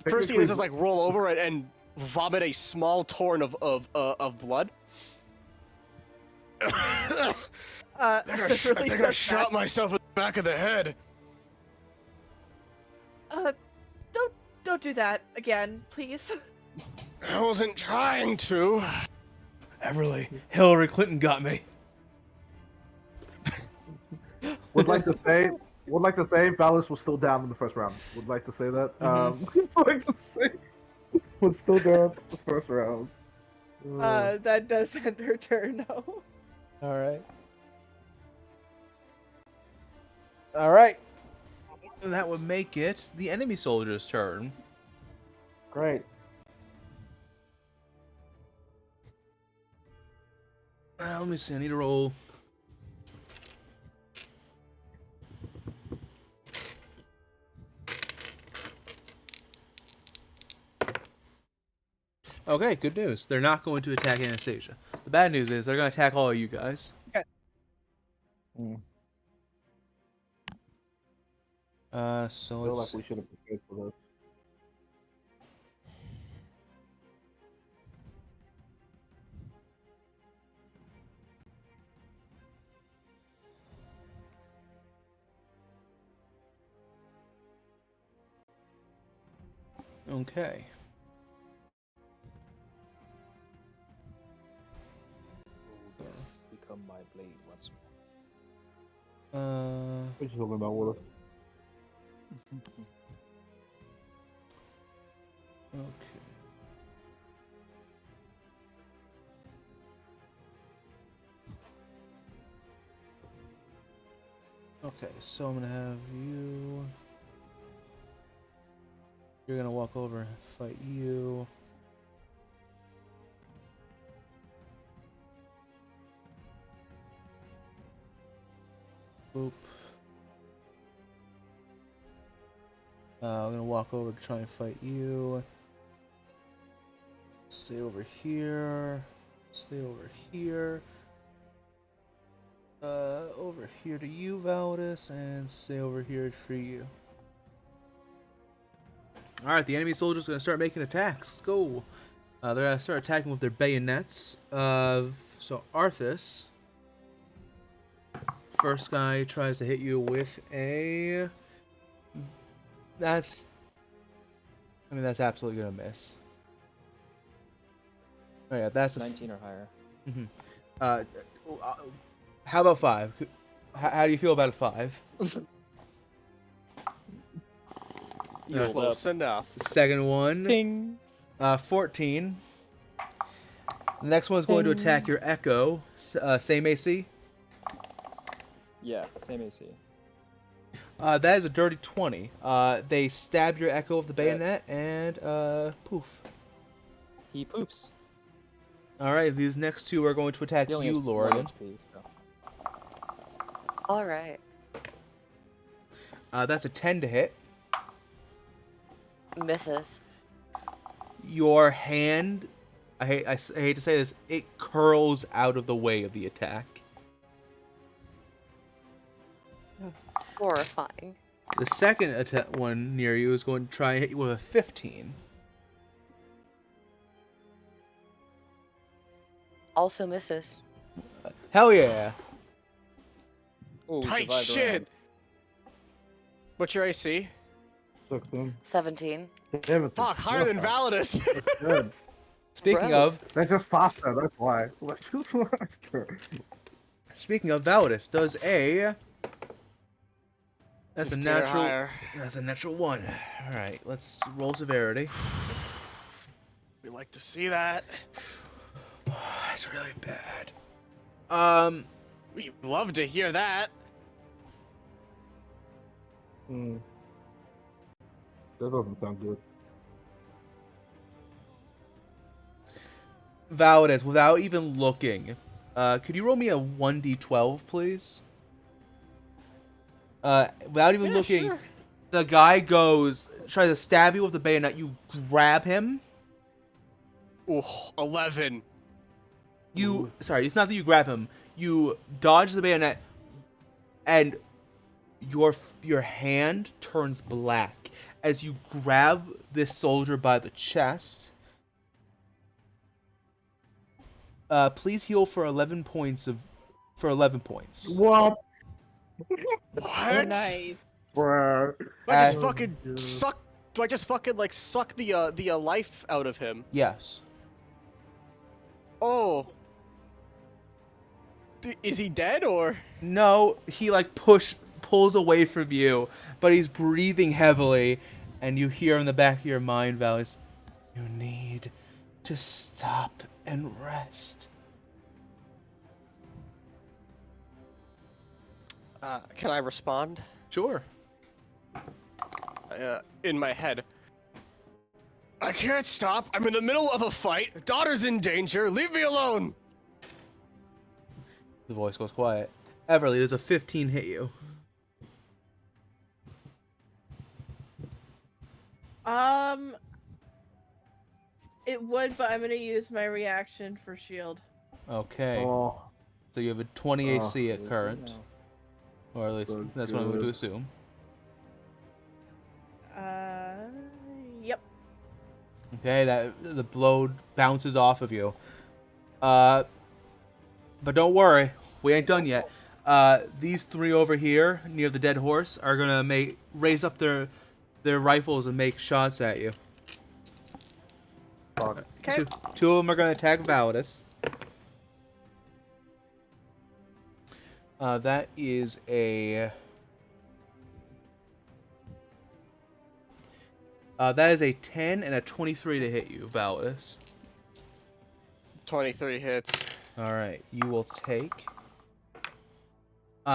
first thing he does is like roll over and vomit a small torrent of blood. I think I shot myself in the back of the head. Don't do that again, please. I wasn't trying to. Everly, Hillary Clinton got me. Would like to say, Valis was still down in the first round. Would like to say that. Would like to say, was still down in the first round. That does end her turn, though. All right. All right. That would make it the enemy soldier's turn. Great. Let me see. I need to roll. Okay, good news. They're not going to attack Anastasia. The bad news is they're going to attack all of you guys. Okay. So I feel let's... like we should have prepared for this. Okay. Become my blade once more. What you talking about, Water? Okay. Okay, so I'm gonna have you. You're gonna walk over and fight you. Boop. I'm gonna walk over to try and fight you. Stay over here. Stay over here. Over here to you, Valdis, and stay over here for you. Alright, the enemy soldier's gonna start making attacks. Let's go. They're gonna start attacking with their bayonets. So Arthas. First guy tries to hit you with a... That's absolutely gonna miss. Oh yeah, that's a 19 or higher. How about 5? How do you feel about a 5? Close enough. The second one, Ding. 14. The next one is going to attack your Echo. Same AC. Yeah, same AC. That is a dirty 20. They stab your echo of the bayonet and poof. He poops. All right, these next two are going to attack He only you, has 1 Lorian. HP, so. All right. That's a 10 to hit. Misses. Your hand, I hate to say this, it curls out of the way of the attack. Horrifying. The second one near you is going to try and hit you with a 15. Also misses. Hell yeah. Ooh, Tight survived shit. around. What's your AC? 16. 17. Damn it. Fuck, higher than Validus. That's good. Speaking Bro. of, They're just faster, that's why. Let's just faster. Validus does a. That's a 16 or natural. higher. That's a natural 1. All right, let's roll severity. We like to see that. That's really bad. We love to hear that. Hmm. That doesn't sound good. Validus, without even looking, could you roll me a 1d12, please? Without even looking, sure. the guy tries to stab you with the bayonet. You grab him. Ooh, 11. Sorry, it's not that you grab him. You dodge the bayonet, and your hand turns black as you grab this soldier by the chest. Please heal for 11 points. What? What? Nice. Bruh. Do I just Uh, fucking suck? Do I just fucking like suck the life out of him? Yes. Oh. Is he dead or? No, he like pulls away from you, but he's breathing heavily, and you hear in the back of your mind, Vallis, you need to stop and rest. Can I respond? Sure. In my head. I can't stop. I'm in the middle of a fight. Daughter's in danger. Leave me alone. The voice goes quiet. Everly, does a 15 hit you? It would, but I'm gonna use my reaction for shield. Okay. Oh, So you have a 20 Oh. AC at current. Or at least So that's what I'm going to good. assume. Yep. Okay, that the blow bounces off of you. But don't worry, we ain't done yet. These three over here near the dead horse are gonna raise up their rifles and make shots at you. fuck. Okay. Two of them are gonna attack Validus. That is a. That is a 10 and a 23 to hit you, Validus. 23 hits. All right, you will take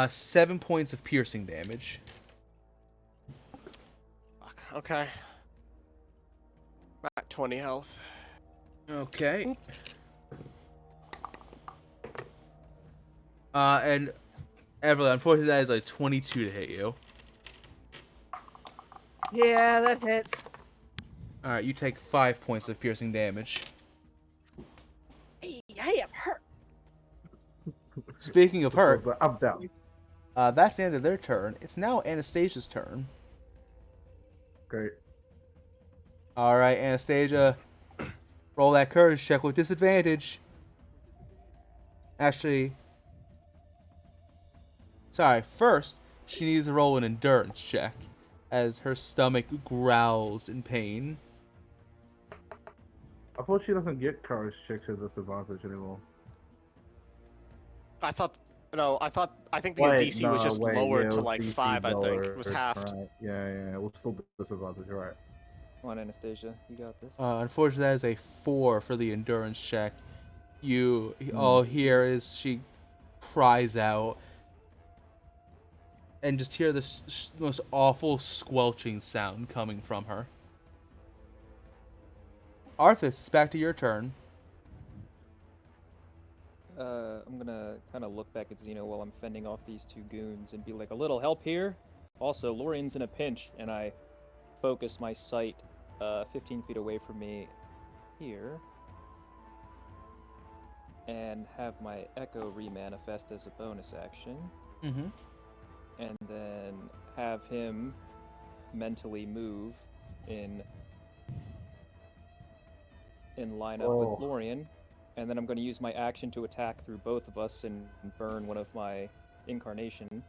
7 points of piercing damage. Fuck. Okay. I'm at 20 health. Okay. And Evelyn, unfortunately, that is a 22 to hit you. Yeah, that hits. All right, you take 5 points of piercing damage. Hey, I am hurt. Speaking of hurt, I'm down. that's the end of their turn. It's now Anastasia's turn. Great. All right, Anastasia, roll that courage check with disadvantage. Actually, sorry, first, she needs to roll an endurance check as her stomach growls in pain. I thought she doesn't get courage checks at disadvantage anymore. I think the Wait, DC was no, just wait, lowered yeah, to it was like DC 5, I think. It was lowered, halved. Right. Yeah, it was still disadvantage, right. Come on, Anastasia, you got this. Unfortunately, that is a 4 for the endurance check. You all hear is she cries out and just hear this most awful squelching sound coming from her. Arthas, it's back to your turn. I'm gonna kind of look back at Xeno while I'm fending off these two goons and be like, a little help here? Also, Lorian's in a pinch, and I focus my sight 15 feet away from me here, and have my Echo remanifest as a bonus action, Mm-hmm. and then have him mentally move in lineup Whoa. with Lorian, and then I'm going to use my action to attack through both of us and burn one of my incarnations,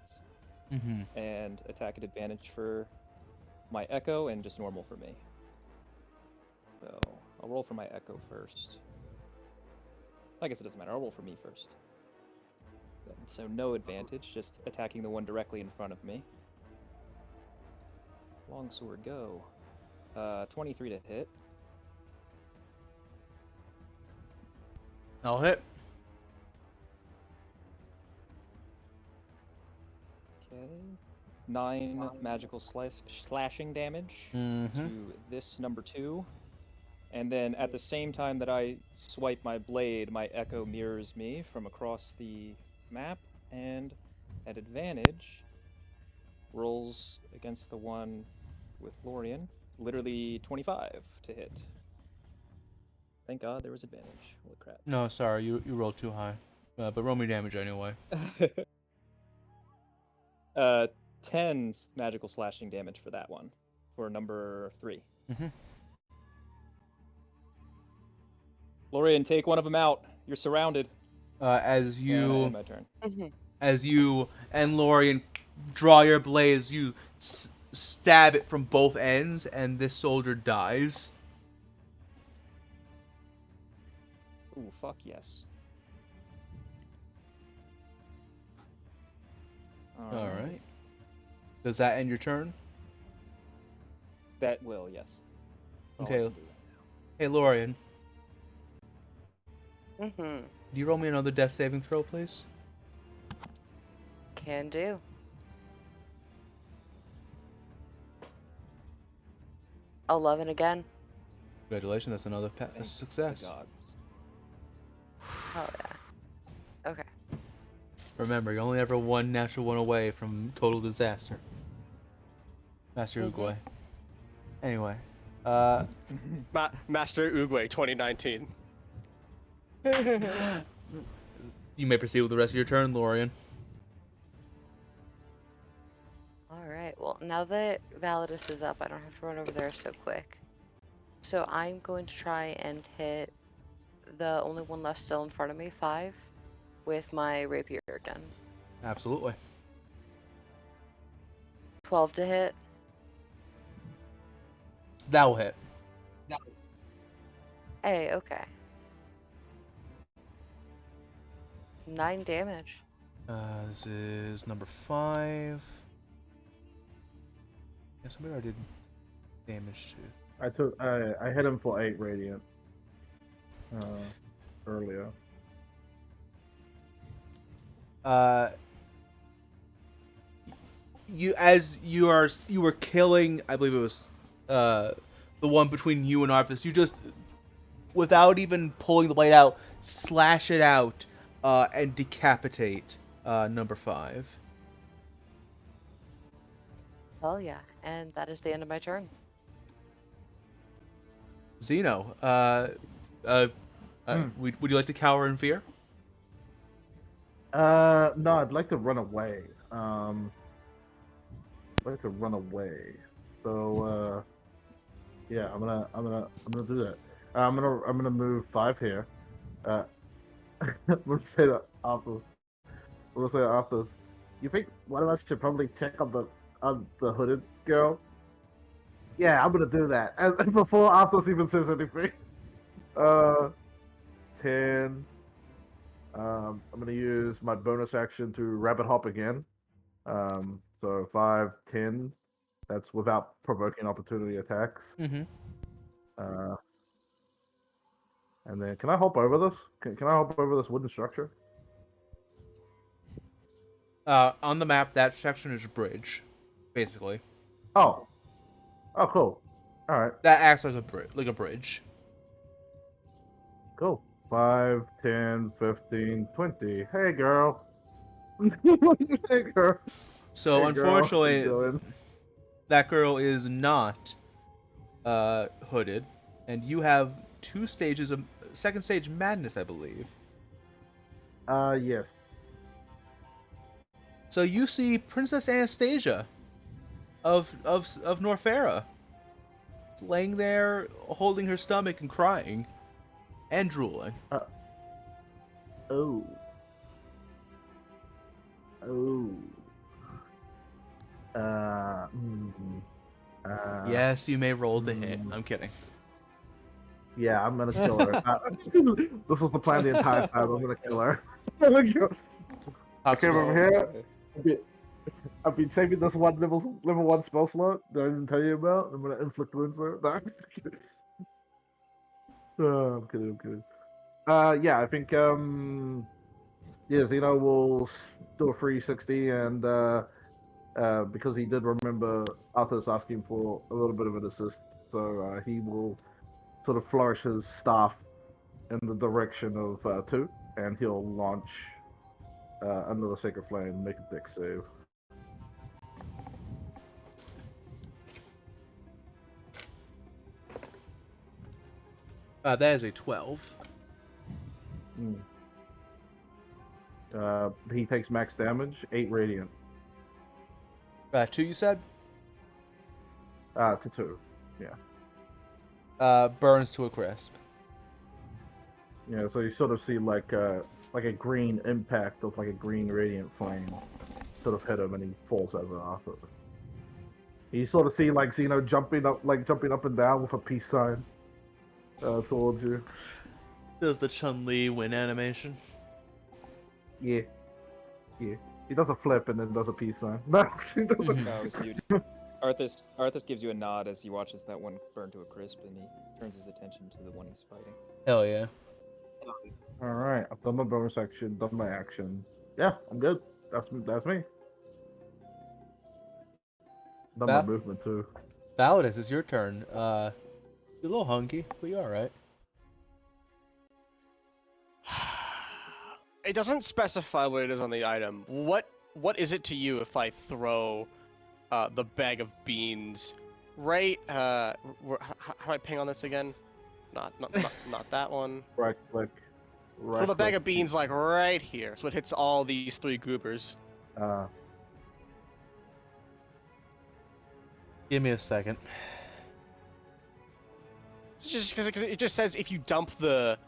Mm-hmm. and attack at advantage for my Echo and just normal for me. So I'll roll for my Echo first. I guess it doesn't matter. I'll roll for me first. So no advantage, just attacking the one directly in front of me. Longsword go. 23 to hit. I'll hit. Okay. 9 magical slashing damage Mm-hmm. to this number 2. And then at the same time that I swipe my blade, my Echo mirrors me from across the map, and at advantage rolls against the one with Lorian. Literally 25 to hit. Thank God there was advantage. Holy crap. No, sorry, you rolled too high. But roll me damage anyway. 10 magical slashing damage for that one, for number 3. Mm-hmm. Lorian, take one of them out. You're surrounded. As And I you end my turn. as you and Lorian draw your blades, you stab it from both ends, and this soldier dies. Ooh, fuck yes. All right. Does that end your turn? That will, yes. That's all I Okay. can do right now. Hey, Lorian, Mm-hmm. do you roll me another death saving throw, please? Can do. $11 again. Congratulations, that's another Thank success. the gods. Oh yeah. Okay. Remember, you're only ever one natural one away from total disaster. Master Mhm. Uguay. Anyway, Master Uguay 2019. you may proceed with the rest of your turn, Lorian. Alright, well, now that Validus is up, I don't have to run over there so quick. So I'm going to try and hit the only one left still in front of me, 5, with my rapier again. Absolutely. 12 to hit. That will hit. Hey, okay. 9 damage. This is number 5. Yeah, somebody already did damage to. I hit him for 8 radiant. Earlier. You were killing, I believe it was the one between you and Arthas. You just, without even pulling the blade out, slash it out and decapitate number 5. Hell yeah. And that is the end of my turn. Zeno, would you like to cower in fear? No, I'd like to run away. I'd like to run away. So, yeah, I'm gonna do that. I'm gonna move 5 here. I'm gonna say to Arthur. I'm gonna say to Arthur, you think one of us should probably check on the hooded girl? Yeah, I'm gonna do that. And before Arthur even says anything. 10. I'm gonna use my bonus action to rabbit hop again. So 5, 10. That's without provoking opportunity attacks. Mm-hmm. And then can I hop over this? Can I hop over this wooden structure? On the map, that section is a bridge, basically. Oh. Oh, cool. All right. That acts like a bridge. Cool. 5, 10, 15, 20. Hey, girl. Hey, girl. So Hey, girl. How you unfortunately, doing? that girl is not hooded, and you have 2 stages of second stage madness, I believe. Yes. So you see Princess Anastasia of Norfera laying there, holding her stomach and crying and drooling. Oh. Oh. Uh. mm, Yes, you may roll to hit. I'm kidding. Yeah, I'm gonna kill her. This was the plan the entire time. I'm gonna kill her. Okay, Popsicles. over here. I've been saving this one level 1 spell slot that I didn't tell you about. I'm gonna inflict wounds on it. I'm kidding. I'm kidding. Yeah, I think yeah, Zeno will do a 360 and because he did remember Arthur's asking for a little bit of an assist, so he will sort of flourish his staff in the direction of 2, and he'll launch under the Sacred Flame, make a dex save. That is a 12. He takes max damage, 8 radiant. 2, you said? To 2. Yeah. Burns to a crisp. Yeah, so you sort of see like a green impact of like a green radiant flame sort of hit him, and he falls over Arthur. You sort of see like Zeno jumping up and down with a peace sign towards you. Does the Chun-Li win animation? Yeah. He does a flip and then does a peace sign. No, he doesn't. No, it was beauty. Arthas gives you a nod as he watches that one burn to a crisp, and he turns his attention to the one he's fighting. Hell yeah. All right, I've done my bonus action, done my action. Yeah, I'm good. That's me. Done my movement too. Validus, it's your turn. You're a little hungry, but you're alright. It doesn't specify what it is on the item. What is it to you if I throw the bag of beans right? How do I ping on this again? Not that one. Right click. Throw the bag of beans like right here, so it hits all these 3 goobers. Give me a second. It's just because it just says if you dump the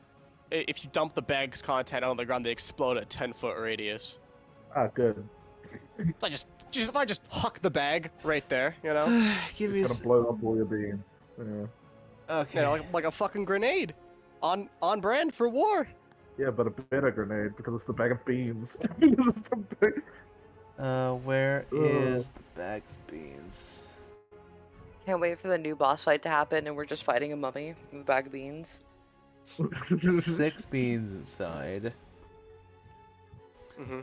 bag's content on the ground, they explode at 10-foot radius. Good. So if I just huck the bag right there, you know? Give me It's gonna blow up all your beans. Yeah. Okay. You know, like a fucking grenade. On brand for war. Yeah, but a better grenade because it's the bag of beans. Where is the bag of beans? Can't wait for the new boss fight to happen and we're just fighting a mummy with a bag of beans. 6 beans inside. Mm-hmm.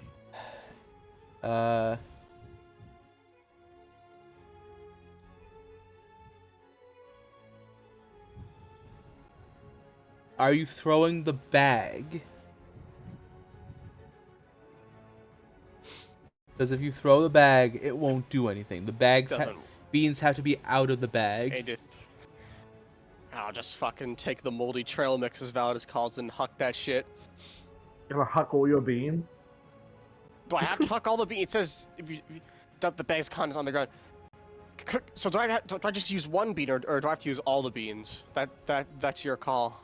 Are you throwing the bag? Because if you throw the bag, it won't do anything. The beans have to be out of the bag. I'll just fucking take the moldy trail mix, as Validus calls, and huck that shit. You're gonna huck all your beans? Do I have to huck all the beans? It says if you dump the bag's contents on the ground. So do I just use 1 bean, or do I have to use all the beans? That's your call.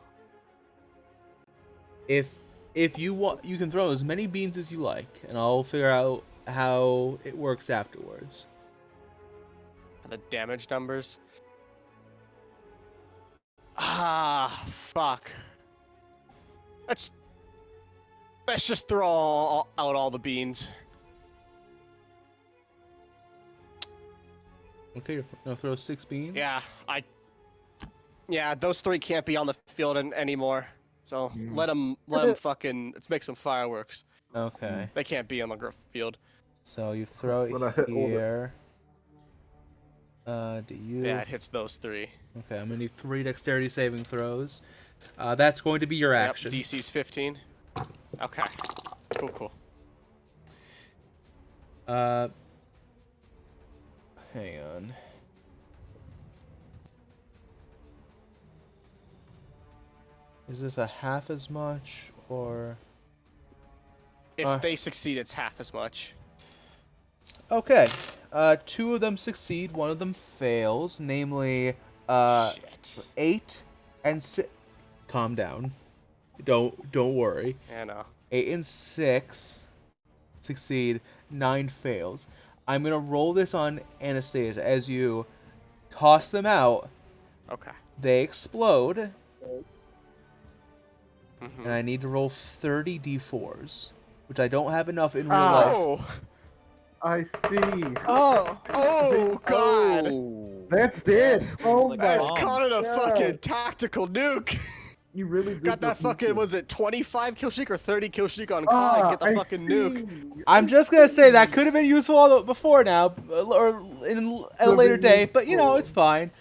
If you want, you can throw as many beans as you like, and I'll figure out how it works afterwards. The damage numbers. Ah, fuck. Let's just throw out all the beans. Okay, you're gonna throw 6 beans? Yeah, those 3 can't be on the field anymore. So let them fucking, let's make some fireworks. Okay. They can't be on the field. So you throw When I it hit all the- here. Do you? Yeah, it hits those 3. Okay, I'm gonna need 3 dexterity saving throws. That's going to be your action. Yep, DC's 15. Okay. Cool. Hang on. Is this a half as much or? If they succeed, it's half as much. Okay. 2 of them succeed, 1 of them fails, namely Shit. 8 and 6. Calm down. Don't worry. Yeah, no. 8 and 6 succeed, 9 fails. I'm gonna roll this on Anastasia. As you toss them out, Okay. they explode, Mhm. and I need to roll 30 d4s, which I don't have enough in real life. Oh! I see. Oh. Oh, God! Oh. That's dead. Oh like my Guys, bomb. caught it a God. fucking tactical nuke! You really did Got that the fucking, pieces. was it 25 kill streak or 30 kill streak on COD? Get the I fucking nuke. see. I'm just gonna say that could have been useful before now, or in a later day, but you know, it's fine.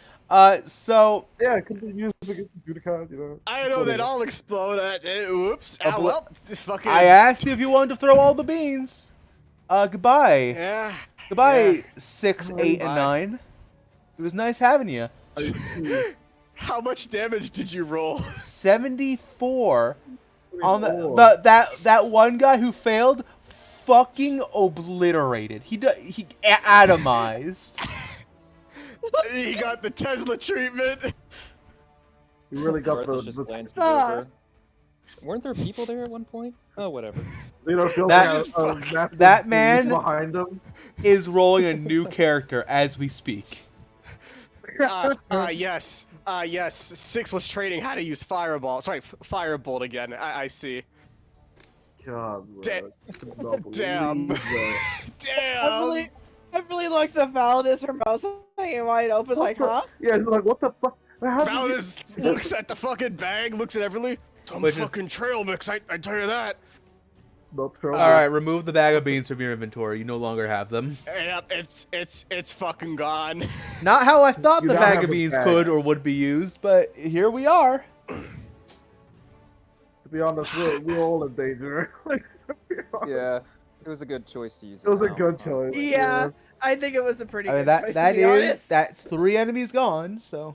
So Yeah, it could be used against the Judicon, you know. I know they'd all explode. Oops. Ah, well, fucking. I asked you if you wanted to throw all the beans. Goodbye. Yeah. Goodbye, Yeah. 6, Goodbye. 8, and 9. It was nice having you. I see. How much damage did you roll? 74 on Oh. that one guy who failed, fucking obliterated. He atomized. He got the Tesla treatment. You really got Arthas just the glanced Ah. over. Weren't there people there at one point? Oh, whatever. you know, feel That- like a massive that breeze man- behind him. Is rolling a new character as we speak. Yes. Yes. 6 was training how to use Fireball. Sorry, Firebolt again. I see. God, Da- bro. I could not believe Damn. that. Damn. Everly looks at Validus, her mouth hanging wide open, like, huh? Yeah, he's like, what the fuck? How did you- Valdez looks at the fucking bag, looks at Everly. Some Which is- fucking trail mix, I tell you that. Not sure. All right, remove the bag of beans from your inventory. You no longer have them. Yep, it's fucking gone. Not how I thought You the now bag have of a beans bag. could or would be used, but here we are. To be honest, we're all in danger. Like, to be honest. Yeah, it was a good choice to use. It was a now, good honestly. choice. Yeah, I think it was a pretty I mean, good choice, that to be is honest. that's 3 enemies gone. So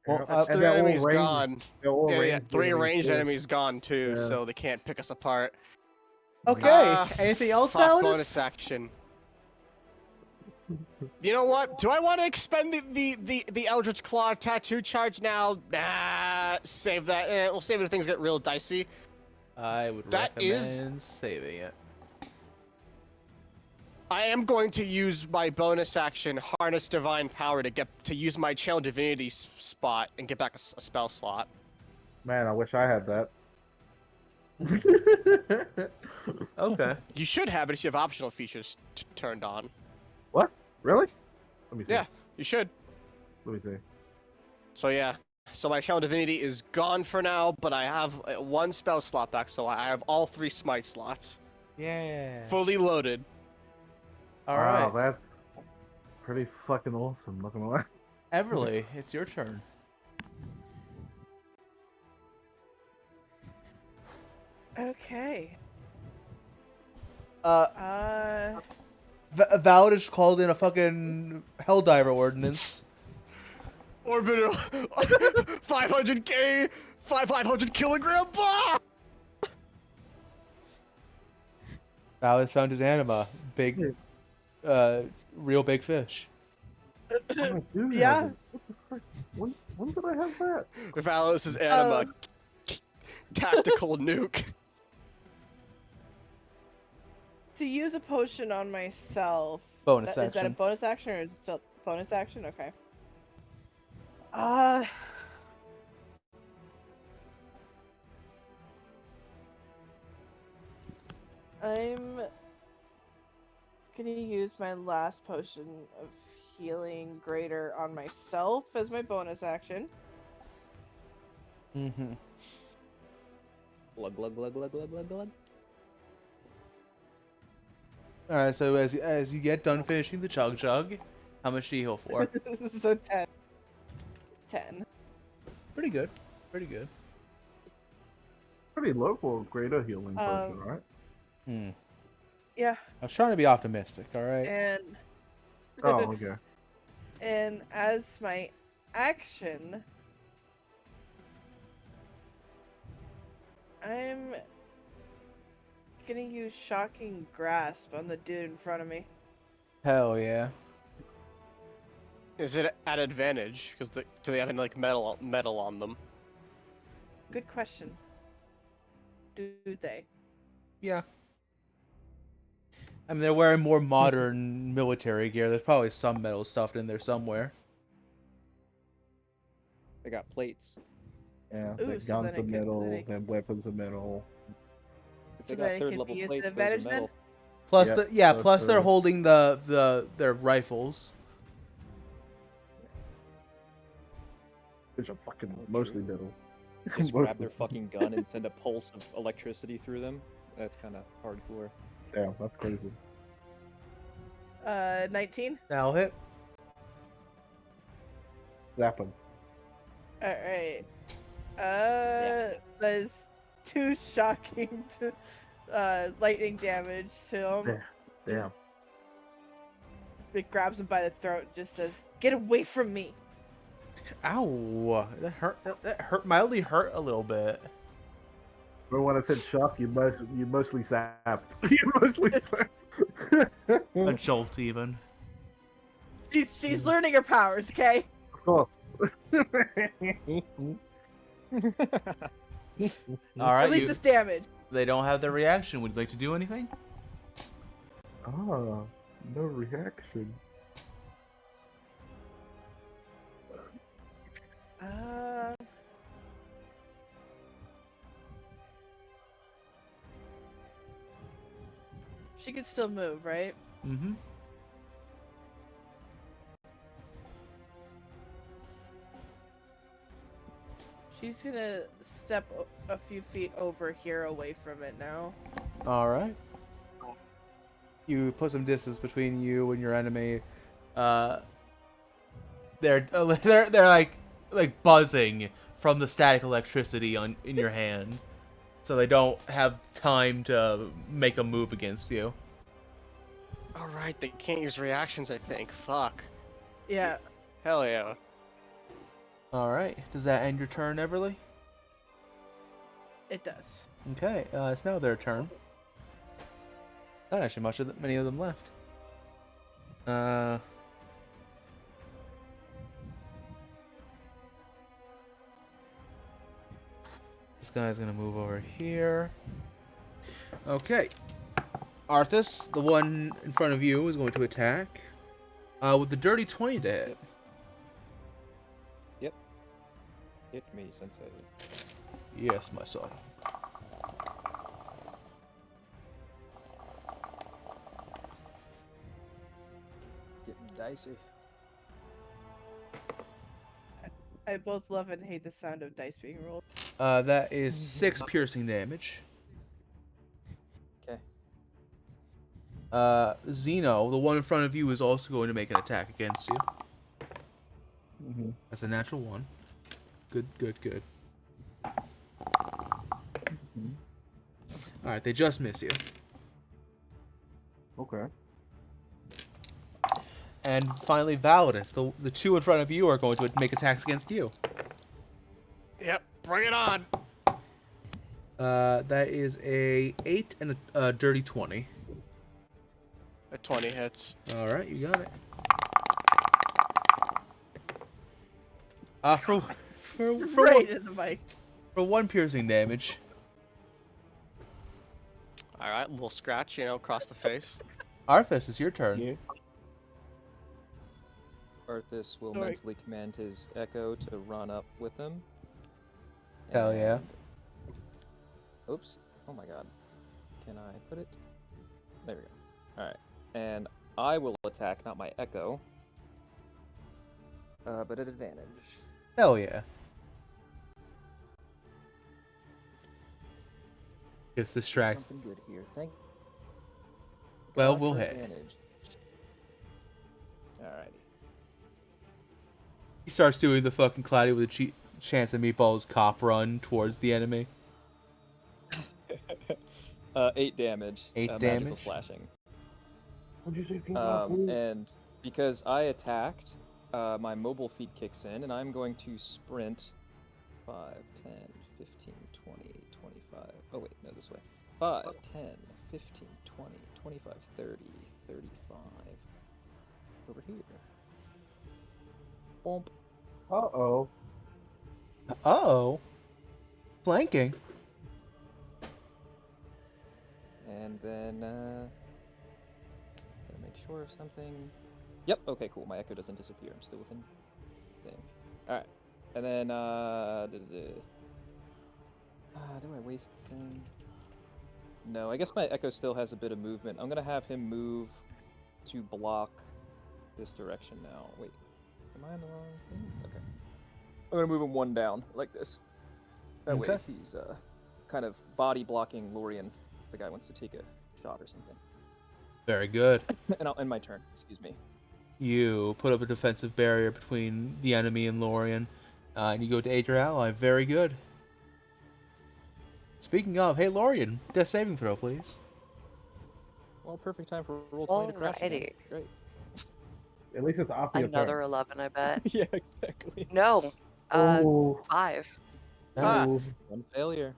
well, That's And 3 they're all enemies ranged. gone. They're all Yeah, ranged 3 ranged too. enemies gone too, Yeah. so they can't pick us apart. okay. Anything else, Fuck, Validus? bonus action. You know what? Do I want to expend the Eldritch Claw tattoo charge now? Nah, save that. We'll save it if things get real dicey. I would That recommend is- saving it. I am going to use my bonus action, harness divine power, to use my channel divinity spot and get back a spell slot. Man, I wish I had that. Okay. You should have it if you have optional features turned on. What? Really? Let me see. Yeah, you should. Let me see. So yeah, so my channel divinity is gone for now, but I have 1 spell slot back, so I have all 3 smite slots Yeah. fully loaded. All Wow, right. that's pretty fucking awesome. Not gonna lie. Everly, it's your turn. Okay. Validus called in a fucking Helldiver ordinance. Orbital 500k, 500 kilogram bomb. Validus found his anima. Big, real big fish. Oh, I do have Yeah. it. What the frick? When did I have that? Valos' anima tactical nuke. To use a potion on myself. Bonus Is that a action. bonus action or is it still bonus action? Okay. I'm gonna use my last potion of healing greater on myself as my bonus action. Mm-hmm. Glug glug glug glug glug glug glug. All right. So as you get done finishing the chug, how much do you heal for? So 10. 10. Pretty good. Pretty good. Pretty low for a greater healing person, right? Hmm. Yeah. I was trying to be optimistic. All right. And Oh, okay. and as my action, I'm gonna use shocking grasp on the dude in front of me. Hell yeah. Is it at advantage? Because do they have any like metal on them? Good question. Do they? Yeah. I mean, they're wearing more modern military gear. There's probably some metal stuffed in there somewhere. They got plates. Yeah, Ooh, their so guns then are it could- metal, then it- their weapons are metal. If So they then got it third can level be used plates, at those are advantage then? metal. Plus, Yep, plus that's they're true. holding their rifles. Which are fucking Oh, mostly true. metal. Just grab their Mostly- fucking gun and send a pulse of electricity through them. That's kind of hardcore. Damn, that's crazy. 19. That'll hit. Zapping. Alright. There's 2 shocking lightning damage to him. Damn. It grabs him by the throat and just says, "Get away from me!" Ow! That hurt. That hurt. Mildly hurt a little bit. But when I said shock, you mostly zapped. You mostly zapped. A jolt, even. She's learning her powers, okay? Of course. All right. At least it's damage. They don't have their reaction. Would you like to do anything? No reaction. She can still move, right? Mm-hmm. She's gonna step a few feet over here away from it now. All right. You put some distance between you and your enemy. They're like buzzing from the static electricity in your hand, so they don't have time to make a move against you. All right, they can't use reactions. I think. Fuck. Yeah. Hell yeah. All right. Does that end your turn, Everly? It does. Okay. It's now their turn. Not actually many of them left. This guy's gonna move over here. Okay. Arthas, the one in front of you, is going to attack. With the dirty 20 to hit. Yep. Hit me, Sensei. Yes, my son. Getting dicey. I both love and hate the sound of dice being rolled. That is 6 piercing damage. Okay. Zeno, the one in front of you, is also going to make an attack against you. Mm-hmm. That's a natural 1. Good. Alright, they just miss you. Okay. And finally, Validus, the 2 in front of you are going to make attacks against you. Yep. Bring it on. That is a 8 and a dirty 20. A 20 hits. Alright, you got it. Right in the mic. For 1 piercing damage. All right, a little scratch, across the face. Arthas, it's your turn. Yeah. Arthas will Sorry. mentally command his Echo to run up with him. Hell yeah. and- Oops. Oh my god. Can I put it? There we go. Alright. And I will attack, not my Echo. But at advantage. Hell yeah. It's distract. Something good here. Thank 12 will for hit. advantage. Alrighty. He starts doing the fucking Cloudy with a Chance of Meatballs cop run towards the enemy. 8 damage. 8 Magical damage. slashing. What'd you say? People? And because I attacked, my mobile feat kicks in, and I'm going to sprint 5, 10, 15, 20, 25. Oh, wait, no, this way. 5, 10, 15, 20, 25, 30, 35. Over here. Bomp. Uh-oh. Uh-oh. Flanking. And then, gotta make sure of something. Yep, okay, cool. My echo doesn't disappear. I'm still within thing. Alright. And then, do I waste thing? No, I guess my echo still has a bit of movement. I'm gonna have him move to block this direction now. Wait, am I in the wrong thing? Okay. I'm gonna move him 1 down, like this. That way Okay. he's, kind of body blocking Lorien. The guy wants to take a shot or something. Very good. And I'll end my turn, excuse me. You put up a defensive barrier between the enemy and Lorien, and you go to aid your ally. Very good. Speaking of, hey Lorien, death saving throw, please. Well, perfect time for roll 20 to crash again. Alrighty. Great. At least it's after your Another turn. 11, I bet. Yeah, exactly. No. Oh, 5. Ah. oh. 1 failure.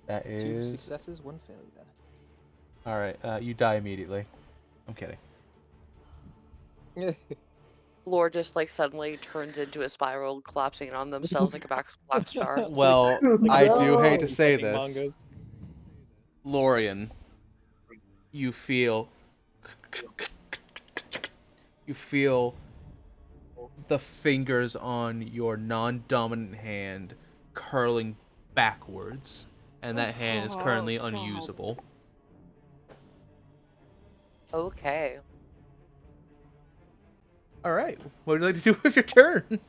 That 2 is... successes, 1 failure. Alright, you die immediately. I'm kidding. Lore just like suddenly turns into a spiral, collapsing on themselves like a backsplat star. Well, I do hate to No. say Fucking this. mangas. Lorien, you feel the fingers on your non-dominant hand curling backwards, and that hand is currently Oh, God. unusable. Okay. All right, what would you like to do with your turn?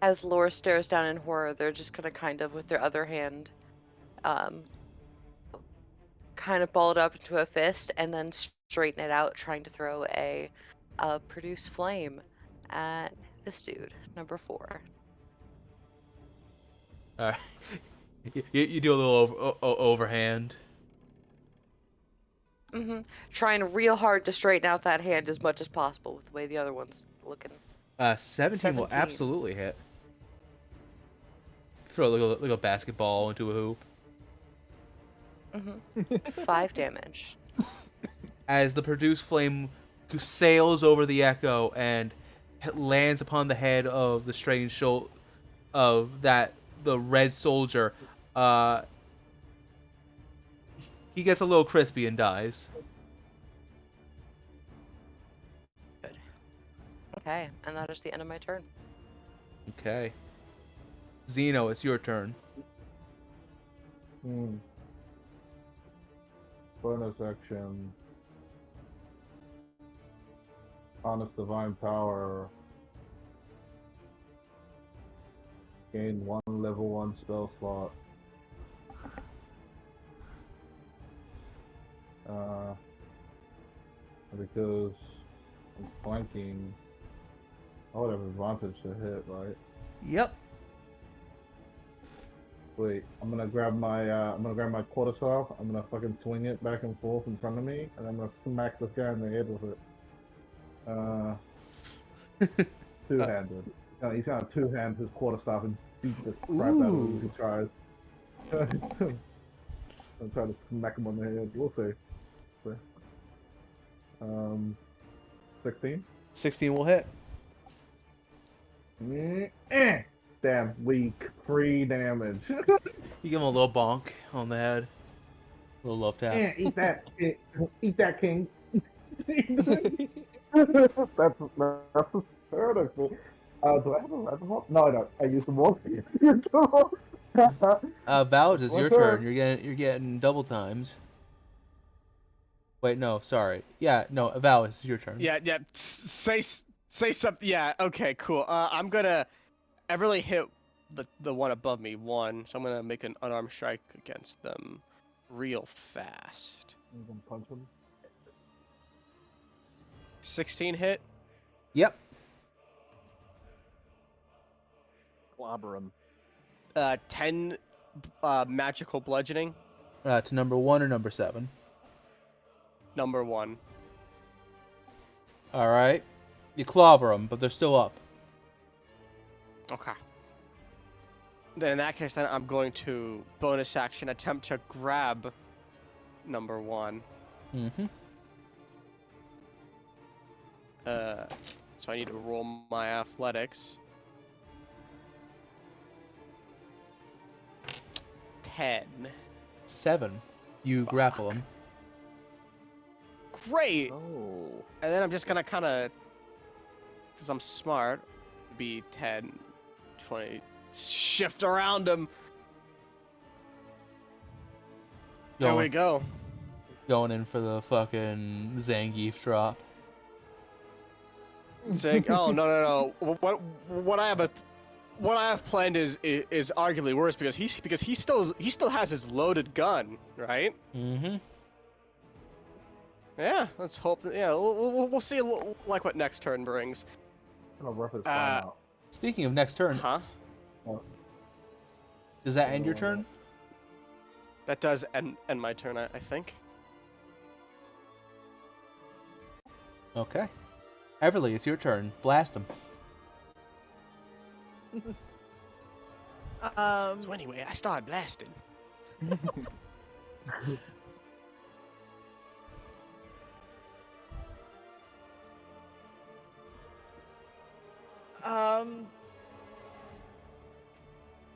As Lore stares down in horror, they're just gonna kind of, with their other hand, kind of ball it up into a fist and then straighten it out, trying to throw a produce flame at this dude, number 4. All right, you do a little overhand. Trying real hard to straighten out that hand as much as possible with the way the other one's looking. 17 will 17. absolutely hit. Throw like a basketball into a hoop. 5 damage. As the produced flame sails over the echo and lands upon the head of the strange shoulder of the red soldier, he gets a little crispy and dies. Good. Okay, and that is the end of my turn. Okay. Zeno, it's your turn. Bonus action. Honest Divine Power. Gain 1 level 1 spell slot. Because I'm flanking, I would have advantage to hit, right? Yep. Wait, I'm gonna grab my quarterstaff. I'm gonna fucking swing it back and forth in front of me, and I'm gonna smack this guy in the head with it. Two-handed. He's gonna two-hand his quarterstaff and beat the crap out of him if he tries. I'm trying to smack him on the head. We'll see. 16. 16 will hit. Damn, weak. 3 damage. You give him a little bonk on the head. A little love tap. Eat that. Eat that, king. that's absurd, I think. Do I have a red hot? No, I don't. I use the morphine. Valge, it's your What's turn. up? You're getting double times. Wait, no, sorry. Yeah, no, Val, it's your turn. Yeah. Say something. Yeah. Okay. Cool. I'm gonna. I really hit the one above me 1, so I'm gonna make an unarmed strike against them. real fast. You can punch him. 16 hit. Yep. Clobber him. 10 magical bludgeoning. To number 1 or number 7. Number 1. All right. You clobber them, but they're still up. Okay. Then in that case, then I'm going to bonus action attempt to grab number 1. Mm-hmm. So I need to roll my athletics. 10. 7. You grapple them. Great. Oh. And then I'm just gonna kind of, because I'm smart, be 10, 20, shift around him. There we go. Going in for the fucking Zangief drop. Saying, oh no. What I have planned is arguably worse because he still has his loaded gun, right? Mm-hmm. Yeah, let's hope. Yeah, we'll see like what next turn brings. I'm gonna rough his spine out. Speaking of next turn, Huh? does that end your turn? That does end my turn, I think. Okay. Everly, it's your turn. Blast him. So anyway, I started blasting.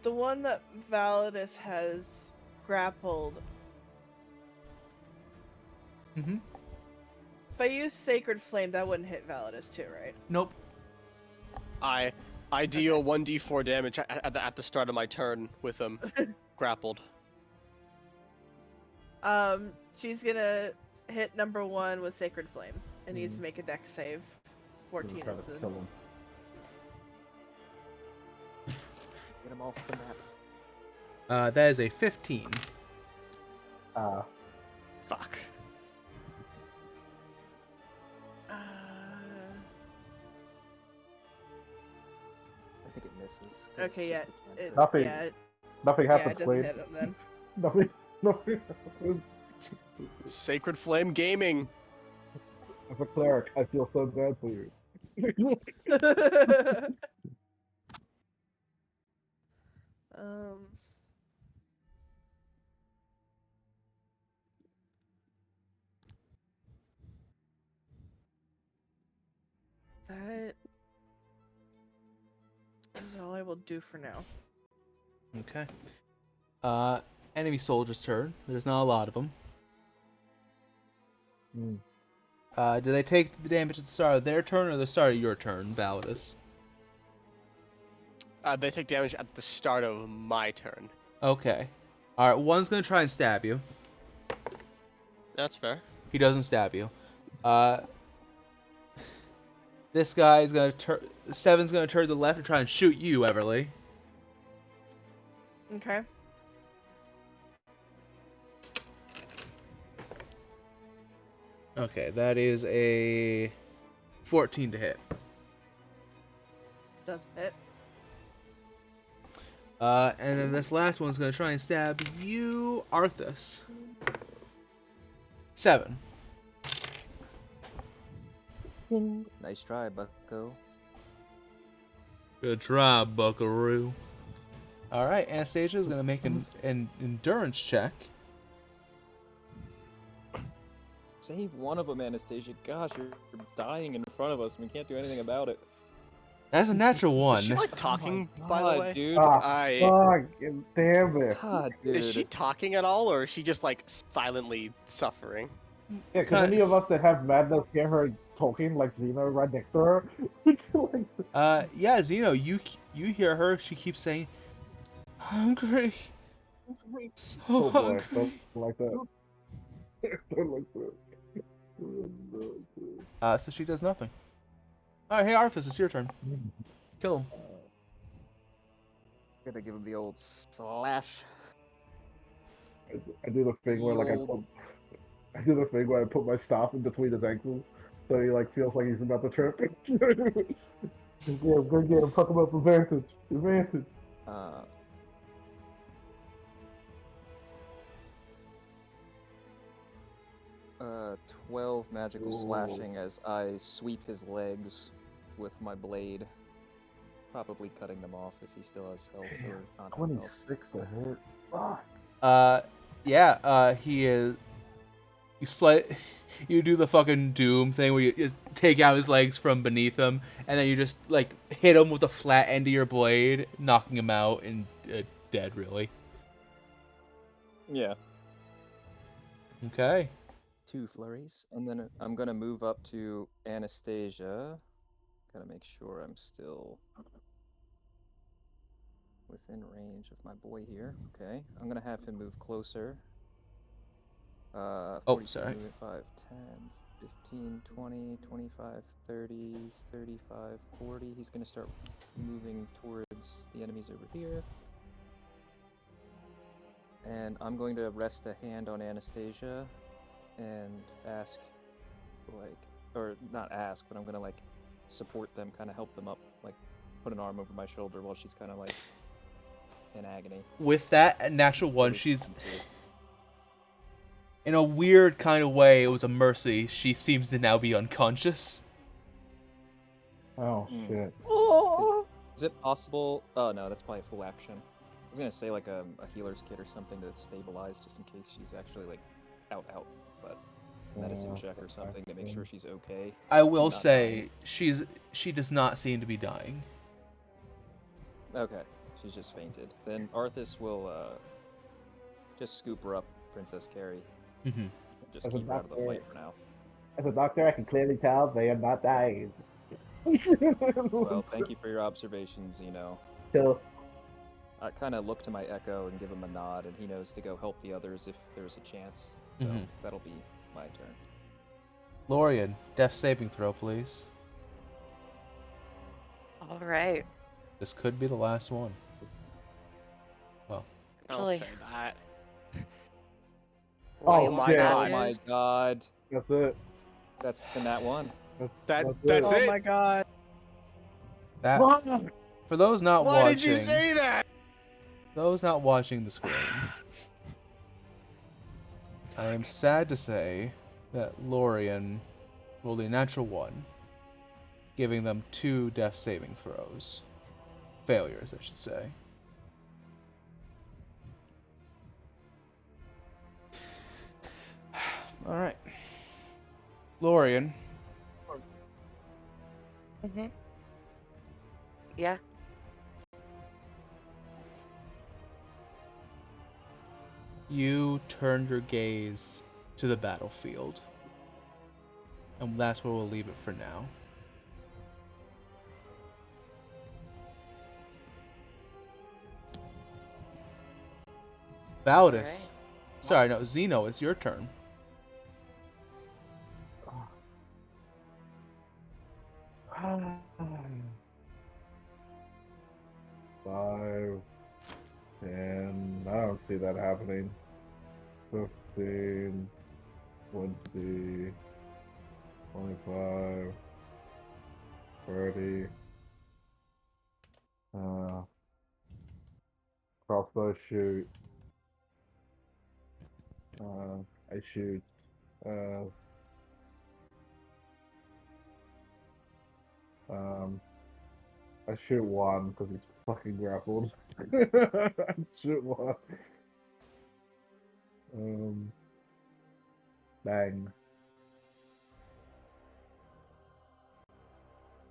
The one that Validus has grappled. Mm-hmm. If I use Sacred Flame, that wouldn't hit Validus too, right? Nope. I deal 1d4 damage at the start of my turn with him grappled. She's gonna hit number 1 with Sacred Flame and needs to make a dex save. 14 Try is to the... kill him. Get him off the map. That is a 15. Fuck. I think it misses. 'cause it's Okay, yeah. just a cantrip. Nothing. Yeah, Nothing yeah, happens, it doesn't Queen. hit him then. Nothing. Sacred Flame Gaming. As a cleric, I feel so bad for you. um... That is all I will do for now. Okay. Enemy soldier's turn. There's not a lot of them. Do they take the damage at the start of their turn or the start of your turn, Validus? They take damage at the start of my turn. Okay. Alright, one's gonna try and stab you. That's fair. He doesn't stab you. This guy is gonna turn. 7's gonna turn to the left and try and shoot you, Everly. Okay. Okay, that is a 14 to hit. Does it? And then this last one's gonna try and stab you, Arthas. 7. Nice try, Bucko. Good try, Buckaroo. Alright, Anastasia's gonna make an endurance check. Save one of them, Anastasia. Gosh, you're dying in front of us. We can't do anything about it. That's a natural one. Is she like talking, by the God, way? dude. Fuck, damn it. God, dude. Is she talking at all, or is she just like silently suffering? Yeah, can any of us that have madness hear her talking like Zeno right next to her? Yeah, Zeno, you hear her. She keeps saying, "Hungry, so Oh boy, hungry." don't like that. Don't like that. So she does nothing. Alright, hey Arthas, it's your turn. Kill him. Gonna give him the old slash. I do the thing where like Yield. I do the thing where I put my staff in between his ankles, so he like feels like he's about to trip. Good game. Talk about advantage. Advantage. Uh, 12 magical slashing as I sweep his legs with my blade, probably cutting them off if he still has health or not have health. 26 to hit. Fuck. He is. You do the fucking Doom thing where you take out his legs from beneath him, and then you just like hit him with the flat end of your blade, knocking him out and dead. Really. Yeah. Okay. 2 flurries, and then I'm gonna move up to Anastasia. Gotta make sure I'm still within range of my boy here. Okay, I'm gonna have him move closer. 40 feet Sorry. movement, 5, 10, 15, 20, 25, 30, 35, 40. He's gonna start moving towards the enemies over here. And I'm going to rest a hand on Anastasia and ask, like, or not ask, but I'm gonna like support them, kind of help them up, like put an arm over my shoulder while she's kind of like in agony. With that natural one, Really she's come to. in a weird kind of way. It was a mercy. She seems to now be unconscious. Oh shit. Oh. Is it possible? Oh no, that's probably full action. I was gonna say like a healer's kit or something to stabilize, just in case she's actually like out, but medicine check or something to make sure she's okay. I will not say she does not seem to be dying. Okay, she's just fainted. Then Arthas will just scoop her up, Princess Carrie. Mm-hmm. Just As a keep her out of the doctor- fight for now. As a doctor, I can clearly tell they are not dying. Well, thank you for your observations, So, I kind of look to my Echo and give him a nod, and he knows to go help the others if there's a chance. So Mhm. that'll be my turn. Lorian, death saving throw, please. All right. This could be the last one. Don't Actually- say that. Oh, Wait, my bad God. Oh my news? god. that's it. That's the nat one. That's Oh it. my god. That for those not Why watching, did you say that? those not watching the screen, I am sad to say that Lorian rolled a natural 1, giving them 2 death saving throws. Failures, I should say. Alright. Lorian, Mm-hmm. Yeah. you turned your gaze to the battlefield. And that's where we'll leave it for now. Validus. Alright. Sorry, no, Zeno, it's your turn. Five, 10. I don't see that happening. 15, 20, 25, 30. Crossbow shoot. I shoot. I shoot one because he's fucking grappled. I shoot one. Bang.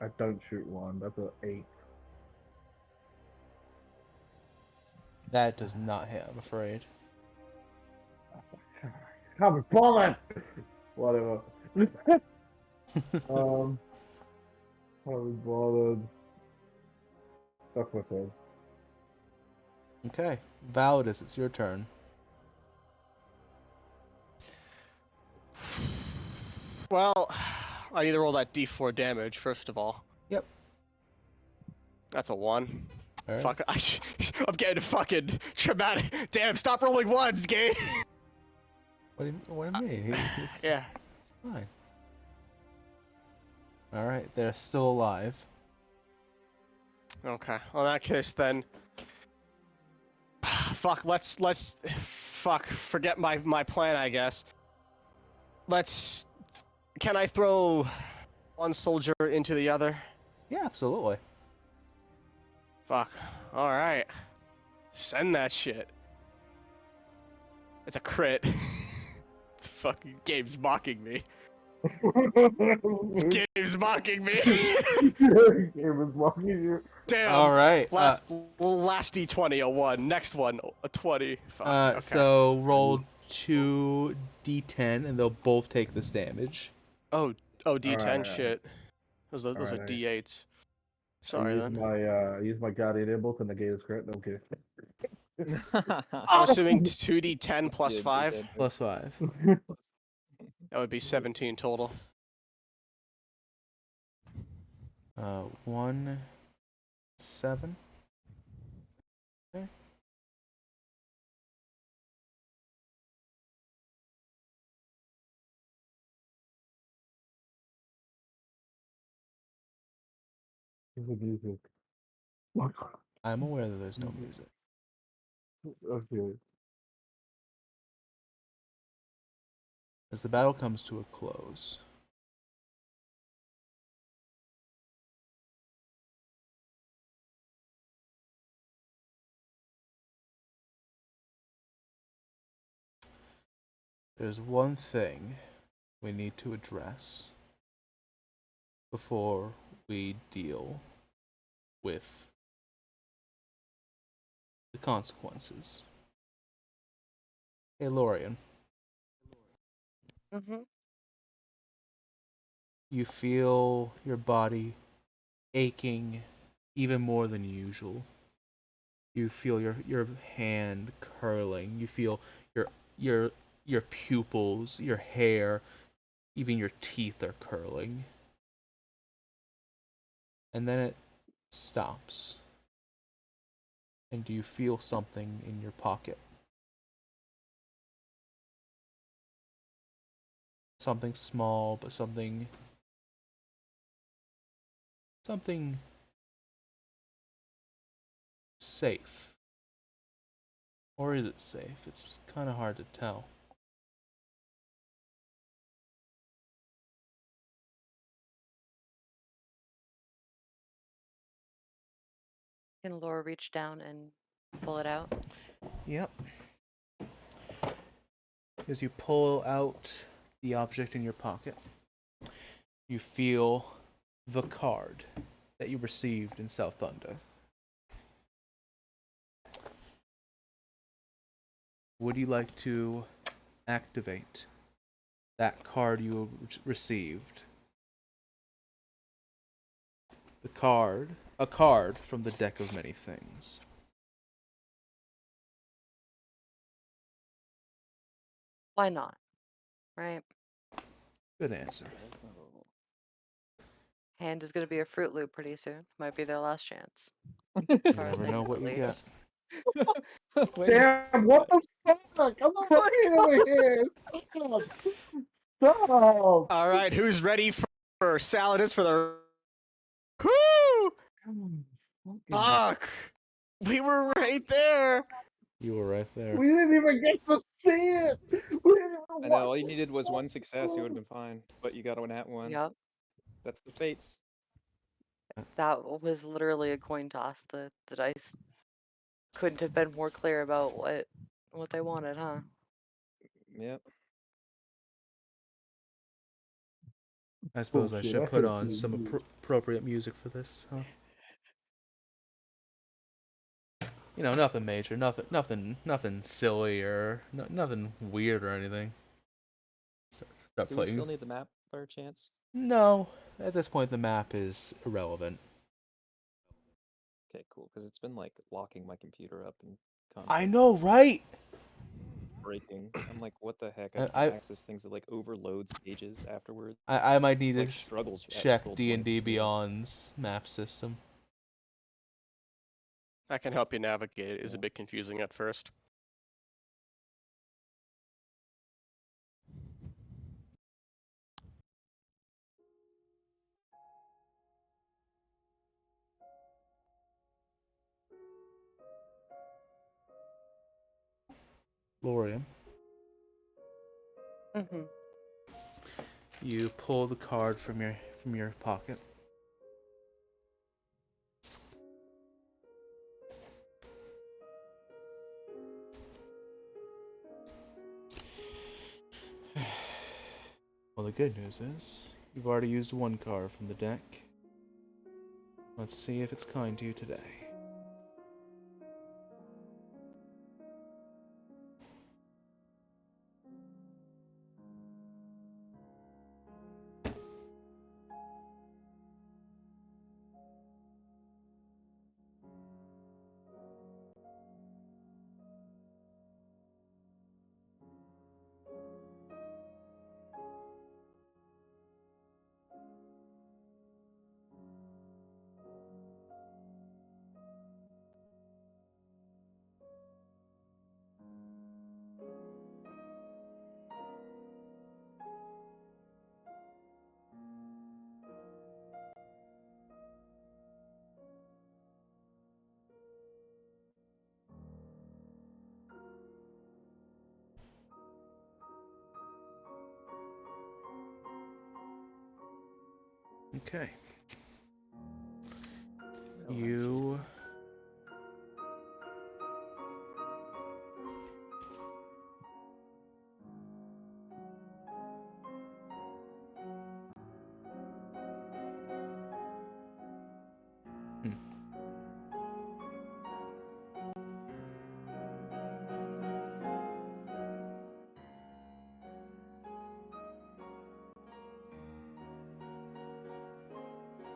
I don't shoot one. That's an 8. That does not hit, I'm afraid. Can't be bothered. Whatever. Can't be bothered. That's my turn. Okay. Validus, it's your turn. Well, I need to roll that d4 damage first of all. Yep. That's a 1. All right. Fuck, I'm getting fucking traumatic. Damn, stop rolling ones, game. What do you mean? He's Yeah. fine. All right, they're still alive. Okay. Well, in that case, then. Fuck. Let's. Fuck. Forget my plan. I guess. Let's. Can I throw one soldier into the other? Yeah, absolutely. Fuck. All right. Send that shit. It's a crit. It's fucking game's mocking me. Game's mocking me. Game is mocking you. Damn. All right. Last D20 a 1. Next one a 20. Fuck. Okay. So roll 2d10, and they'll both take this damage. Oh D10 Alright, shit. Those are alright. D8s. I Sorry use then. my use my guardian impulse and negate his crit. Okay. I'm assuming 2D10 plus Yeah, 5. yeah, Plus 5. That would be 17 total. 1, 7. Okay. The music. I'm aware that there's no music. Okay. As the battle comes to a close, there's one thing we need to address before we deal with the consequences. Hey, Lorian, Mm-hmm. you feel your body aching even more than usual. You feel your hand curling. You feel your pupils, your hair, even your teeth are curling. And then it stops. And do you feel something in your pocket? Something small, but something safe. Or is it safe? It's kind of hard to tell. Can Laura reach down and pull it out? Yep. As you pull out the object in your pocket, you feel the card that you received in Sowthunda. Would you like to activate that card you received? A card from the deck of many things. Why not? Right? Good answer. Hand is going to be a Fruit Loop pretty soon. Might be their last chance. You As far as never they know know, what at you least. get. Damn! What the fuck? I'm Oh my crying over here. Stop! All right, who's ready for Saladus for the? Whoo! Fuck! We were right there. You were right there. We didn't even get to see it. We didn't even I know, all watch you it. needed was one success, you would have been fine. But you got one at one. Yep. That's the fates. That was literally a coin toss. The dice couldn't have been more clear about what they wanted, huh? Yep. I suppose Oh, I shit, should I put hate on these some movies. appropriate music for this, huh? You know, nothing major, nothing silly or nothing weird or anything. Start Do we playing. still need the map by chance? No, at this point the map is irrelevant. Okay, cool. Because it's been like locking my computer up and I constantly know, right? breaking. I'm like, what the heck? I I- can't I- access things that like overloads pages afterwards. I might need Like to struggles at check full D&D 20. Beyond's map system. I can help you navigate it. It's a bit confusing at first. Lorian, Mm-hmm. you pull the card from your pocket. Well, the good news is you've already used one card from the deck. Let's see if it's kind to you today. Okay. You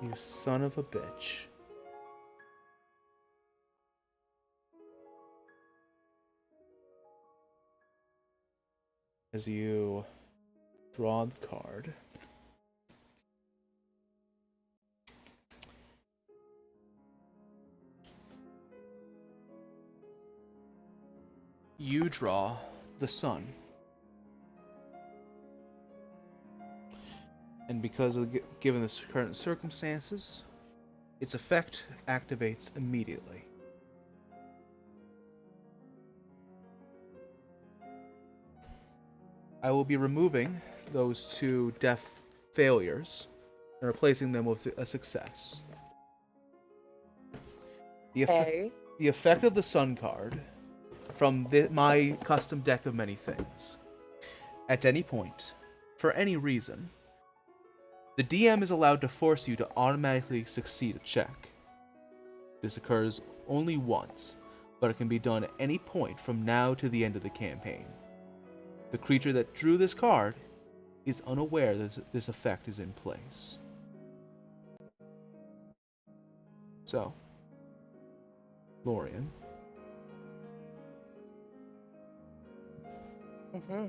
You son of a bitch. As you draw the card, you draw the sun. And because of given the current circumstances, its effect activates immediately. I will be removing those two death failures and replacing them with a success. The effect of the sun card from my custom deck of many things. At any point, for any reason, the DM is allowed to force you to automatically succeed a check. This occurs only once, but it can be done at any point from now to the end of the campaign. The creature that drew this card is unaware that this effect is in place. So, Lorian. Mm-hmm.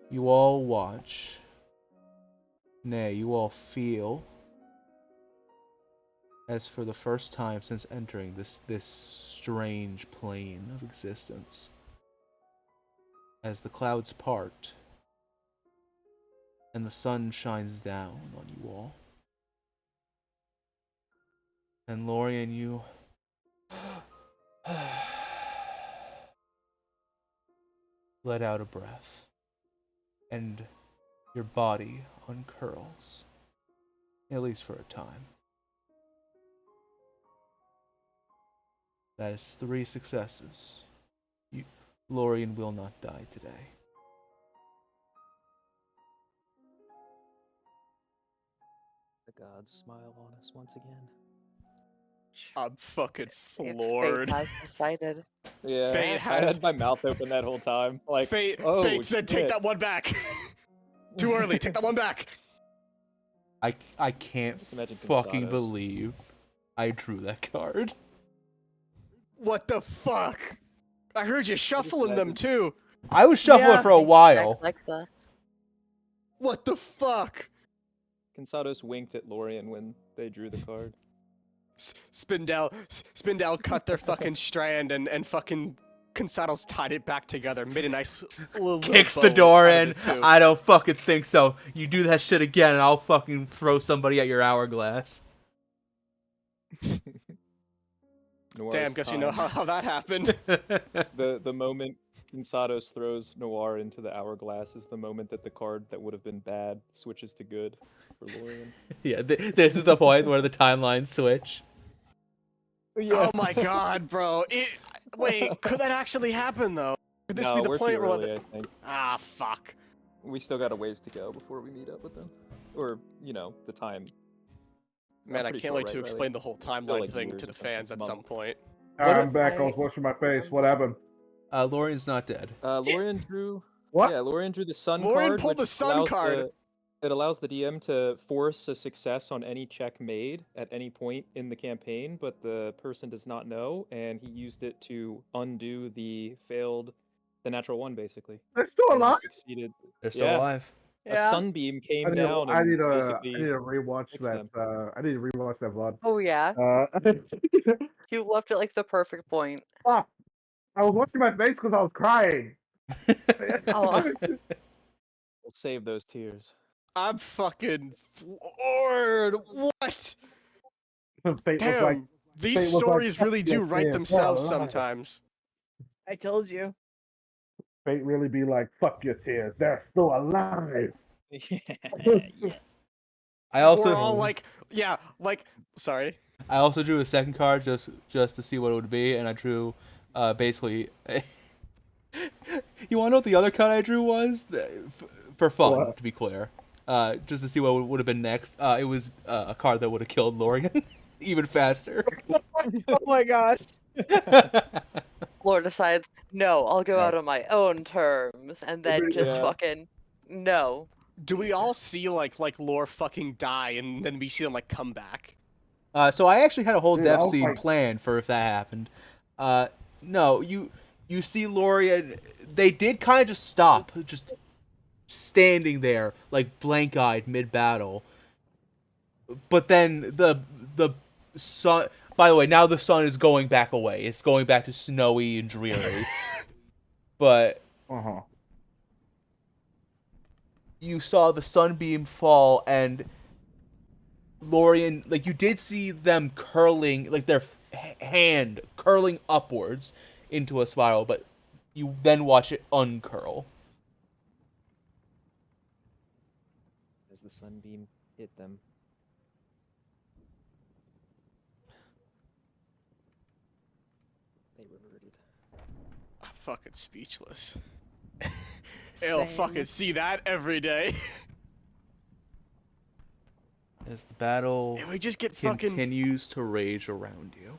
You all watch. Nay, you all feel, as for the first time since entering this strange plane of existence, as the clouds part and the sun shines down on you all. And Lorian, you let out a breath, and your body uncurls, at least for a time. That is 3 successes. Lorian will not die today. The gods smile on us once again. I'm fucking If floored. Fate has decided. Yeah, Fate I has- had my mouth open that whole time. Like, Fate, oh, Fate said, take shit. that one back. Too early. Take that one back. I can't Just imagine fucking Gonzalo's. believe I drew that card. What the fuck? I heard you shuffling them imagine- too. I was shuffling Yeah. for a while. Jack likes us. What the fuck? Kinsados winked at Lorian when they drew the card. Spindel cut their fucking strand and fucking Consados tied it back together, made a nice little Kicks bow the door out of in. it, too. I don't fucking think so. You do that shit again, and I'll fucking throw somebody at your hourglass. Noir's Damn, guess you know time. how that happened. The moment Kinsados throws Noir into the hourglass is the moment that the card that would have been bad switches to good for Lorian. Yeah, this is the point where the timelines switch. Oh my god, bro. Wait, could that actually happen, though? Could this No, be the we're point too where... early, I think. Ah, fuck. We still got a ways to go before we meet up with them. Or, you know, the time. Man, I pretty can't sure, wait right, to Riley? explain the whole Still, timeline like, thing years to the or something, fans at months. some point. I'm back. I was washing my face. What happened? Lorian's not dead. Lorian drew... What? Yeah, Lorian drew the sun Lorian card, pulled the which sun card. It allows the DM to force a success on any check made at any point in the campaign, but the person does not know, and he used it to undo the natural one, basically. They're still And he alive. succeeded. They're still Yeah. alive. A Yeah. sunbeam I came need down to. I and need to. I basically need to rewatch fixed that. them. I need to rewatch that VOD. Oh yeah, you left at like the perfect point. Fuck. I was watching my face because I was crying. Oh, We'll save those tears. I'm fucking floored. What? Fate was like, Damn. These Fate was like, stories "Fuck really you, do write man, themselves hell, alive." sometimes. I told you. Fate really be like, fuck your tears. They're still alive. Yes. I also We're all like, yeah, like, sorry. I also drew a second card just to see what it would be, and I drew basically. You want to know what the other card I drew was? For fun, What? to be clear. Just to see what would have been next. It was a card that would have killed Lorian even faster. Oh my god. Lord decides, no, I'll go out on my own terms, and then just Yeah. fucking no. Do we all see, like Lore fucking die, and then we see them, like, come back? So I actually had a whole Dude, I death was scene like- planned for if that happened. No, you see Lorian. They did kind of just stop, just standing there like blank-eyed mid-battle. But then the sun. By the way, now the sun is going back away. It's going back to snowy and dreary. But you saw the sunbeam fall, and Lorian, like, you did see them curling, like their hand curling upwards into a spiral, but you then watch it uncurl. As the sunbeam hit them. They reverted. I'm fucking speechless. I'll fucking see that every day. As the battle And we just get fucking... continues to rage around you.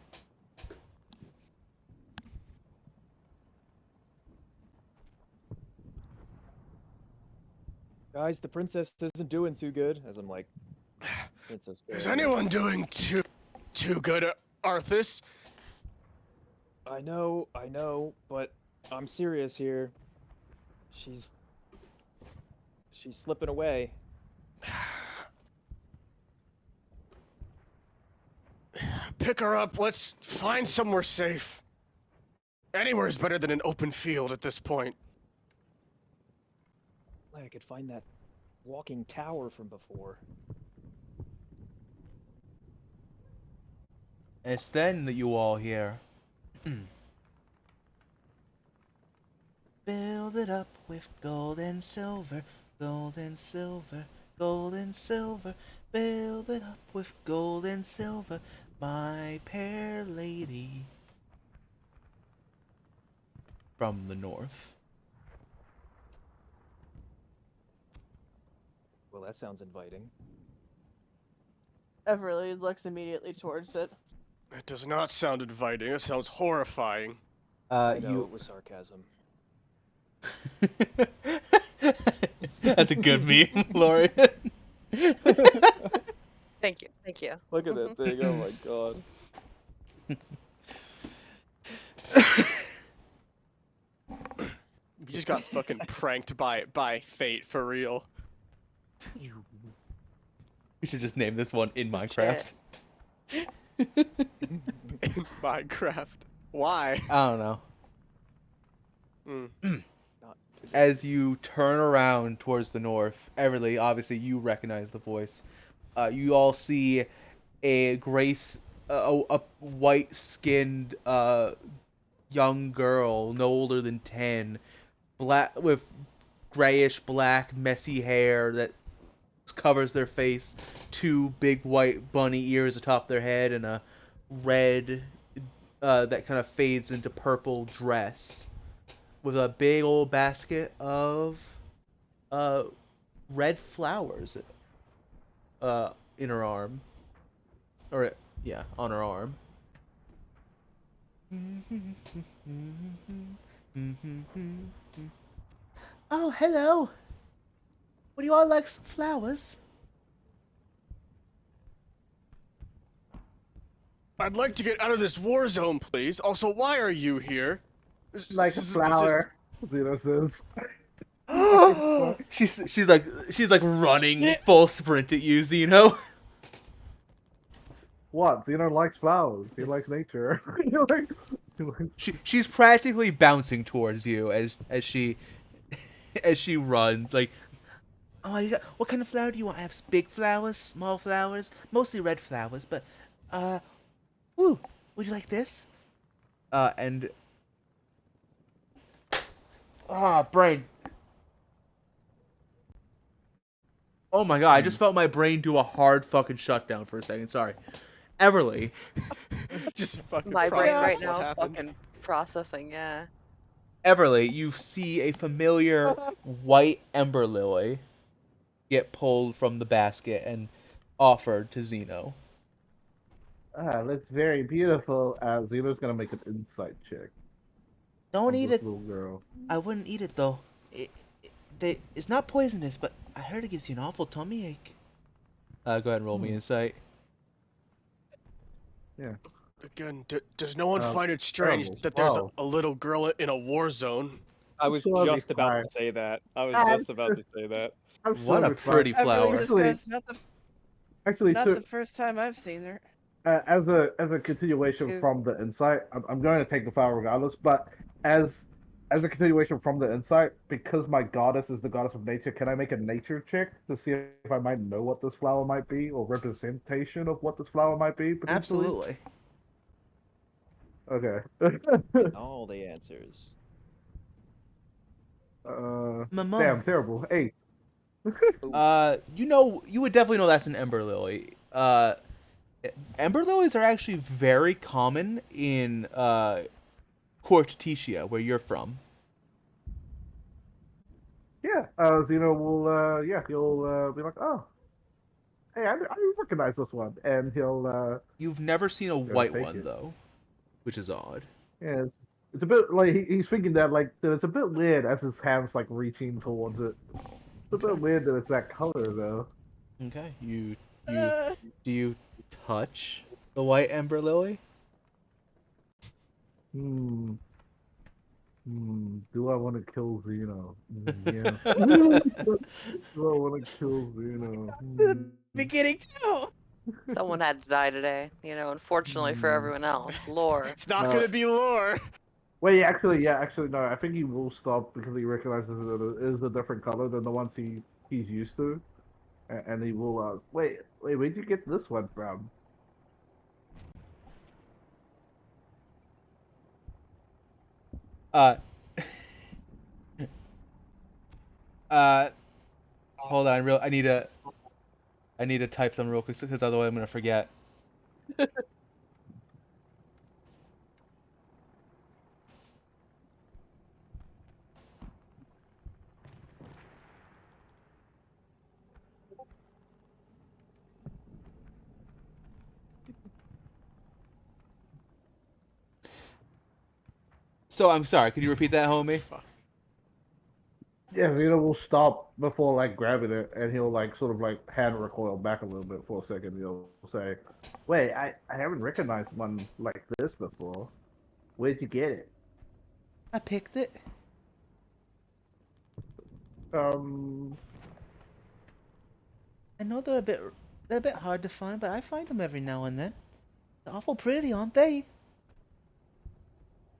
Guys, the princess isn't doing too good. As I'm like, princess. Is anyone doing too good, Arthas? I know, but I'm serious here. She's slipping away. Pick her up. Let's find somewhere safe. Anywhere is better than an open field at this point. Like I could find that walking tower from before. It's then that you all hear. Build it up with gold and silver, gold and silver, gold and silver. Build it up with gold and silver, my fair lady. From the north. Well, that sounds inviting. Everly looks immediately towards it. That does not sound inviting. It sounds horrifying. I know it was sarcasm. That's a good meme, Lori. Thank you, thank you. Look at that thing! Oh my god. You just got fucking pranked by fate, for real. We should just name this one in Oh, Minecraft. shit. In Minecraft. Why? I don't know. Mm. Not today. As you turn around towards the north, Everly, obviously you recognize the voice. You all see a a white-skinned young girl, no older than 10, black with grayish black messy hair that covers their face, two big white bunny ears atop their head, and a red that kind of fades into purple dress, with a big old basket of red flowers in her arm, or yeah, on her arm. Oh, hello. Would you all like some flowers? I'd like to get out of this war zone, please. Also, why are you here? Like a flower. Zeno says. she's like running full sprint at you, Zeno. What? Zeno likes flowers. He likes nature. She's practically bouncing towards you as she runs. Like, oh, what kind of flower do you want? I have big flowers, small flowers, mostly red flowers. But, ooh, would you like this? And brain. Oh my god, I just felt my brain do a hard fucking shutdown for a second. Sorry. Everly. Just fucking My brain process right what now happened. fucking processing, yeah. Everly, you see a familiar white ember lily get pulled from the basket and offered to Zeno. That's very beautiful. Zeno's gonna make an insight check. Don't on eat this it. little girl. I wouldn't eat it though. It's not poisonous, but I heard it gives you an awful tummy ache. Go ahead and roll me insight. Yeah. Again, does no one find it strange terrible. that there's Wow. a little girl in a war zone? I was sure it'll be just about fine. to say that. I was Ah, just about to say that. I'm What sure a it's fine. pretty Everly flower. just Actually- goes, Actually, not so, the first time I've seen her. as a continuation Two. from the insight, I'm going to take the flower regardless. But as a continuation from the insight, because my goddess is the goddess of nature, can I make a nature check to see if I might know what this flower might be, or representation of what this flower might be? Potentially? Absolutely. Okay. All the answers. Mama. Damn, terrible. Hey, You would definitely know that's an ember lily. Ember lilies are actually very common in Noctasia, where you're from. yeah. Zeno will, yeah, he'll be like, oh, hey, I recognize this one, and he'll, You've never seen a Gotta white take one it. though, which is odd. yeah, it's a bit like he's thinking that that it's a bit weird as his hands like reaching towards it. It's a Okay. bit weird that it's that color though. Okay, you Uh, do you touch the white ember lily? Hmm. Do I want to kill Zeno? Yeah. Do I want to kill Zeno? the beginning too. Someone had to die today, unfortunately for everyone else. Lore. It's not gonna be lore. Wait, actually, no. I think he will stop because he recognizes that it is a different color than the ones he's used to, and he will. Wait, where'd you get this one from? Uh, hold on, I need to type some real quick because otherwise I'm gonna forget. So I'm sorry. Could you repeat that, homie? Yeah, Zeno will stop before like grabbing it, and he'll like sort of like hand recoil back a little bit for a second. He'll say, "Wait, I haven't recognized one like this before. Where'd you get it?" I picked it. Um, I know they're a bit They're a bit hard to find, but I find them every now and then. They're awful pretty, aren't they?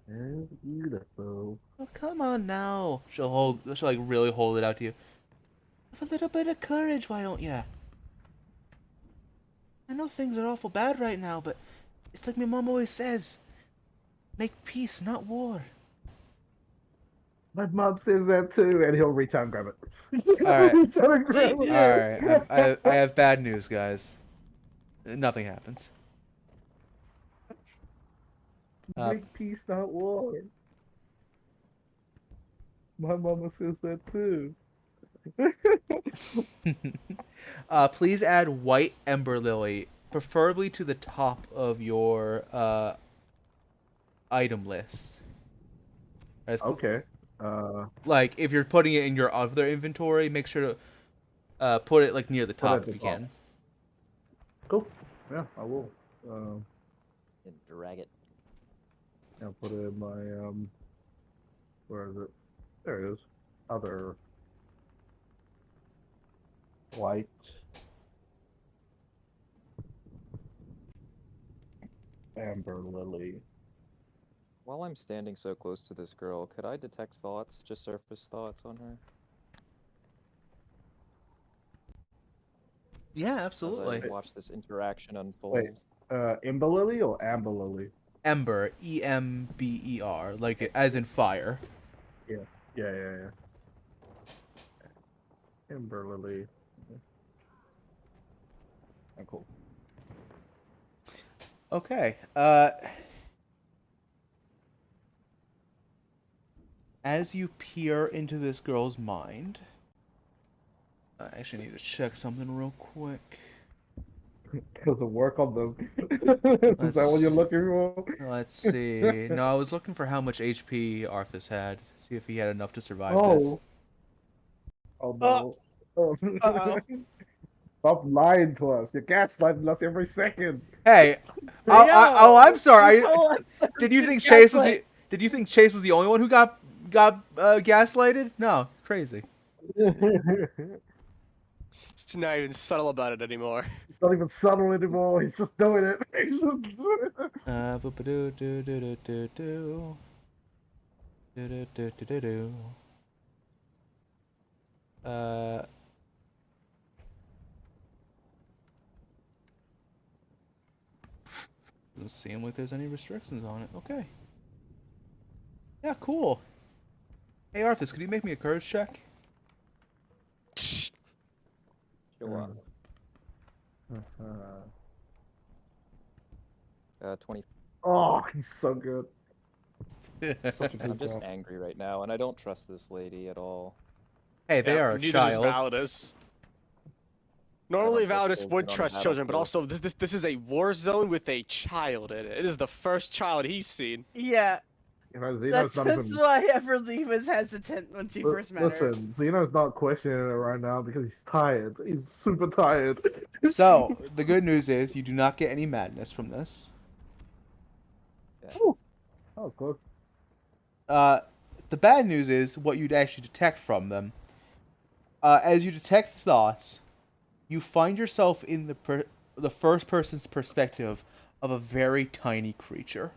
They're beautiful. Oh, come on now. She'll like really hold it out to you. Have a little bit of courage, why don't ya? I know things are awful bad right now, but it's like my mom always says. Make peace, not war. My mom says that too, and he'll reach out and grab it. All right. Reach out and grab it. Alright, I have bad news, guys. Nothing happens. Make peace, not war. My mama says that too. Please add white ember lily, preferably to the top of your item list. Okay. Like if you're putting it in your other inventory, make sure to put it like near the top if you can. Cool. Yeah, I will. And drag it. I'll put it in my where is it? There it is. Other white amber lily. While I'm standing so close to this girl, could I detect thoughts, just surface thoughts on her? Yeah, As absolutely. I watch this interaction unfold. Wait, amber lily or amber lily? Ember, Ember, like as in fire. Yeah. Amber lily. Oh, cool. Okay. As you peer into this girl's mind, I actually need to check something real quick. Does it work on them? Is that what you're looking for? Let's see. No, I was looking for how much HP Arthas had. See if he had enough to survive this. Oh no. Oh. Uh-oh. Stop lying to us. You're gaslighting us every second. Hey, I'm sorry. Did you think Chase was the? Did you think Chase was the only one who got gaslighted? No, crazy. It's not even subtle about it anymore. It's not even subtle anymore. He's just doing it. He's just doing it. Doesn't seem like there's any restrictions on it. Okay. Yeah, cool. Hey, Arthas, could you make me a courage check? Sure. 20. Oh, he's so good. Such a I'm good just job. angry right now, and I don't trust this lady at all. Hey, they are a neither child. does Validus. Normally, I don't trust Validus children would on trust the children, but battlefield. also this is a war zone with a child in it. It is the first child he's seen. Yeah, You know, Xeno's not that's even. why Everly was hesitant when she first met her. Listen, Xeno's not questioning it right now because he's tired. He's super tired. So, the good news is you do not get any madness from this. Ooh, that was close. The bad news is what you'd actually detect from them. As you detect thoughts, you find yourself in the first person's perspective of a very tiny creature.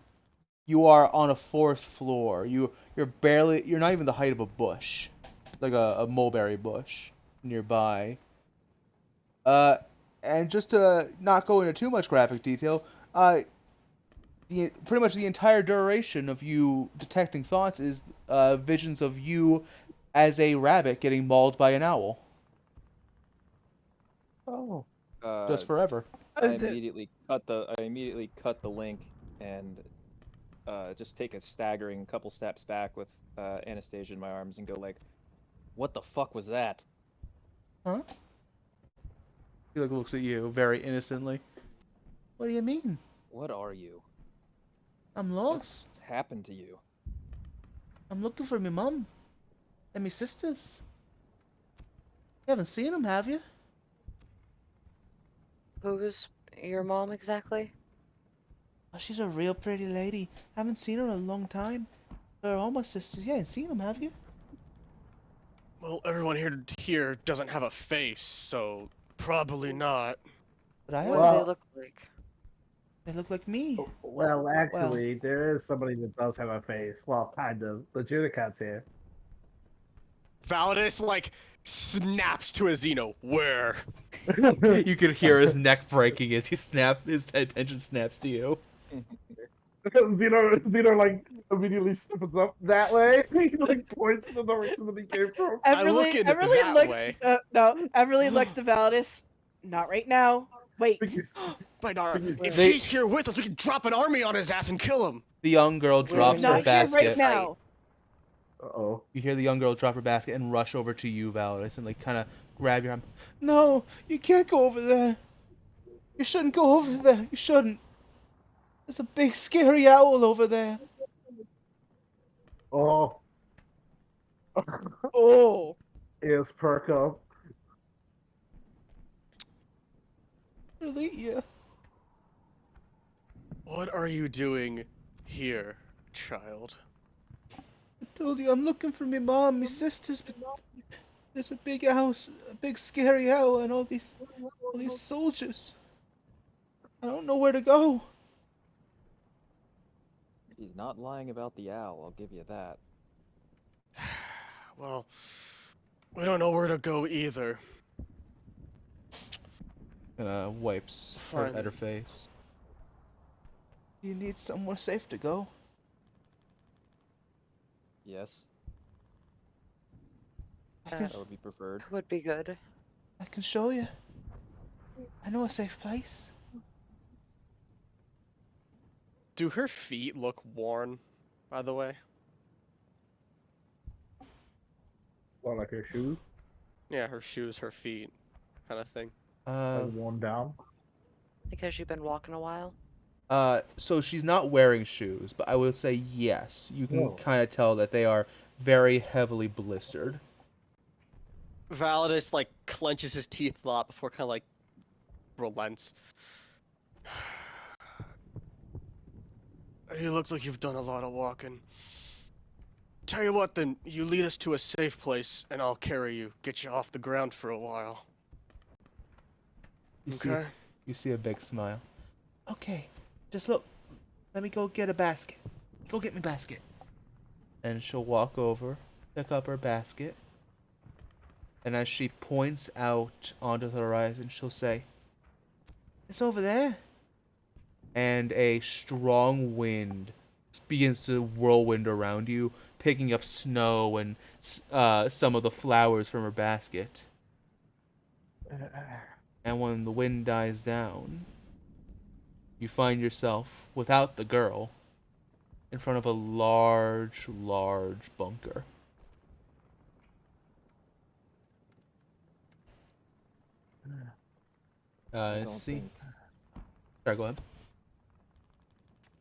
You are on a forest floor. You're not even the height of a bush, like a mulberry bush nearby. And just to not go into too much graphic detail, pretty much the entire duration of you detecting thoughts is visions of you as a rabbit getting mauled by an owl. Oh. Just forever. I immediately cut the link and just take a staggering couple steps back with Anastasia in my arms and go like, "What the fuck was that?" Huh? He looks at you very innocently. What do you mean? What are you? I'm lost. What happened to you? I'm looking for my mum and my sisters. You haven't seen them, have you? Who's your mom exactly? Oh, she's a real pretty lady. Haven't seen her in a long time. They're all my sisters. You ain't seen them, have you? Well, everyone here doesn't have a face, so probably not. But I What have. do they Well- look like? They look like me. Well, actually, there is somebody that does have a face. Well, kind of. The Judicat's here. Validus like snaps to a Xeno. Where? You can hear his neck breaking as his attention snaps to you. Xeno like immediately steps up that way. He like points in the direction that he came from. I look in that looks, way. no, Everly looks to Validus. Not right now. Wait. But if They- she's here with us, we can drop an army on his ass and kill him. The young girl drops He's her not here basket. right now. Uh-oh. You hear the young girl drop her basket and rush over to you, Validus, and like kind of grab your arm. No, you can't go over there. You shouldn't go over there. You shouldn't. There's a big scary owl over there. Oh. Oh. Ears perk up. Really? Yeah. What are you doing here, child? I told you I'm looking for my mom, my sisters, but there's a big house, a big scary owl, and all these soldiers. I don't know where to go. He's not lying about the owl, I'll give you that. Well, we don't know where to go either. Wipes Fine. at her face. You need somewhere safe to go. Yes, I can, that would be preferred. Would be good. I can show you. I know a safe place. Do her feet look worn, by the way? What, like her shoes? Yeah, her shoes, her feet, kind of thing. Like worn down? Because you've been walking a while. So she's not wearing shoes, but I will say yes. You can Whoa. kind of tell that they are very heavily blistered. Validus like clenches his teeth a lot before kind of like relents. You look like you've done a lot of walking. Tell you what, then, you lead us to a safe place, and I'll carry you, get you off the ground for a while. You Okay? You see a big smile. Okay, just look. Let me go get a basket. Go get me basket. And she'll walk over, pick up her basket, and as she points out onto the horizon, she'll say, "It's over there." And a strong wind begins to whirlwind around you, picking up snow and some of the flowers from her basket. And when the wind dies down, you find yourself, without the girl, in front of a large, large bunker. I don't See? think- Sorry, go ahead.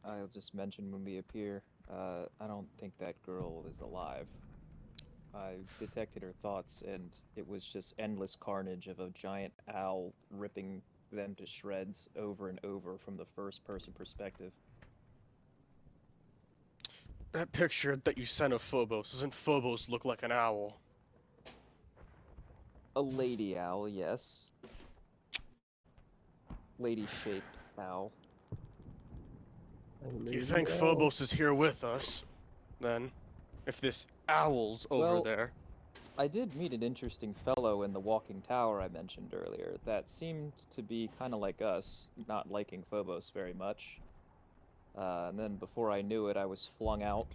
I'll just mention when we appear, I don't think that girl is alive. I detected her thoughts, and it was just endless carnage of a giant owl ripping them to shreds over and over from the first-person perspective. That picture that you sent of Phobos, doesn't Phobos look like an owl? A lady owl, yes. Lady-shaped owl. You think Phobos is here with us, then? If this owl's over Well, there. I did meet an interesting fellow in the Walking Tower I mentioned earlier that seemed to be kind of like us, not liking Phobos very much. And then before I knew it, I was flung out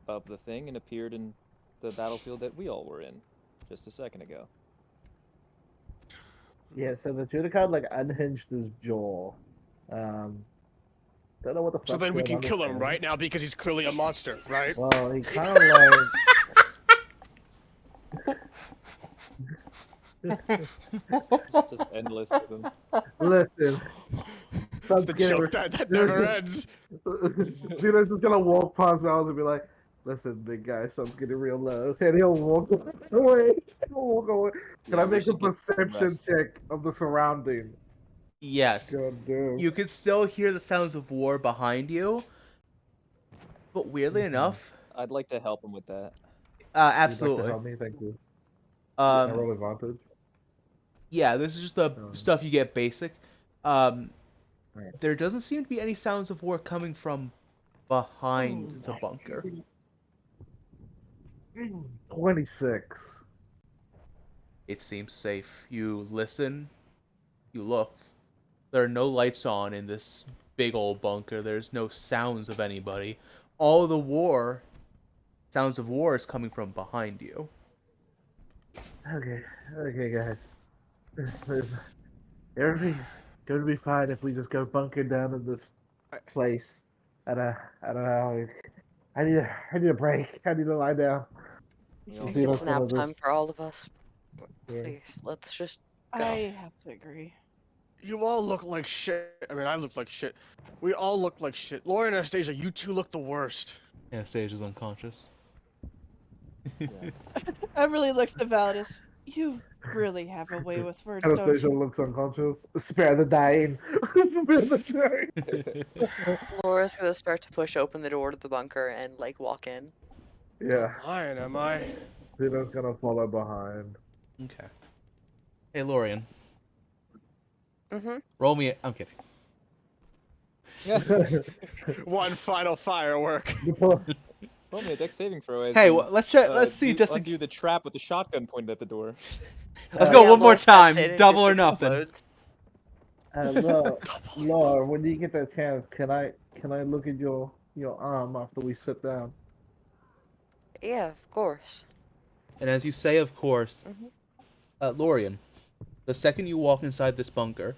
of the thing and appeared in the battlefield that we all were in just a second ago. Yeah, so the Judicat like unhinged his jaw. Don't know what the fuck. So then we can kill him right now because he's clearly a monster, right? Well, he kind of like Just endless with them. listen. It's the joke that never ends. Zeno's just gonna walk past Miles and be like, "Listen, big guy, sun's getting real low," and he'll walk away. He'll walk away. Can Yeah, I we make a should get some perception rest. check of the surrounding? Yes. God damn. You can still hear the sounds of war behind you, but weirdly enough, I'd like to help him with that. You'd like to absolutely. help me? Thank you. Can I Um, roll advantage? yeah, this is just the Um. stuff you get basic. Um, Right. there doesn't seem to be any sounds of war coming from behind the bunker. 26. It seems safe. You listen, you look. There are no lights on in this big old bunker. There's no sounds of anybody. All the sounds of war is coming from behind you. Okay, guys. Everything's going to be fine if we just go bunker down in this place. And I don't know. I need a break. I need to lie down. You You think also It's it's nap gonna time just for all of us. yeah. Please, let's just go. I have to agree. You all look like shit. I mean, I look like shit. We all look like shit. Laura and Anastasia, you two look the worst. Anastasia's unconscious. Everly looks to Valdis. You really have a way with words, don't Anastasia you? looks unconscious. Spare the dying. Spare the dying. Laura's gonna start to push open the door to the bunker and like walk in. Yeah, Not lying, am I? Zeno's gonna follow behind. Okay. Hey, Lorian. Mm-hmm. Roll me. I'm kidding. One final firework. Roll me a dex saving throw. As Hey, you, let's check. Let's see. Just undo the trap with the shotgun pointed at the door. let's go Yeah, one more Laura steps time. in and Double just or nothing. explodes. Laura, when you get that chance, can I look at your arm after we sit down? Yeah, of course. And as you say, of course, Lorian, the second you walk inside this bunker,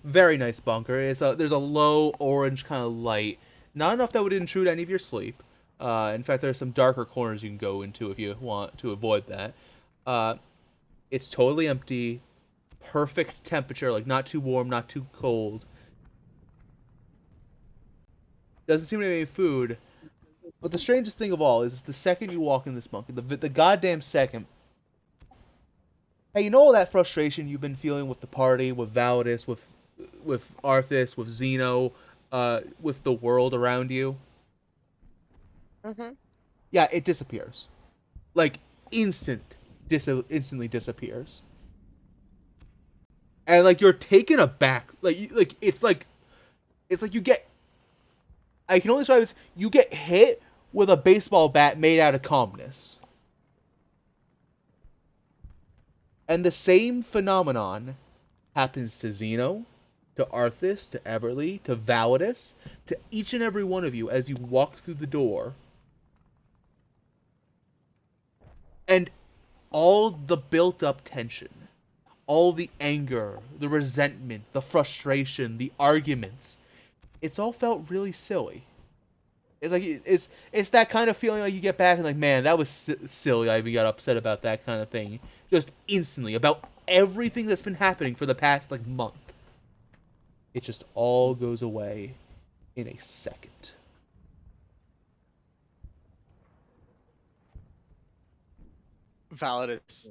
very nice bunker. There's a low orange kind of light, not enough that would intrude any of your sleep. In fact, there's some darker corners you can go into if you want to avoid that. It's totally empty, perfect temperature, like not too warm, not too cold. Doesn't seem to have any food. But the strangest thing of all is the second you walk in this bunker, the goddamn second. Hey, you know all that frustration you've been feeling with the party, with Validus, with Arthas, with Zeno, with the world around you? Mm-hmm. Yeah, it disappears. Like instantly disappears. And like you're taken aback. It's like you get. I can only describe it as you get hit with a baseball bat made out of calmness. And the same phenomenon happens to Zeno, to Arthas, to Everly, to Validus, to each and every one of you as you walk through the door. And all the built-up tension, all the anger, the resentment, the frustration, the arguments, it's all felt really silly. It's like it's that kind of feeling like you get back and like, man, that was silly. I even got upset about that kind of thing, just instantly about everything that's been happening for the past like month. It just all goes away in a second. Validus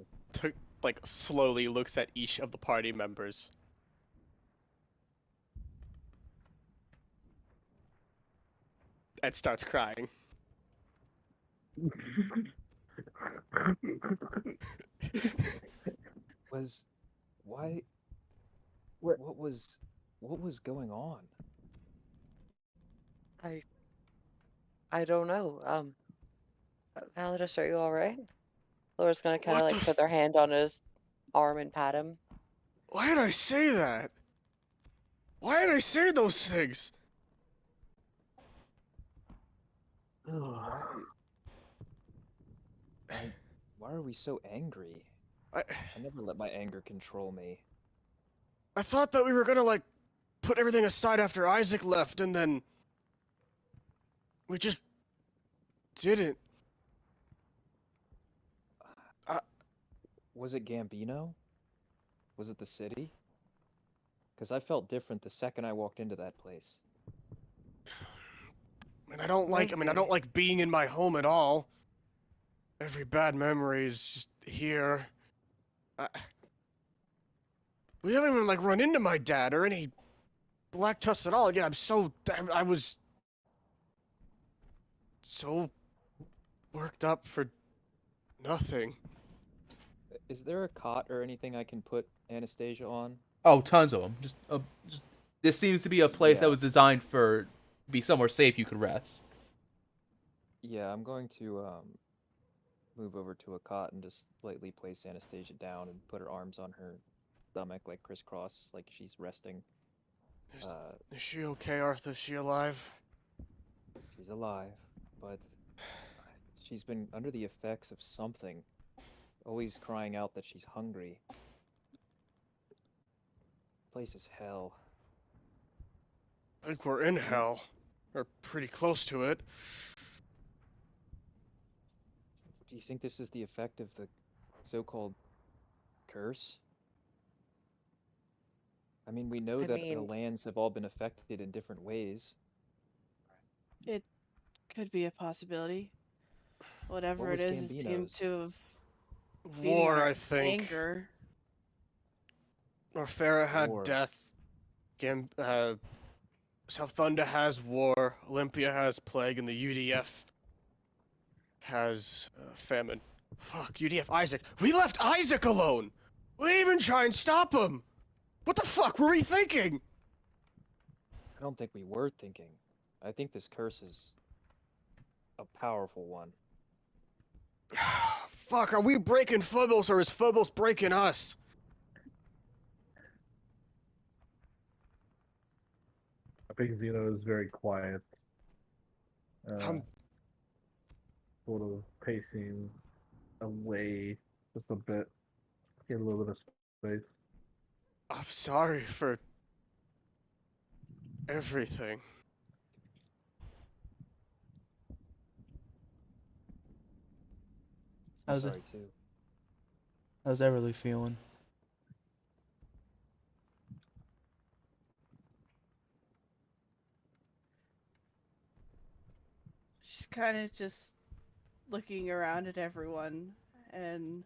slowly looks at each of the party members. And starts crying. Why? What? What was going on? I don't know. Validus, are you all right? Laura's gonna kind of What like the put their hand on his arm and pat him. Why did I say that? Why did I say those things? Why? Why are we so angry? I never let my anger control me. I thought that we were gonna put everything aside after Isaac left, and then we just didn't. Was it Gambino? Was it the city? Because I felt different the second I walked into that place. I don't like being in my home at all. Every bad memory is just here. We haven't even run into my dad or any Black Tusk at all. Yeah, I was so worked up for nothing. Is there a cot or anything I can put Anastasia on? Oh, tons of them. Just this seems to be a place that Yeah. was designed for be somewhere safe you could rest. Yeah, I'm going to move over to a cot and just lightly place Anastasia down and put her arms on her stomach like crisscross, like she's resting. Is she okay, Arthur? Is she alive? She's alive, but she's been under the effects of something, always crying out that she's hungry. Place is hell. I think we're in hell. Or pretty close to it. Do you think this is the effect of the so-called curse? I mean, we know I that the mean, lands have all been affected in different ways. It could be a possibility. What Whatever it was is, it seemed Gambino's? to have feeding War, our I think. anger. Norfera had War. death. Sowthunda has war. Olympia has plague, and the UDF has famine. Fuck, UDF Isaac. We left Isaac alone! We didn't even try and stop him! What the fuck were we thinking? I don't think we were thinking. I think this curse is a powerful one. Fuck, are we breaking Phobos or is Phobos breaking us? I think Zeno is very quiet. I'm Sort of pacing away just a bit. Get a little bit of space. I'm sorry for everything. I'm How's it? sorry too. How's Everly feeling? She's kind of just looking around at everyone, and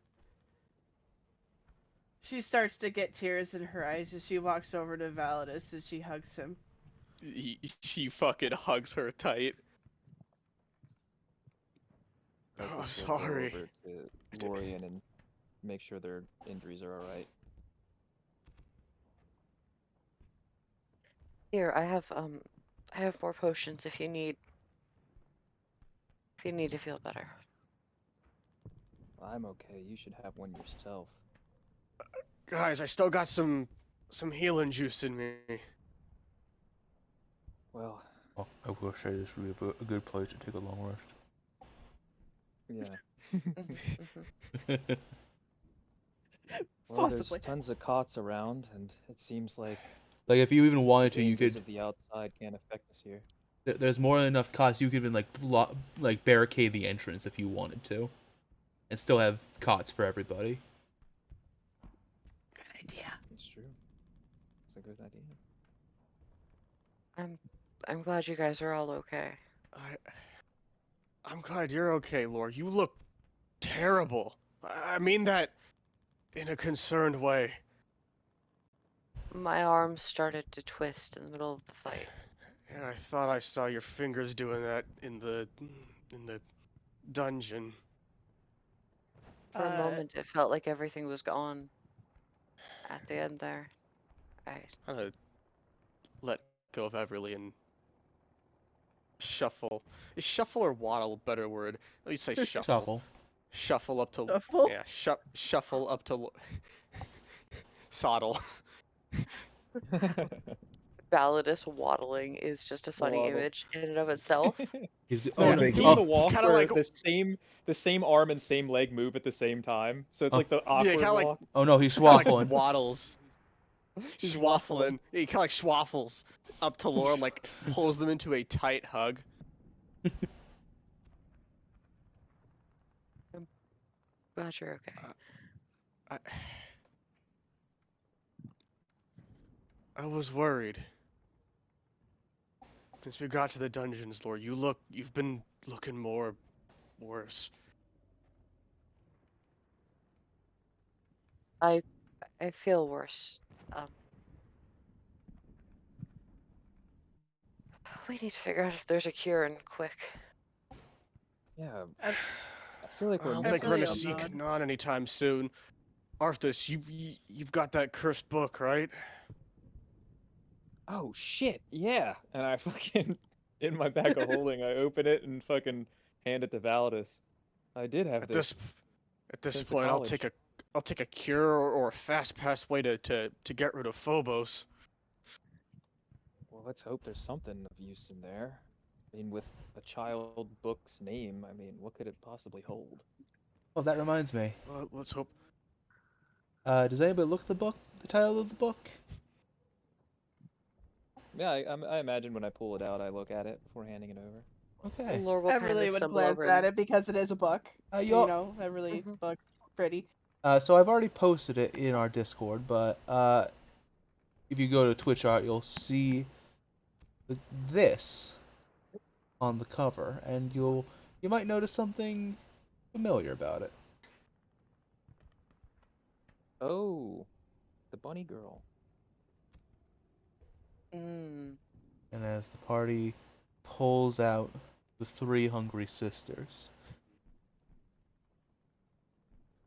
she starts to get tears in her eyes as she walks over to Validus and she hugs him. She fucking hugs her tight. Douglas I'm will go sorry. over to Lorian and make sure their injuries are alright. here, I have more potions if you need to feel better. I'm okay. You should have one yourself. Guys, I still got some healing juice in me. Well, Oh, I will say this would be a good place to take a long rest. yeah. Mhm. Well, Possibly. there's tons of cots around, and it seems like Like if you even the wanted to, you dangers could. of the outside can't affect us here. There's more than enough cots. You could even like barricade the entrance if you wanted to, and still have cots for everybody. Good idea. It's true. It's a good idea. I'm glad you guys are all okay. I'm glad you're okay, Lore. You look terrible. I mean that in a concerned way. My arms started to twist in the middle of the fight. Yeah, I thought I saw your fingers doing that in the dungeon. For a moment, it felt like everything was gone. At the end there, I I'm gonna let go of Everly and shuffle. Is shuffle or waddle a better word? Let me say shuffle. Shuffle. Shuffle up to. Shuffle? Yeah, shuffle up to. Soddle. Validus waddling is just a funny Waddle. image in and of itself. He's Oh, no, he's big- doing oh, the walk kinda where like- the same arm and same leg move at the same time. So it's Oh. like the awkward kinda like- walk. oh no, he's Kinda like swaffling. waddles. He's Schwaffling. He kind of like schwaffles up to Laura, like pulls them into a tight hug. Glad you're okay. I was worried. Since we got to the dungeons, Lord, you've been looking more worse. I feel worse. We need to figure out if there's a cure and quick. Yeah, I- I feel like I we're don't missing think we're gonna feel see something. bad. Kanan anytime soon. Arthas, you've got that cursed book, right? Oh shit, yeah. And I fucking in my bag of holding, I open it and fucking hand it to Validus. I did have At this this since the point, college. I'll take a cure or a fast pass way to get rid of Phobos. Well, let's hope there's something of use in there. I mean, with a child book's name, I mean, what could it possibly hold? Well, that reminds me. Let's hope. Does anybody look at the book? The title of the book? Yeah, I imagine when I pull it out, I look at it before handing it over. Okay. Lore will kind Everly of would stumble glance over at and it because it is a book. you You know, Everly Mhm. book's pretty. So I've already posted it in our Discord, but if you go to Twitch art, you'll see this on the cover, and you might notice something familiar about it. Oh, the bunny girl. Mm. And as the party pulls out the three hungry sisters,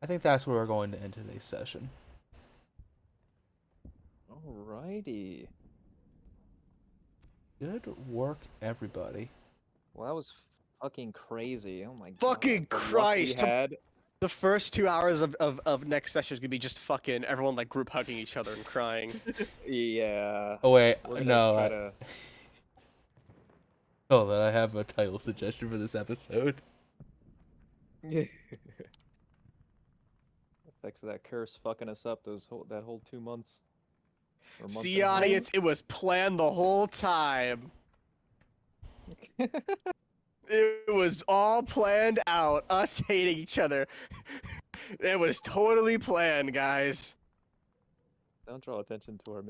I think that's where we're going to end today's session. Alrighty. Good work, everybody. Well, that was fucking crazy. Oh my Fucking god. The luck we Christ! had. The first 2 hours of next session is gonna be just fucking everyone like group hugging each other and crying. Yeah. Oh wait, We're gonna no. try to. Hold on, I have a title suggestion for this episode. Effects of that curse fucking us up that whole 2 months. Or month See, and a half. audience, it was planned the whole time. It was all planned out. Us hating each other. It was totally planned, guys. Don't draw attention to our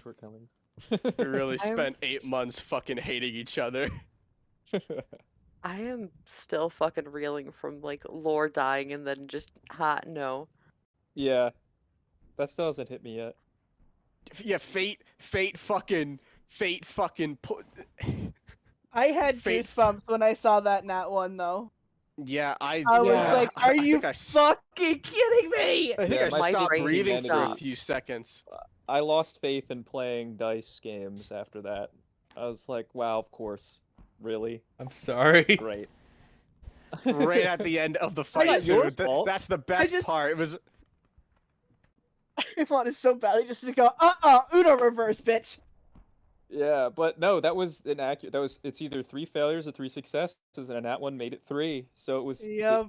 shortcomings. We really I'm- spent 8 months fucking hating each other. I am still fucking reeling from like lore dying and then just hot no. Yeah, that still hasn't hit me yet. Yeah, fate fucking put. I had Fate- goosebumps when I saw that Nat one though. Yeah, I was Yeah. like, "Are you think I s- fucking kidding me?" I think Yeah, I my stopped brain breathing for a stopped. few seconds. I lost faith in playing dice games after that. I was like, wow, of course. Really? I'm sorry. Great. Right at the end of the fight, not too. your fault. That's the best just- part. It was. I wanted so badly just to go, Uno reverse, bitch. Yeah, but no, that was inaccurate. It's either 3 failures or 3 successes, and that one made it 3. So Yep.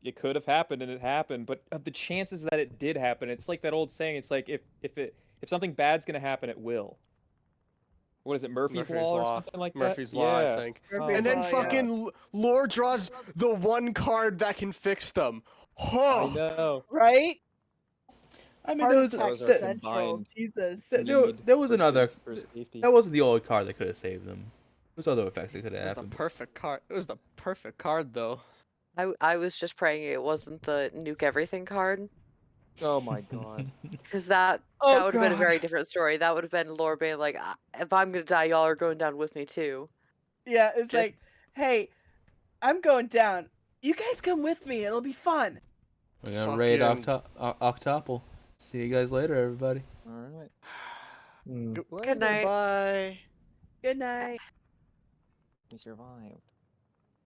it could have happened and it happened, but of the chances that it did happen, it's like that old saying, it's like if something bad's gonna happen, it will. What is it, Murphy's Law or something like that? Murphy's Law, I Yeah. think. Murphy's And then Law, yeah. fucking Lore draws the one card that can fix them. I Oh, know. Right? I mean, Heart there was attack Those are th- central. combined. Jesus. th- You there, need there was first another. aid for safety. That wasn't the only card that could have saved them. There's other effects that could it have was the happened. perfect card. It was the perfect card, though. I was just praying it wasn't the nuke everything card. Oh my god. Because that Oh, would have been a God. very different story. That would have been lore being like, if I'm gonna die, y'all are going down with me too. Yeah, it's Just- like, hey, I'm going down. You guys come with me. It'll be fun. We're gonna raid Fucking- Octuple. See you guys later, everybody. Alright. Mm. Good night. Bye. Good night. We survived.